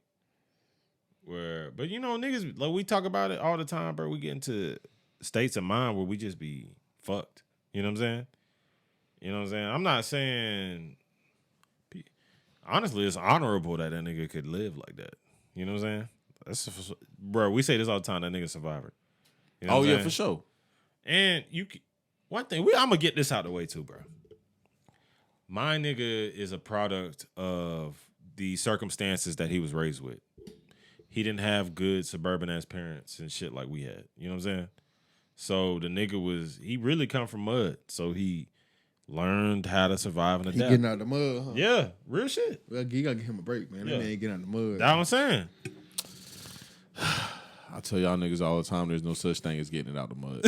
where, but you know, niggas, like, we talk about it all the time, bro. We get into states of mind where we just be fucked. You know what I'm saying? You know what I'm saying? I'm not saying, honestly, it's honorable that nigga could live like that. You know what I'm saying? Bro, we say this all the time, that nigga survivor. You know what I'm saying? for sure. And one thing, I'm gonna get this out of the way too, bro. My nigga is a product of the circumstances that he was raised with. He didn't have good suburban ass parents and shit like we had. You know what I'm saying? So the nigga he really come from mud. So he learned how to survive and adapt. He getting out the mud, huh? Yeah, real shit. Well, you gotta give him a break, man. Yeah. That man getting out the mud. That's what I'm saying. I tell y'all niggas all the time, there's no such thing as getting it out the mud.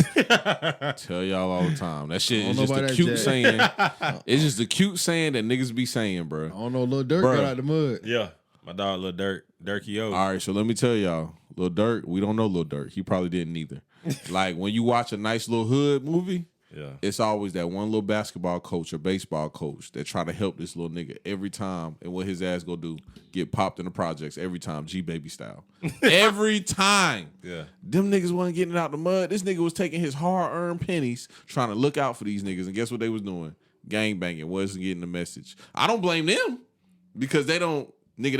Tell y'all all the time. That shit is just a cute saying. It's just a cute saying that niggas be saying, bro. I don't know, Lil Durk got out the mud. Yeah. My dog, Lil Durk. Durky O. All right, so let me tell y'all. Lil Durk, we don't know Lil Durk. He probably didn't either. Like, when you watch a nice little hood movie, Yeah. it's always that one little basketball coach or baseball coach that try to help this little nigga every time. And what his ass go do? Get popped in the projects every time, G-Baby style. Every time. Yeah. Them niggas wasn't getting it out the mud. This nigga was taking his hard-earned pennies, trying to look out for these niggas. And guess what they was doing? Gang banging, wasn't getting the message. I don't blame them because they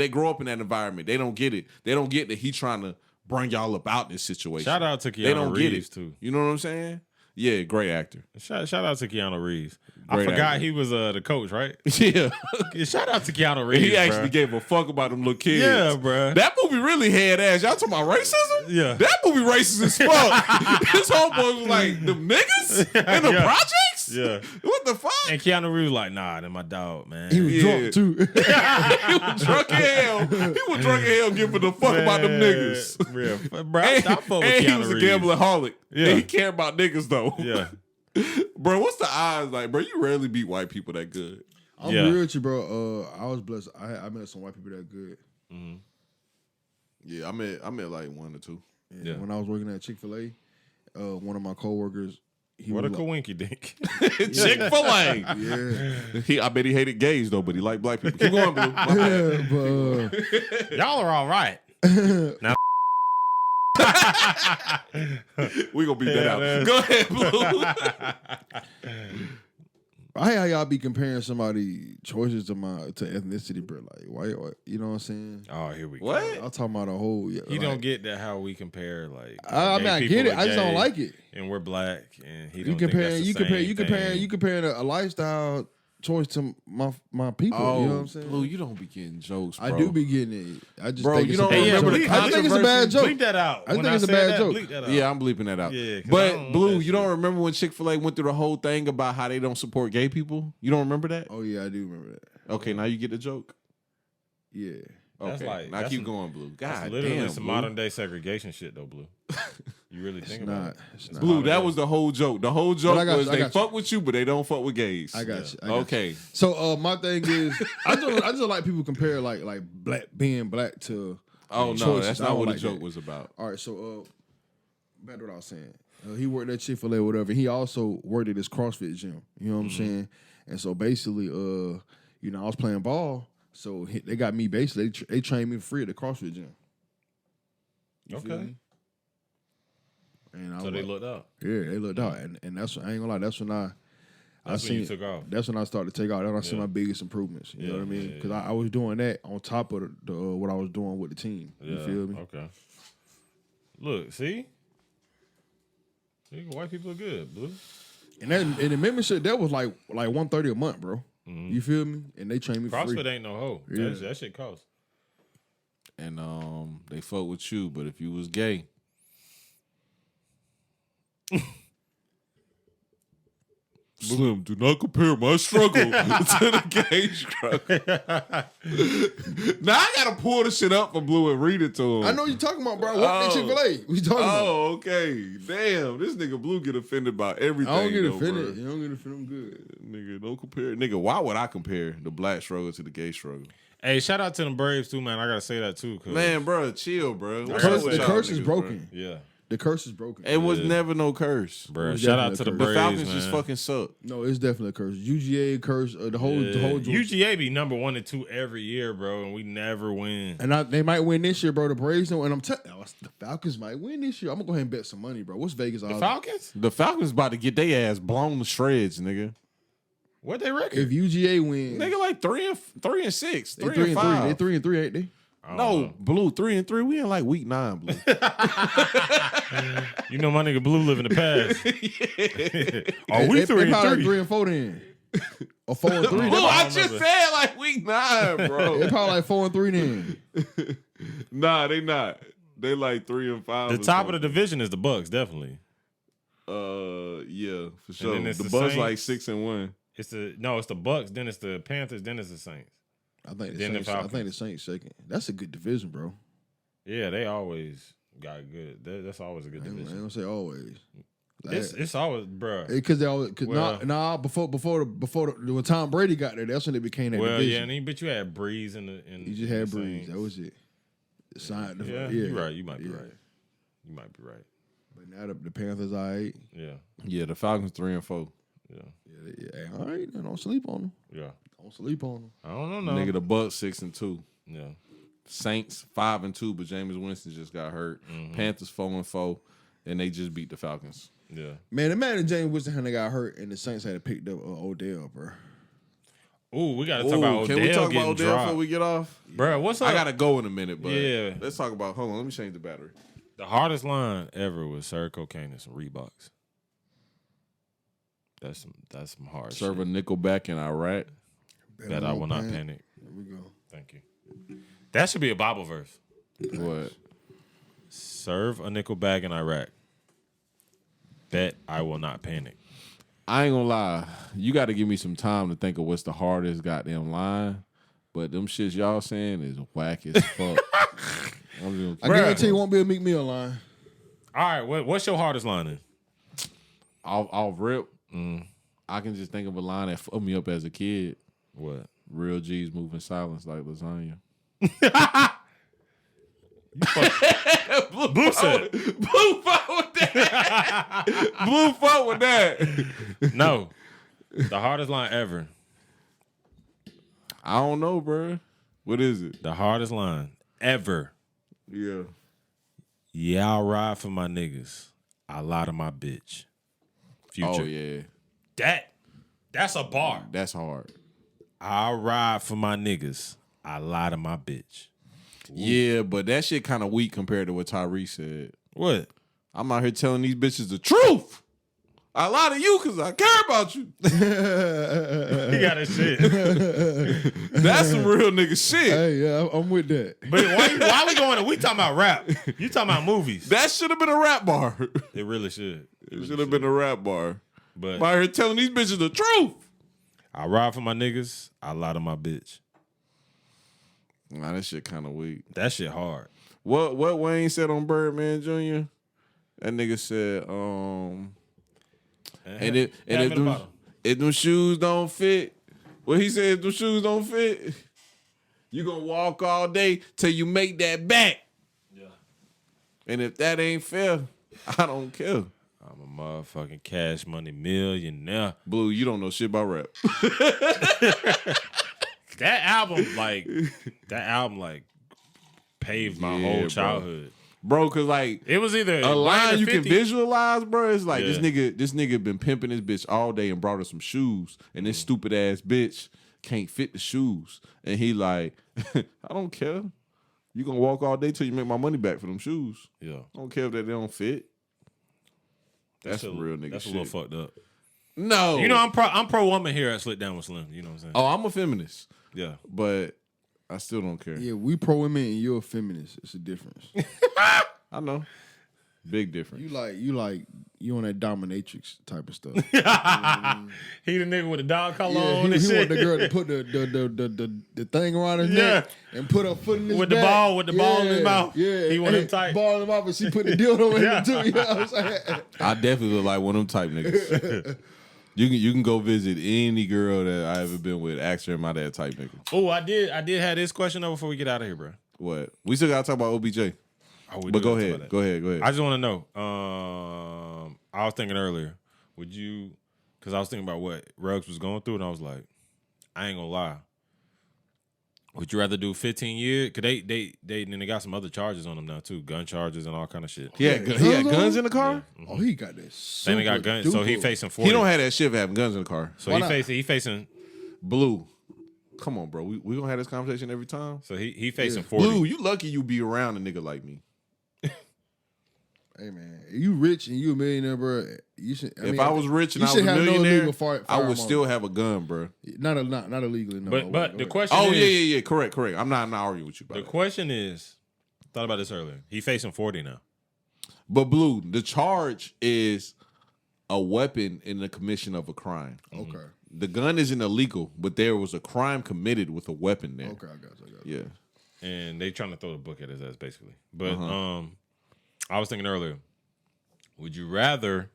grow up in that environment. They don't get it. They don't get that he trying to bring y'all up out this situation. Shout out to They Keanu don't get Reeves, it. too. You know what I'm saying? Yeah, great actor. Shout out to Keanu Reeves. I Great forgot actor. he was the coach, right? Yeah. Shout out to Keanu Reeves. He actually bruh. gave a fuck about them little kids. Yeah, bruh. That movie really had ass. Y'all talking about racism? Yeah. That movie racist as fuck. His homeboy was like, them niggas in the Yeah. projects? Yeah. What the fuck? And Keanu Reeves like, nah, they're my dog, man. He was Yeah. drunk too. He was drunk as hell. He was drunk as hell giving a fuck about them niggas. Yeah. Bro, I fuck with And he Keanu was a Reeves. gambleraholic. Yeah. And he cared about niggas though. Yeah. Bro, what's the odds? Like, bro, you rarely beat white people that good. I'm Yeah. real with you, bro. I was blessed. I met some white people that good. Yeah, I met like one or two. Yeah. When I was working at Chick-fil-A, one of my coworkers, he What a was like, coinky dink. Chick-fil-A. yeah, I bet he hated gays though, but he liked black people. Keep going, Blue. My bad. yeah, but Y'all are all right. Now, We gonna beat that Yeah, out. man. Go ahead, Blue. I hate how y'all be comparing somebody choices to ethnicity, bro. Like white, you know what I'm saying? oh, here we go. What? I'm talking about a whole. Yeah, He like, don't get that how we compare like. I mean, gay I people get it. are I just don't gay, like it. And we're black, and he You don't comparing, think that's the same you comparing a lifestyle choice to my people. Oh, you know what I'm saying? Blue, you don't be getting jokes, bro. I do be getting it. I just Bro, think you it's a don't bad remember joke. the I think it's a bad joke. Bleep that out. I When think it's a said bad that, joke. bleep that out. Yeah, I'm bleeping that out. Yeah, 'cause I but don't want Blue, that you don't shit. remember when Chick-fil-A went through the whole thing about how they don't support gay people? You don't remember that? Oh yeah, I do remember that. Okay, now you get the joke. Yeah. That's Okay, like- now that's keep some- going, Blue. That's God literally damn, some Blue. modern day segregation shit, though, Blue. You really think about it? It's not. Blue, that was the whole joke. The whole joke I got was you, I they got you. fuck with you, but they don't fuck with gays. I got you. I got Okay. You. So my thing is, I just like people compare like black being black to. Oh no, choices. that's I not don't what like the joke that. was about. All right, so back to what I was saying. He worked at Chick-fil-A or whatever. He also worked at this CrossFit gym. You know what I'm saying? And so basically, I was playing ball. So they got me basically. They trained me for free at the CrossFit gym. You feel Okay. me? And I So was they like, looked up. yeah, they looked out, and that's I ain't gonna lie. That's when I That's when seen you took off. That's when I started to take off. That's when I see Yeah. my biggest improvements. You know Yeah, what I mean? yeah, Because I was doing that on top of the what I was doing with the team. You Yeah, feel me? Okay. Look, see? White people are good, Blue. And the membership that was like $130 a month, bro. You feel me? And they trained me for CrossFit free. ain't no hoe. Yeah. That shit costs. And they fuck with you, but if you was gay, Slim, do not compare my struggle to the gay struggle. Now I gotta pull the shit up for Blue and read it to him. I know you talking about, bro. What at Chick-fil-A? What you talking about? Oh, okay. Damn, this nigga Blue get offended by everything. I don't get though, offended. bro. You don't get offended. I'm good. Nigga, don't compare. Nigga, why would I compare the black struggle to the gay struggle? Hey, shout out to them Braves, too, man. I got to say that, too. 'Cause Man, bro, chill, bro. The What's curse- up with the y'all curse is niggas, broken. Yeah. The curse is broken. It was never no curse. Bro, It's shout out to the definitely a The Braves, Falcons man. just fucking suck. No, it's definitely a curse. UGA curse. The whole UGA be number 1 and 2 every year, bro, and we never win. And they might win this year, bro. The Braves don't. And I'm telling you, the Falcons might win this year. I'm gonna go ahead and bet some money, bro. What's Vegas odds? The Falcons? The Falcons about to get their ass blown to shreds, nigga. What they record? If UGA wins, Nigga like 3-6, they 3-5. 3-3. They 3-3, ain't they? No, Blue 3-3. We in like week 9, Blue. You know my nigga Blue live in the past. Are we They probably 3-3? 3-4 then, or 4-3. Blue, They I just said like week 9, bro. probably like 4-3 then. Nah, they not. They like 3-5. The top of the division is the Bucks, definitely. Yeah, for sure. then it's The the Bucks Saints. like 6-1. It's the Bucks, then it's the Panthers, then it's the Saints. I think the Then the Saints. I Falcons. think the Saints second. That's a good division, bro. Yeah, they always got good. That's always a good I ain't division. gonna say always. It's always, bro. Because they always Well- when Tom Brady got there, that's when it became that Well, yeah, division. but you had Breeze in the. You just had Breeze. That was it. The sign. Yeah, you're right. You might be right. You might be right. But now the Panthers, all right. Yeah, Yeah, the Falcons 3-4. yeah, Yeah, all right. Don't sleep on them. yeah. Don't sleep on them. I don't know. Nigga, the Bucks 6-2. Yeah, Saints 5-2, but Jameis Winston just got hurt. Panthers 4-4, and they just beat the Falcons. yeah. Man, imagine James Winston had got hurt and the Saints had picked up Odell, bro. Ooh, we gotta talk about Odell can we talk about getting Odell dropped. before we get off? Bro, what's up? I gotta go in a minute, but Yeah. let's talk about. Hold on, let me change the battery. The hardest line ever was Sir Cocaine and some Reeboks. That's some hard Serve a shit. nickel back in Iraq. That I will not panic. There we go. Thank you. That should be a Bible verse. What? Serve a nickel bag in Iraq. Bet I will not panic. I ain't gonna lie. You got to give me some time to think of what's the hardest goddamn line. But them shits y'all saying is whack as fuck. I guarantee it won't be a Meek Mill line. All right, what's your hardest line then? Off rip. I can just think of a line that fucked me up as a kid. What? Real G's move in silence like lasagna. Blue said. Blue fuck with that. Blue fuck with that. No. The hardest line ever. I don't know, bro. What is it? The hardest line ever. Yeah. Yeah, I'll ride for my niggas. I lie to my bitch. Future. Oh yeah. That's a bar. That's hard. I'll ride for my niggas. I lie to my bitch. Yeah, but that shit kind of weak compared to what Tyrese said. What? I'm out here telling these bitches the truth. I lie to you because I care about you. He got his shit. That's some real nigga shit. Hey, yeah, I'm with that. But why we going to, we talking about rap. You talking about movies. That should have been a rap bar. It really should. It should have been a rap bar. But I'm out here telling these bitches the truth. I ride for my niggas. I lie to my bitch. Nah, that shit kind of weak. That shit hard. What Wayne said on Birdman Jr.? That nigga said, if them shoes don't fit, what he said, if them shoes don't fit, you gonna walk all day till you make that back. Yeah. And if that ain't fair, I don't care. I'm a motherfucking cash money millionaire. Blue, you don't know shit about rap. That album, paved my Yeah, whole bro. childhood. Bro, cause like It was either a line you can 50. visualize, bro. It's like Yeah. this nigga been pimping this bitch all day and brought her some shoes, and this stupid ass bitch can't fit the shoes, and he like, I don't care. You gonna walk all day till you make my money back for them shoes. Yeah. I don't care if they don't fit. That's a some real nigga That's shit. a little fucked up. No, You know, I'm pro woman here at Slit Down with Slim. You know what I'm saying? Oh, I'm a feminist, Yeah. but I still don't care. Yeah, we pro women and you're a feminist. It's a difference. I know, big difference. You on that dominatrix type of stuff. He the nigga with the dog collar Yeah, on he and shit. want the girl to put the thing around his neck and put her foot in his With the back. ball in his mouth. Yeah, He want him tight. Ball in his mouth, but she put the dildo in it too. You know what I'm saying? I definitely look like one of them type niggas. You can go visit any girl that I ever been with. Ask her, am I that type nigga? Oh, I did have this question though before we get out of here, bro. What? We still gotta talk about OBJ. Oh, we But do go have to ahead. talk Go about ahead. Go that. ahead. I just want to know. I was thinking earlier, would you? Because I was thinking about what Ruggs was going through, and I was like, I ain't gonna lie. Would you rather do 15 years? Cause they got some other charges on them now too, gun charges and all kind of shit. He had guns in the car? Oh, he got this. Then they got guns, so he facing 40. He don't have that shit for having guns in the car. So Why not? he facing. Blue. Come on, bro. We gonna have this conversation every time. So he facing 40. Blue, you lucky you be around a nigga like me. Hey man, you rich and you a millionaire, bro. You should. If I was rich and you I was should a have no millionaire, illegal firearm I would on still you. have a gun, bro. Not illegally. No, But the question Oh is, yeah. Correct. I'm not arguing with you about the it. question is, thought about this earlier. He facing 40 now. But Blue, the charge is a weapon in the commission of a crime. Okay. The gun isn't illegal, but there was a crime committed with a weapon there. Okay, I got you. Yeah. And they trying to throw the book at his ass basically. But I was thinking earlier, would you rather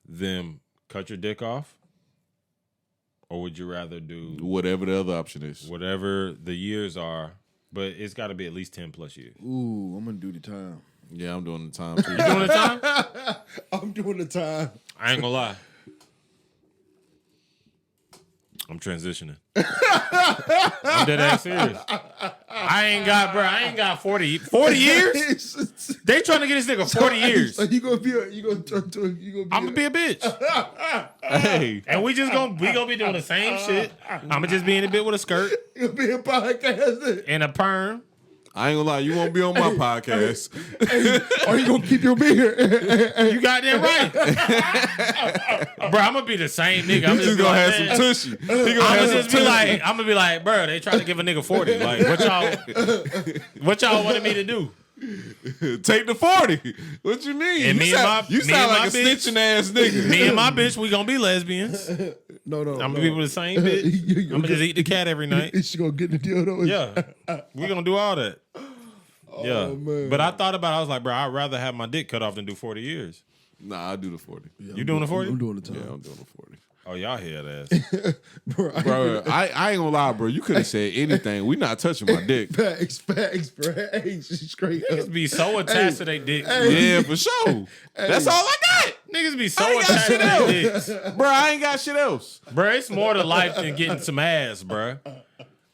them cut your dick off, or would you rather do Whatever the other option is. whatever the years are, but it's got to be at least 10 plus years? Ooh, I'm gonna do the time. Yeah, I'm doing the time too. You doing the time? I'm doing the time. I ain't gonna lie. I'm transitioning. I'm dead ass serious. I ain't got 40 years. They trying to get this nigga 40 years. So you gonna turn to I'm gonna be a bitch. Hey, And we gonna be doing the same shit. I'm gonna just be in a bit with a skirt you gonna be a podcast. and a perm. I ain't gonna lie, you won't be on my podcast. Or you gonna keep your beard? You goddamn right. Bro, I'm gonna be the same nigga. I'm You just gonna have some tushy. He gonna I'm have gonna some tushy. be like, bro, they trying to give a nigga 40. Like, what y'all wanted me to do? Take the 40. What you mean? And you me and sound, my- you me sound and like my a bitch- snitching ass nigga. Me and my bitch, we gonna be lesbians. No. I'm gonna be with the same bitch. I'm gonna just eat the cat every night. She gonna get the dildo. Yeah, we gonna do all that. Yeah, man. but I thought about it. I was like, bro, I'd rather have my dick cut off than do 40 years. Nah, I do the 40. You doing the 40? I'm doing the time. Yeah, I'm doing the 40. Oh, y'all head ass. Bro, Bro, I ain't gonna lie, bro. You could have said anything. We not touching my dick. facts, bro. Hey, straight up. Niggas be so attached to their dick. Yeah, for sure. That's all I got. Niggas be I so ain't got attached to shit their else. dicks. Bro, I ain't got shit else. Bro, it's more to life than getting some ass, bro.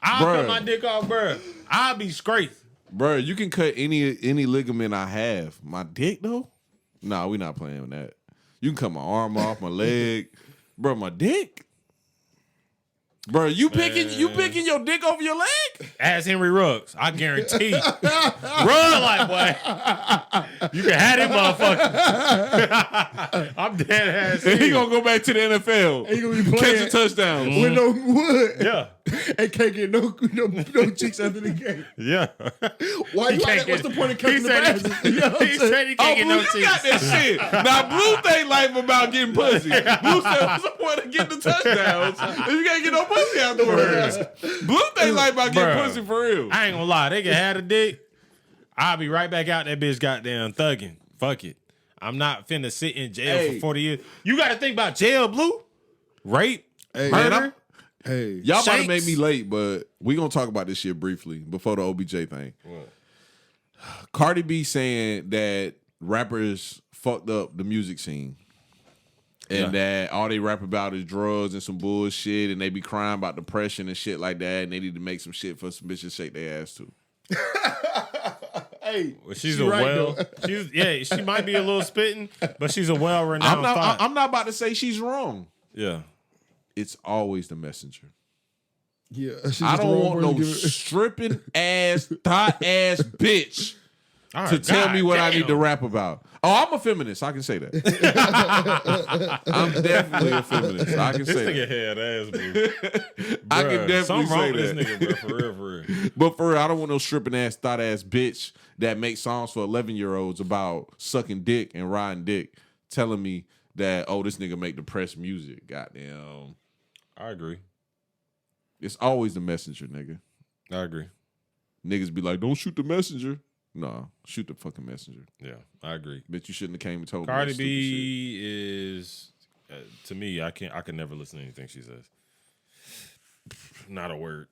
I'll Bruh. cut my dick off, bro. I'll be straight. Bro, you can cut any ligament I have. My dick though? Nah, we not playing with that. You can cut my arm off, my leg. Bro, my dick? Bro, you picking your dick over your leg? Ask Henry Ruggs. I guarantee. Run like boy. You can have him motherfucker. I'm dead ass. And he serious. gonna go back to the NFL. He gonna be playing Catch a touchdown. with no wood. Yeah. And can't get no chicks after the game. Yeah. Why you like that? What's the point of cutting the grass? You know what I'm He saying? said he Oh, can't get Blue, no you got chicks. that shit. Now, Blue think life about getting pussy. Blue said, what's the point of getting the touchdowns if you can't get no pussy afterwards? Blue think life about getting Bruh. pussy for real. I ain't gonna lie. They can have a dick. I'll be right back out that bitch goddamn thugging. Fuck it. I'm not finna sit in jail for 40 years. You gotta think about jail, Blue. Rape. Hey, murder. man, Hey, Y'all might have Shanks. made me late, but we gonna talk about this shit briefly before the OBJ thing. What? Cardi B saying that rappers fucked up the music scene. And that all they rap about is drugs and some bullshit, and they be crying about depression and shit like that, and they need to make some shit for some bitches to shake their ass to. hey, Well, she's she a right, well. though. She might be a little spitting, but she's a well-renowned thought. I'm not about to say she's wrong. Yeah. It's always the messenger. Yeah, she's I just the don't wrong want person no to give it- stripping ass, thought ass bitch All to right, tell me what I damn. need to rap about. Oh, I'm a feminist. I can say that. I'm definitely a feminist. I can This say nigga that. had ass, bro. I can definitely Something wrong say with that. this nigga, bro. For real, for real. But for real, I don't want no stripping ass, thought ass bitch that makes songs for 11-year-olds about sucking dick and riding dick, telling me that, oh, this nigga make depressed music. Goddamn. I agree. It's always the messenger, nigga. I agree. Niggas be like, don't shoot the messenger. No, shoot the fucking messenger. Yeah, I agree. Bitch, you shouldn't have came and told me Cardi that stupid shit. B is to me. I can never listen to anything she says. Not a word.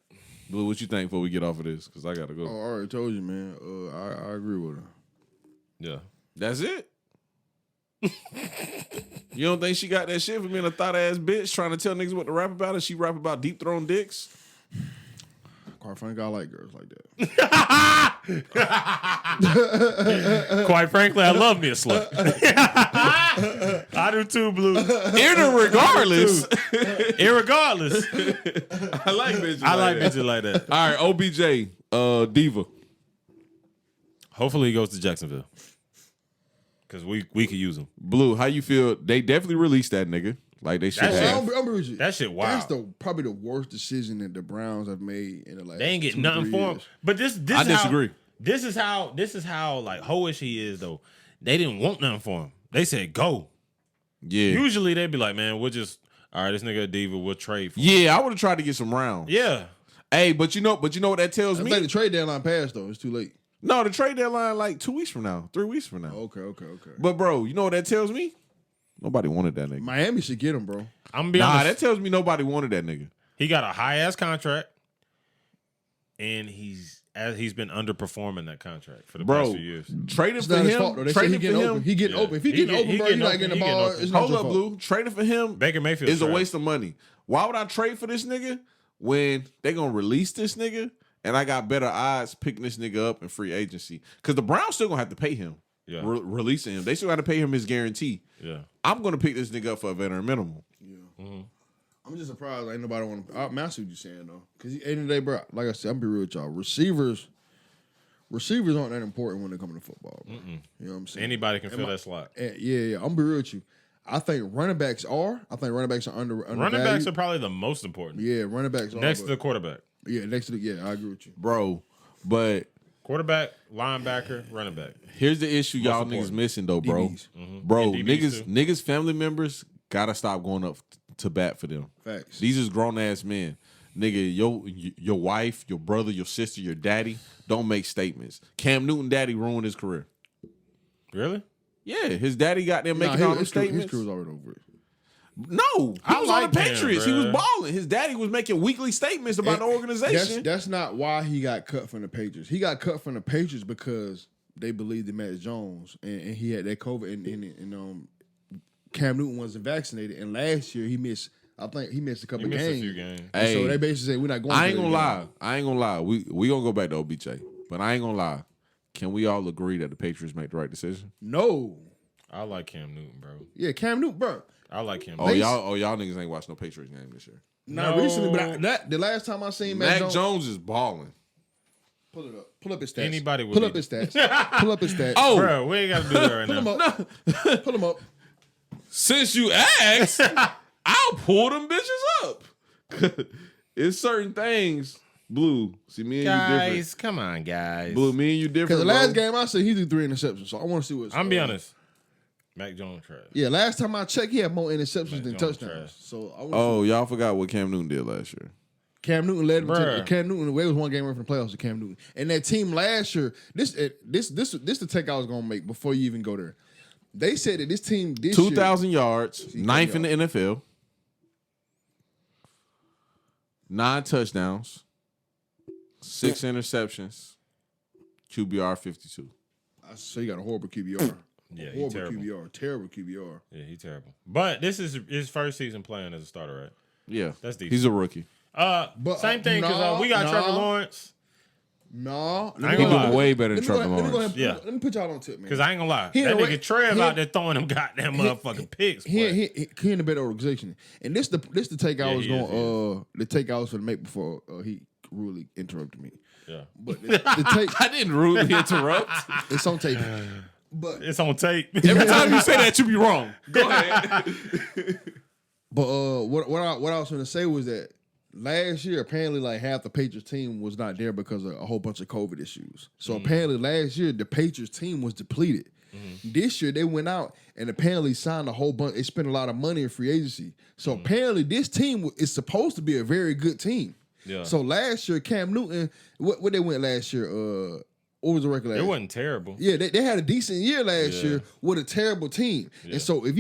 Blue, what you think before we get off of this? Because I gotta go. Oh, I already told you, man. I agree with her. Yeah. That's it. You don't think she got that shit for being a thought ass bitch trying to tell niggas what to rap about, and she rap about deep thrown dicks? Quite frankly, I like girls like that. Quite frankly, I love me a slut. I do too, Blue. Irregardless. Irregardless. I like bitches. I like that. bitches like that. All right, OBJ, Diva. Hopefully he goes to Jacksonville. Because we could use him. Blue, how you feel? They definitely released that nigga. Like they should That have. shit- I'm with you. That shit wild. That's probably the worst decision that the Browns have made in the last. They ain't get 2-3 nothing for him. years. But this I is disagree. This is how like hoish he is though. They didn't want nothing for him. They said go. Yeah. Usually they'd be like, man, we'll just all right, this nigga a diva, we'll trade for him. Yeah, I would have tried to get some rounds. Yeah. Hey, but you know what that tells I me? think the trade deadline passed though. It's too late. No, the trade deadline like 2 weeks from now, 3 weeks from now. Okay. But bro, you know what that tells me? Nobody wanted that nigga. Miami should get him, bro. I'm gonna be Nah, honest. that tells me nobody wanted that nigga. He got a high ass contract, and he's been underperforming that contract for the past Bro, few years. trading It's for not his fault though. him. They say he Trading getting for open. him. He getting Yeah. open. If he He getting get- open, he bro, getting you're not open. getting the He getting ball. open. It's not Hold your up, fault. Blue. Trading for him Baker Mayfield is a waste of money. Why would I trade for this nigga when they gonna release this nigga and I got better odds picking this nigga up in free agency? Because the Browns still gonna have to pay him. Yeah. Releasing him. They still got to pay him his guarantee. Yeah. I'm gonna pick this nigga up for a veteran minimum. I'm just surprised. Ain't nobody want to. I see what you're saying though. Because at the end of the day, bro, like I said, I'm be real with y'all. Receivers aren't that important when they come to football, bro. You know what I'm saying? Anybody can fill that slot. Yeah. I'm be real with you. I think running backs are. I think running backs are undervalued. Running backs are probably the most important. Yeah, running backs are. Next to but- the quarterback. Yeah, next to the. Yeah, I agree with you. Bro, but Quarterback, linebacker, running back. here's the issue y'all important. niggas missing though, bro. DBs. Bro, And DBs niggas family members gotta stop going up to bat for them. Facts. These is grown ass men. Nigga, your wife, your brother, your sister, your daddy don't make statements. Cam Newton daddy ruined his career. Really? Yeah, his daddy got them making all them his statements. career's already over it. No, he I was like on the Cam, Patriots. He was bruh. balling. His daddy was making weekly statements about the organization. That's not why he got cut from the Patriots. He got cut from the Patriots because they believed in Matt Jones and he had that COVID and Cam Newton wasn't vaccinated. And last year he missed. I think he missed a couple He missed a games. few games. And Hey, so they basically said we're not going. I to ain't that gonna game." lie. We gonna go back to OBJ, but I ain't gonna lie. Can we all agree that the Patriots make the right decision? No. I like Cam Newton, bro. Yeah, Cam Newton, bro. I like him. Oh y'all niggas ain't watched no Patriots game this year. Not No. recently, but the last time I seen Matt Mac Jones, Jones is balling. pull it up. Pull up his stats. Anybody would pull be- up his stats. Pull up his stats. Oh, Bro, we ain't got to do that right pull him now. up. Pull him up. since you asked, I'll pull them bitches up. It's certain things. Blue, see me and you different. Guys, come on, guys. Blue, me and you different. Because the last bro. game I said he threw 3 interceptions, so I want to see what's. I'm be honest. Mac Jones trash. Yeah, last time I checked, he had more interceptions Mac than Jones touchdowns. trash. So I want Oh, y'all forgot what Cam Newton did last year. Cam Newton led him to Bruh. Cam Newton. It was one game away from the playoffs to Cam Newton, and that team last year. This the take I was gonna make before you even go there. They said that this team this year 2,000 yards, ninth in the NFL, 9 touchdowns, 6 interceptions, QBR 52. So you got a horrible QBR. Yeah, he horrible terrible. QBR. Terrible QBR. Yeah, he's terrible. But this is his first season playing as a starter, right? Yeah, That's decent. He's a rookie. But, Same thing because nah, we got nah. Trevor Lawrence. No, I ain't He gonna lie. doing way better than Let me go Trevor ahead- Lawrence. Yeah. Let me put y'all on tip, man. Because I ain't gonna lie, He that in a nigga way- Trev he- out there throwing them goddamn motherfucking picks. boy. He in a better organization, and this the take I Yeah, was he is, going the take I was going to make before he really interrupted me. Yeah. But the take I didn't rudely interrupt. it's on tape. But It's on tape. Every time you say that, you be wrong. Go ahead. what I was going to say was that last year apparently like half the Patriots team was not there because of a whole bunch of COVID issues. So apparently last year the Patriots team was depleted. This year they went out and apparently signed a whole bunch. They spent a lot of money in free agency. So apparently this team is supposed to be a very good team. Yeah. So last year Cam Newton, what they went last year? What was the record last It year? wasn't terrible. Yeah, they had a decent year last Yeah. year with a terrible team. Yeah. And so if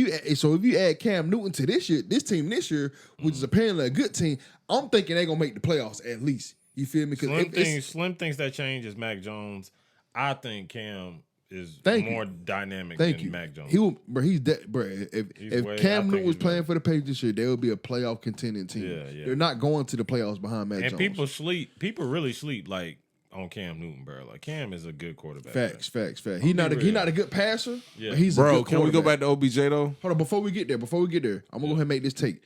you add Cam Newton to this team this year, which is apparently a good team, I'm thinking they're gonna make the playoffs at least. You feel me? Because Slim thinks that change is Mac Jones. I think Cam is Thank more you. dynamic Thank than you. Mac Jones. He will, bro. He's dead, bro. He's If way- I Cam think Newton was he's playing better. for the Patriots this year, they would be a playoff contending team. Yeah. They're not going to the playoffs behind Mac And Jones. people really sleep like on Cam Newton, bro. Like Cam is a good quarterback. Facts. He's not a good passer. Yeah. But he's a Bro, good can we go quarterback. back to OBJ though? Hold on, before we get there, I'm gonna go ahead and make this take.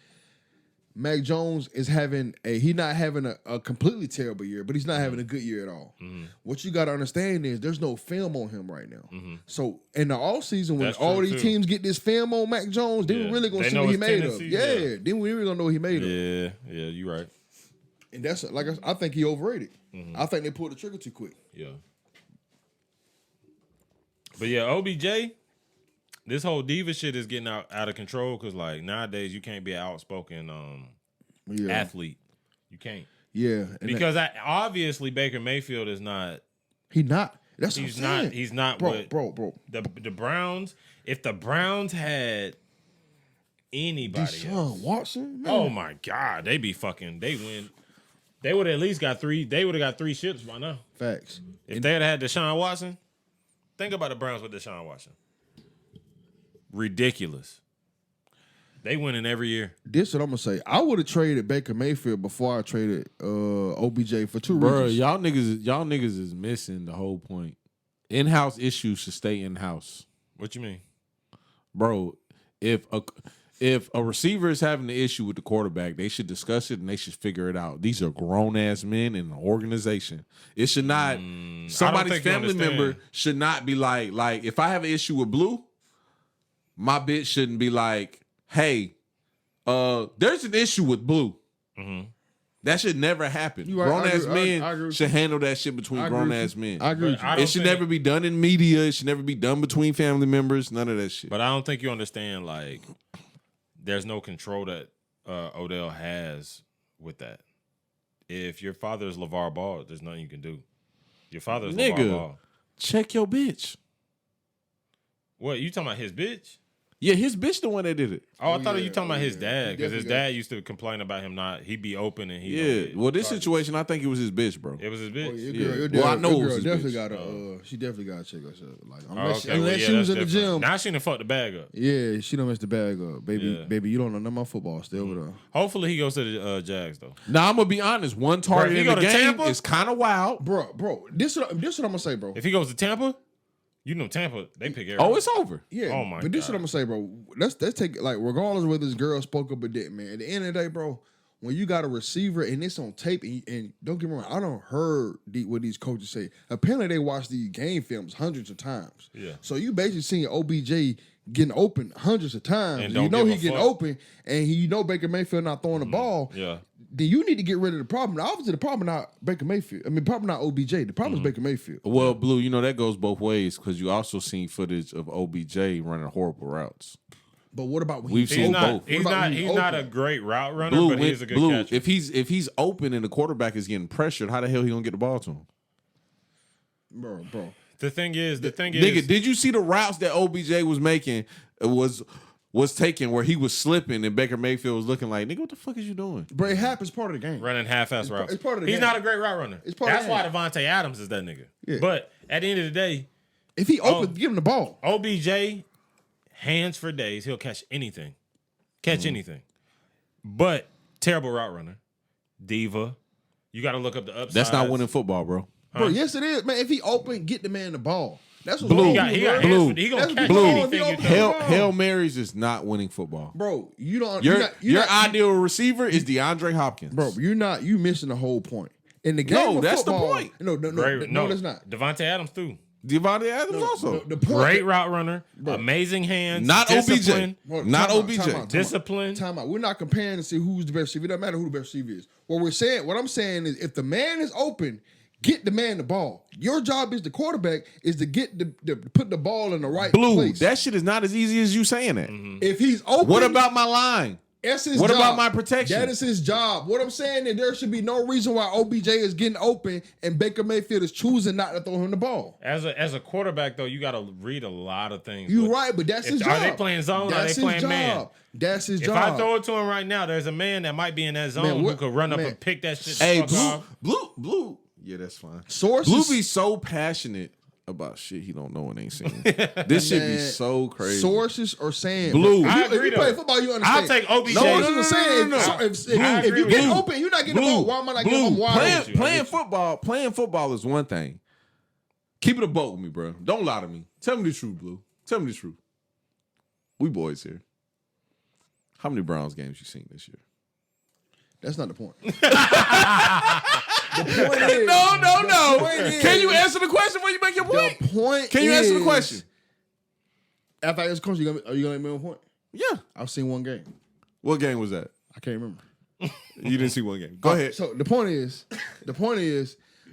Mac Jones is he's not having a completely terrible year, but he's not having a good year at all. Mm-hmm. What you got to understand is there's no film on him right now. So in the offseason, when That's all true, these too. teams get this film on Mac Jones, then Yeah. we're really gonna They see know what he his made of. tendencies, Yeah, yeah. then we really gonna know what he made of. Yeah, you're right. And that's like I think he overrated. Mm-hmm. I think they pulled the trigger too quick. Yeah. But yeah, OBJ, this whole diva shit is getting out of control because like nowadays you can't be an outspoken Yeah, athlete. You can't. yeah. And Because obviously Baker Mayfield is not. he not. That's what He's I'm not. saying. He's not. bro. The Browns. If the Browns had anybody Deshaun else, Watson. Man. oh my God, they be fucking. They win. They would at least got three. They would have got 3 ships by now. Facts. If they had Deshaun Watson, think about the Browns with Deshaun Watson. Ridiculous. They winning every year. This is what I'm gonna say. I would have traded Baker Mayfield before I traded OBJ for 2 Bro, reasons. y'all niggas is missing the whole point. In-house issues should stay in-house. What you mean? Bro, if a receiver is having an issue with the quarterback, they should discuss it and they should figure it out. These are grown-ass men in an organization. It should not somebody's think you family understand. member should not be like if I have an issue with Blue, my bitch shouldn't be like, hey, there's an issue with Blue. Mm-hmm. That should never happen. You right, I Grown-ass agree, I men agree with should handle that shit between I agree with grown-ass you. men. I agree with you. I don't It should think- never be done in media. It should never be done between family members. None of that shit. But I don't think you understand. Like, there's no control that Odell has with that. If your father is LeVar Ball, there's nothing you can do. Your father is LeVar Nigga. Ball. Check your bitch. What, you talking about his bitch? Yeah, his bitch the one that did it. Oh, I thought you yeah, talking about his yeah. dad, He because his definitely dad used to complain about him not. He'd be open and he. Yeah. Well, this situation, I think it was his bitch, bro. It was his Oh, bitch. yeah, Yeah. your Well, I know it your was girl his definitely bitch. gotta. She definitely gotta check herself. Like Oh, unless, okay, well, unless yeah, she was that's in the different. gym. Now she done fucked the bag up. Yeah, she done messed the bag up, baby. Yeah. Baby, you don't know none of my football. Stay over there. Hopefully he goes to the Jags though. Now, I'm going to be honest. One target if he in go the to game Tampa? is kind of wild. Bro. This what I'm gonna say, bro. If he goes to Tampa, you know Tampa, they pick everybody. Oh, it's over. Yeah. Oh, my But this God. what I'm gonna say, bro. Let's take it, like, regardless of whether this girl spoke up or didn't, man. At the end of the day, bro, when you got a receiver and it's on tape, and don't get me wrong, I don't heard what these coaches say. Apparently, they watch these game films hundreds of times. Yeah. So you basically seeing OBJ getting open hundreds of times. And And you don't know give he a getting fuck. open, and you know Baker Mayfield not throwing the ball. Yeah. Then you need to get rid of the problem. Now, obviously, the problem not Baker Mayfield. I mean, problem not OBJ. The problem is Baker Mayfield. Well, Blue, you know that goes both ways because you also seen footage of OBJ running horrible routes. But what about when We've he's seen He's both. not. What He's about not. when he's He's not a open? great route runner, Blue, but he's a good Blue, catcher. if he's open and the quarterback is getting pressured, how the hell he gonna get the ball to him? bro? The thing is, Nigga, did you see the routes that OBJ was making? Was taken where he was slipping and Baker Mayfield was looking like, nigga, what the fuck is you doing? But it happens part of the game. running half-ass routes. it's part of the He's game. not a great route runner. It's part of That's the why game. Devontae Adams is that nigga. Yeah. But at the end of the day, If he open, give him the ball. OBJ, hands for days, he'll catch anything. Catch Mm-hmm. anything. But terrible route runner. Diva. You got to look up the upside. That's not winning football, bro. Bro, yes it is, man. If he open, get the man the ball. That's what Blue. He got bro. hands Blue. for, he gonna That's catch Blue. anything Blue. you throw. Hail, Bro. Hail Marys is not winning football. Bro, you don't. Your you're not, ideal receiver is DeAndre Hopkins. bro. You missing the whole point. In the game, No, of that's the football, point. No, that's not. Devontae Adams too. Devontae Adams also. The point. Great route runner, amazing hands, Not discipline, OBJ. Bro, Not time out, OBJ. time out. discipline. Time out. We're not comparing to see who's the best receiver. It doesn't matter who the best receiver is. What I'm saying is, if the man is open, get the man the ball. Your job as the quarterback is to get put the ball in the right Blue, place. that shit is not as easy as you saying that. If he's open, What about my line? that's his what job. about my protection? That is his job. What I'm saying is there should be no reason why OBJ is getting open and Baker Mayfield is choosing not to throw him the ball. As a quarterback though, you got to read a lot of things. You're But right, but that's his job. Are they playing zone? That's Are they playing his man? job. That's his If job. I throw it to him right now, there's a man that might be in that zone Man, who what- could run up man. and pick that shit. the Hey, fuck off. Blue. Yeah, that's fine. Sources, Blue be so passionate about shit he don't know and ain't seen. This should be Man, so crazy. Sources are saying Blue. If I you, agree, if you though. play football, you understand. I'll take OBJ. No, I'm saying. no. If you get open, you're not getting the ball. Why am I not getting? I'm wide open. Playing football is one thing. Keep it a boat with me, bro. Don't lie to me. Tell me the truth, Blue. Tell me the truth. We boys here. How many Browns games you seen this year? That's not the point. No. Can you answer the question before you make your point? The point. Can you answer the question? After I ask the question, are you gonna make me one point? Yeah. I've seen one game. What game was that? I can't remember. You didn't see one game. Go ahead. So the point is,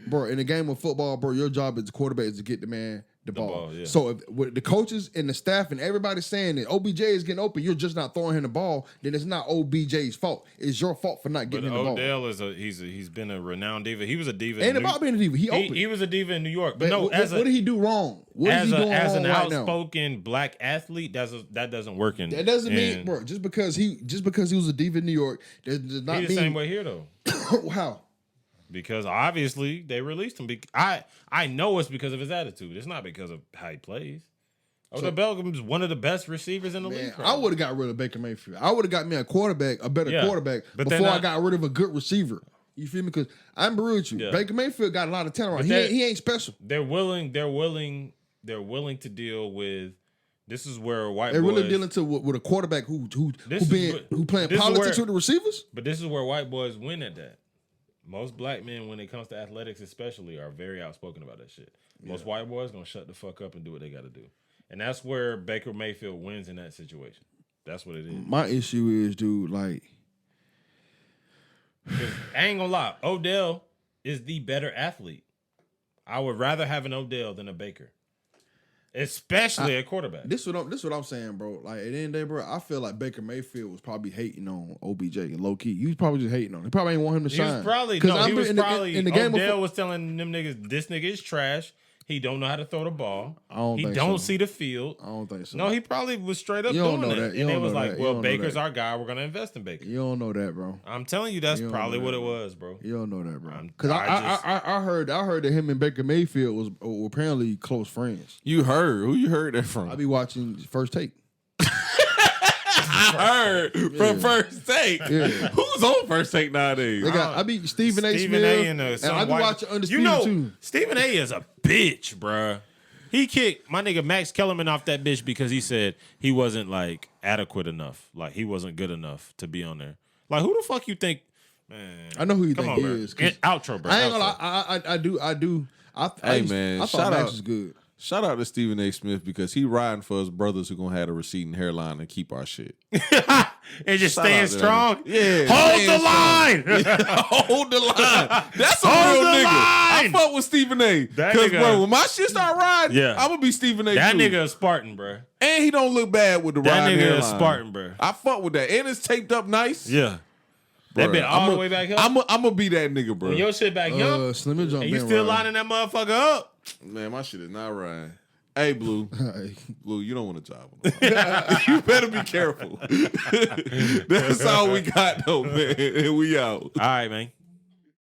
bro, in a game of football, bro, your job as the quarterback is to get the man the ball. yeah. So if with the coaches and the staff and everybody saying that OBJ is getting open, you're just not throwing him the ball, then it's not OBJ's fault. It's your fault for not But getting him the ball. Odell is he's been a renowned diva. He was a diva. Ain't about being a diva. He open. He was a diva in New York. But But no, what as did he do wrong? What is he doing as wrong an right now? outspoken black athlete, that doesn't work in. That doesn't mean, and bro, just because he was a diva in New York, that does not He the mean same way here though. How? Because obviously they released him. I know it's because of his attitude. It's not because of how he plays. Odell Beckham is one of the best receivers in the Man, league. I would have got rid of Baker Mayfield. I would have got me a quarterback, a better Yeah, quarterback, but before they're I not- got rid of a good receiver. You feel me? Because I'm real with you. Yeah. Baker Mayfield got a lot of talent. But Right? He ain't special. They're willing to deal with. This is where white They're boys. really dealing with a quarterback who playing This is politics where- with the receivers. But this is where white boys win at that. Most black men, when it comes to athletics especially, are very outspoken about that shit. Most white boys gonna shut the fuck up and do what they gotta do. And that's where Baker Mayfield wins in that situation. That's what it is. My issue is, dude, like, 'Cause I ain't gonna lie, Odell is the better athlete. I would rather have an Odell than a Baker. Especially a quarterback. this what I'm saying, bro. Like, at the end of the day, bro, I feel like Baker Mayfield was probably hating on OBJ and low key. He was probably just hating on him. He probably ain't want him to He shine. was probably in the game Odell was telling them niggas, this nigga is trash. He don't know how to throw the ball. He think don't so. see the field. I don't think so. No, he probably was straight up You don't doing know that. that. You And they don't was know like, that. You well, don't know Baker's that. our guy. We're going to invest in Baker. You don't know that, bro. I'm telling you, that's You don't probably know what that, it bro. was, bro. You don't know that, bro. I'm- Because I I heard that him and Baker Mayfield were apparently close friends. You heard. Who you heard that from? I be watching First Take. I heard from First Take. Yeah. Who's on First Take nowadays? I be Stephen A. Stephen Smith, A. and some I be white- watching Undisputed You know, too. Stephen A. is a bitch, bruh. He kicked my nigga Max Kellerman off that bitch because he said he wasn't like adequate enough. Like he wasn't good enough to be on there. Like who the fuck you think, man? I know who you Come think on, he bro. is. 'Cause Outro, bro. I ain't gonna Outro. lie. I do. Hey, man, I thought shout Max out. was good. Shout out to Stephen A. Smith because he riding for his brothers who gonna have a receding hairline and keep our shit. And just Shout staying out to that strong. nigga. Yeah, Hold staying the line. Hold the line. That's a Hold real the nigga. I line. fuck with Stephen A. That Because nigga- bro, when my shit start riding, Yeah. I'm gonna be Stephen A. That too. nigga a Spartan, bro. And he don't look bad with the That riding nigga a hairline. Spartan, bro. I fuck with that. And it's taped up nice. Yeah. That Bruh, been all I'ma- the way back up. I'm gonna be that nigga, bro. When your shit back up, Slim and Jump. and you been still riding. lining that motherfucker up. Man, my shit is not riding. Hey, Blue. Hey. Blue, you don't want to job with him. You better be careful. That's all we got, though, man. And we out. All right, man.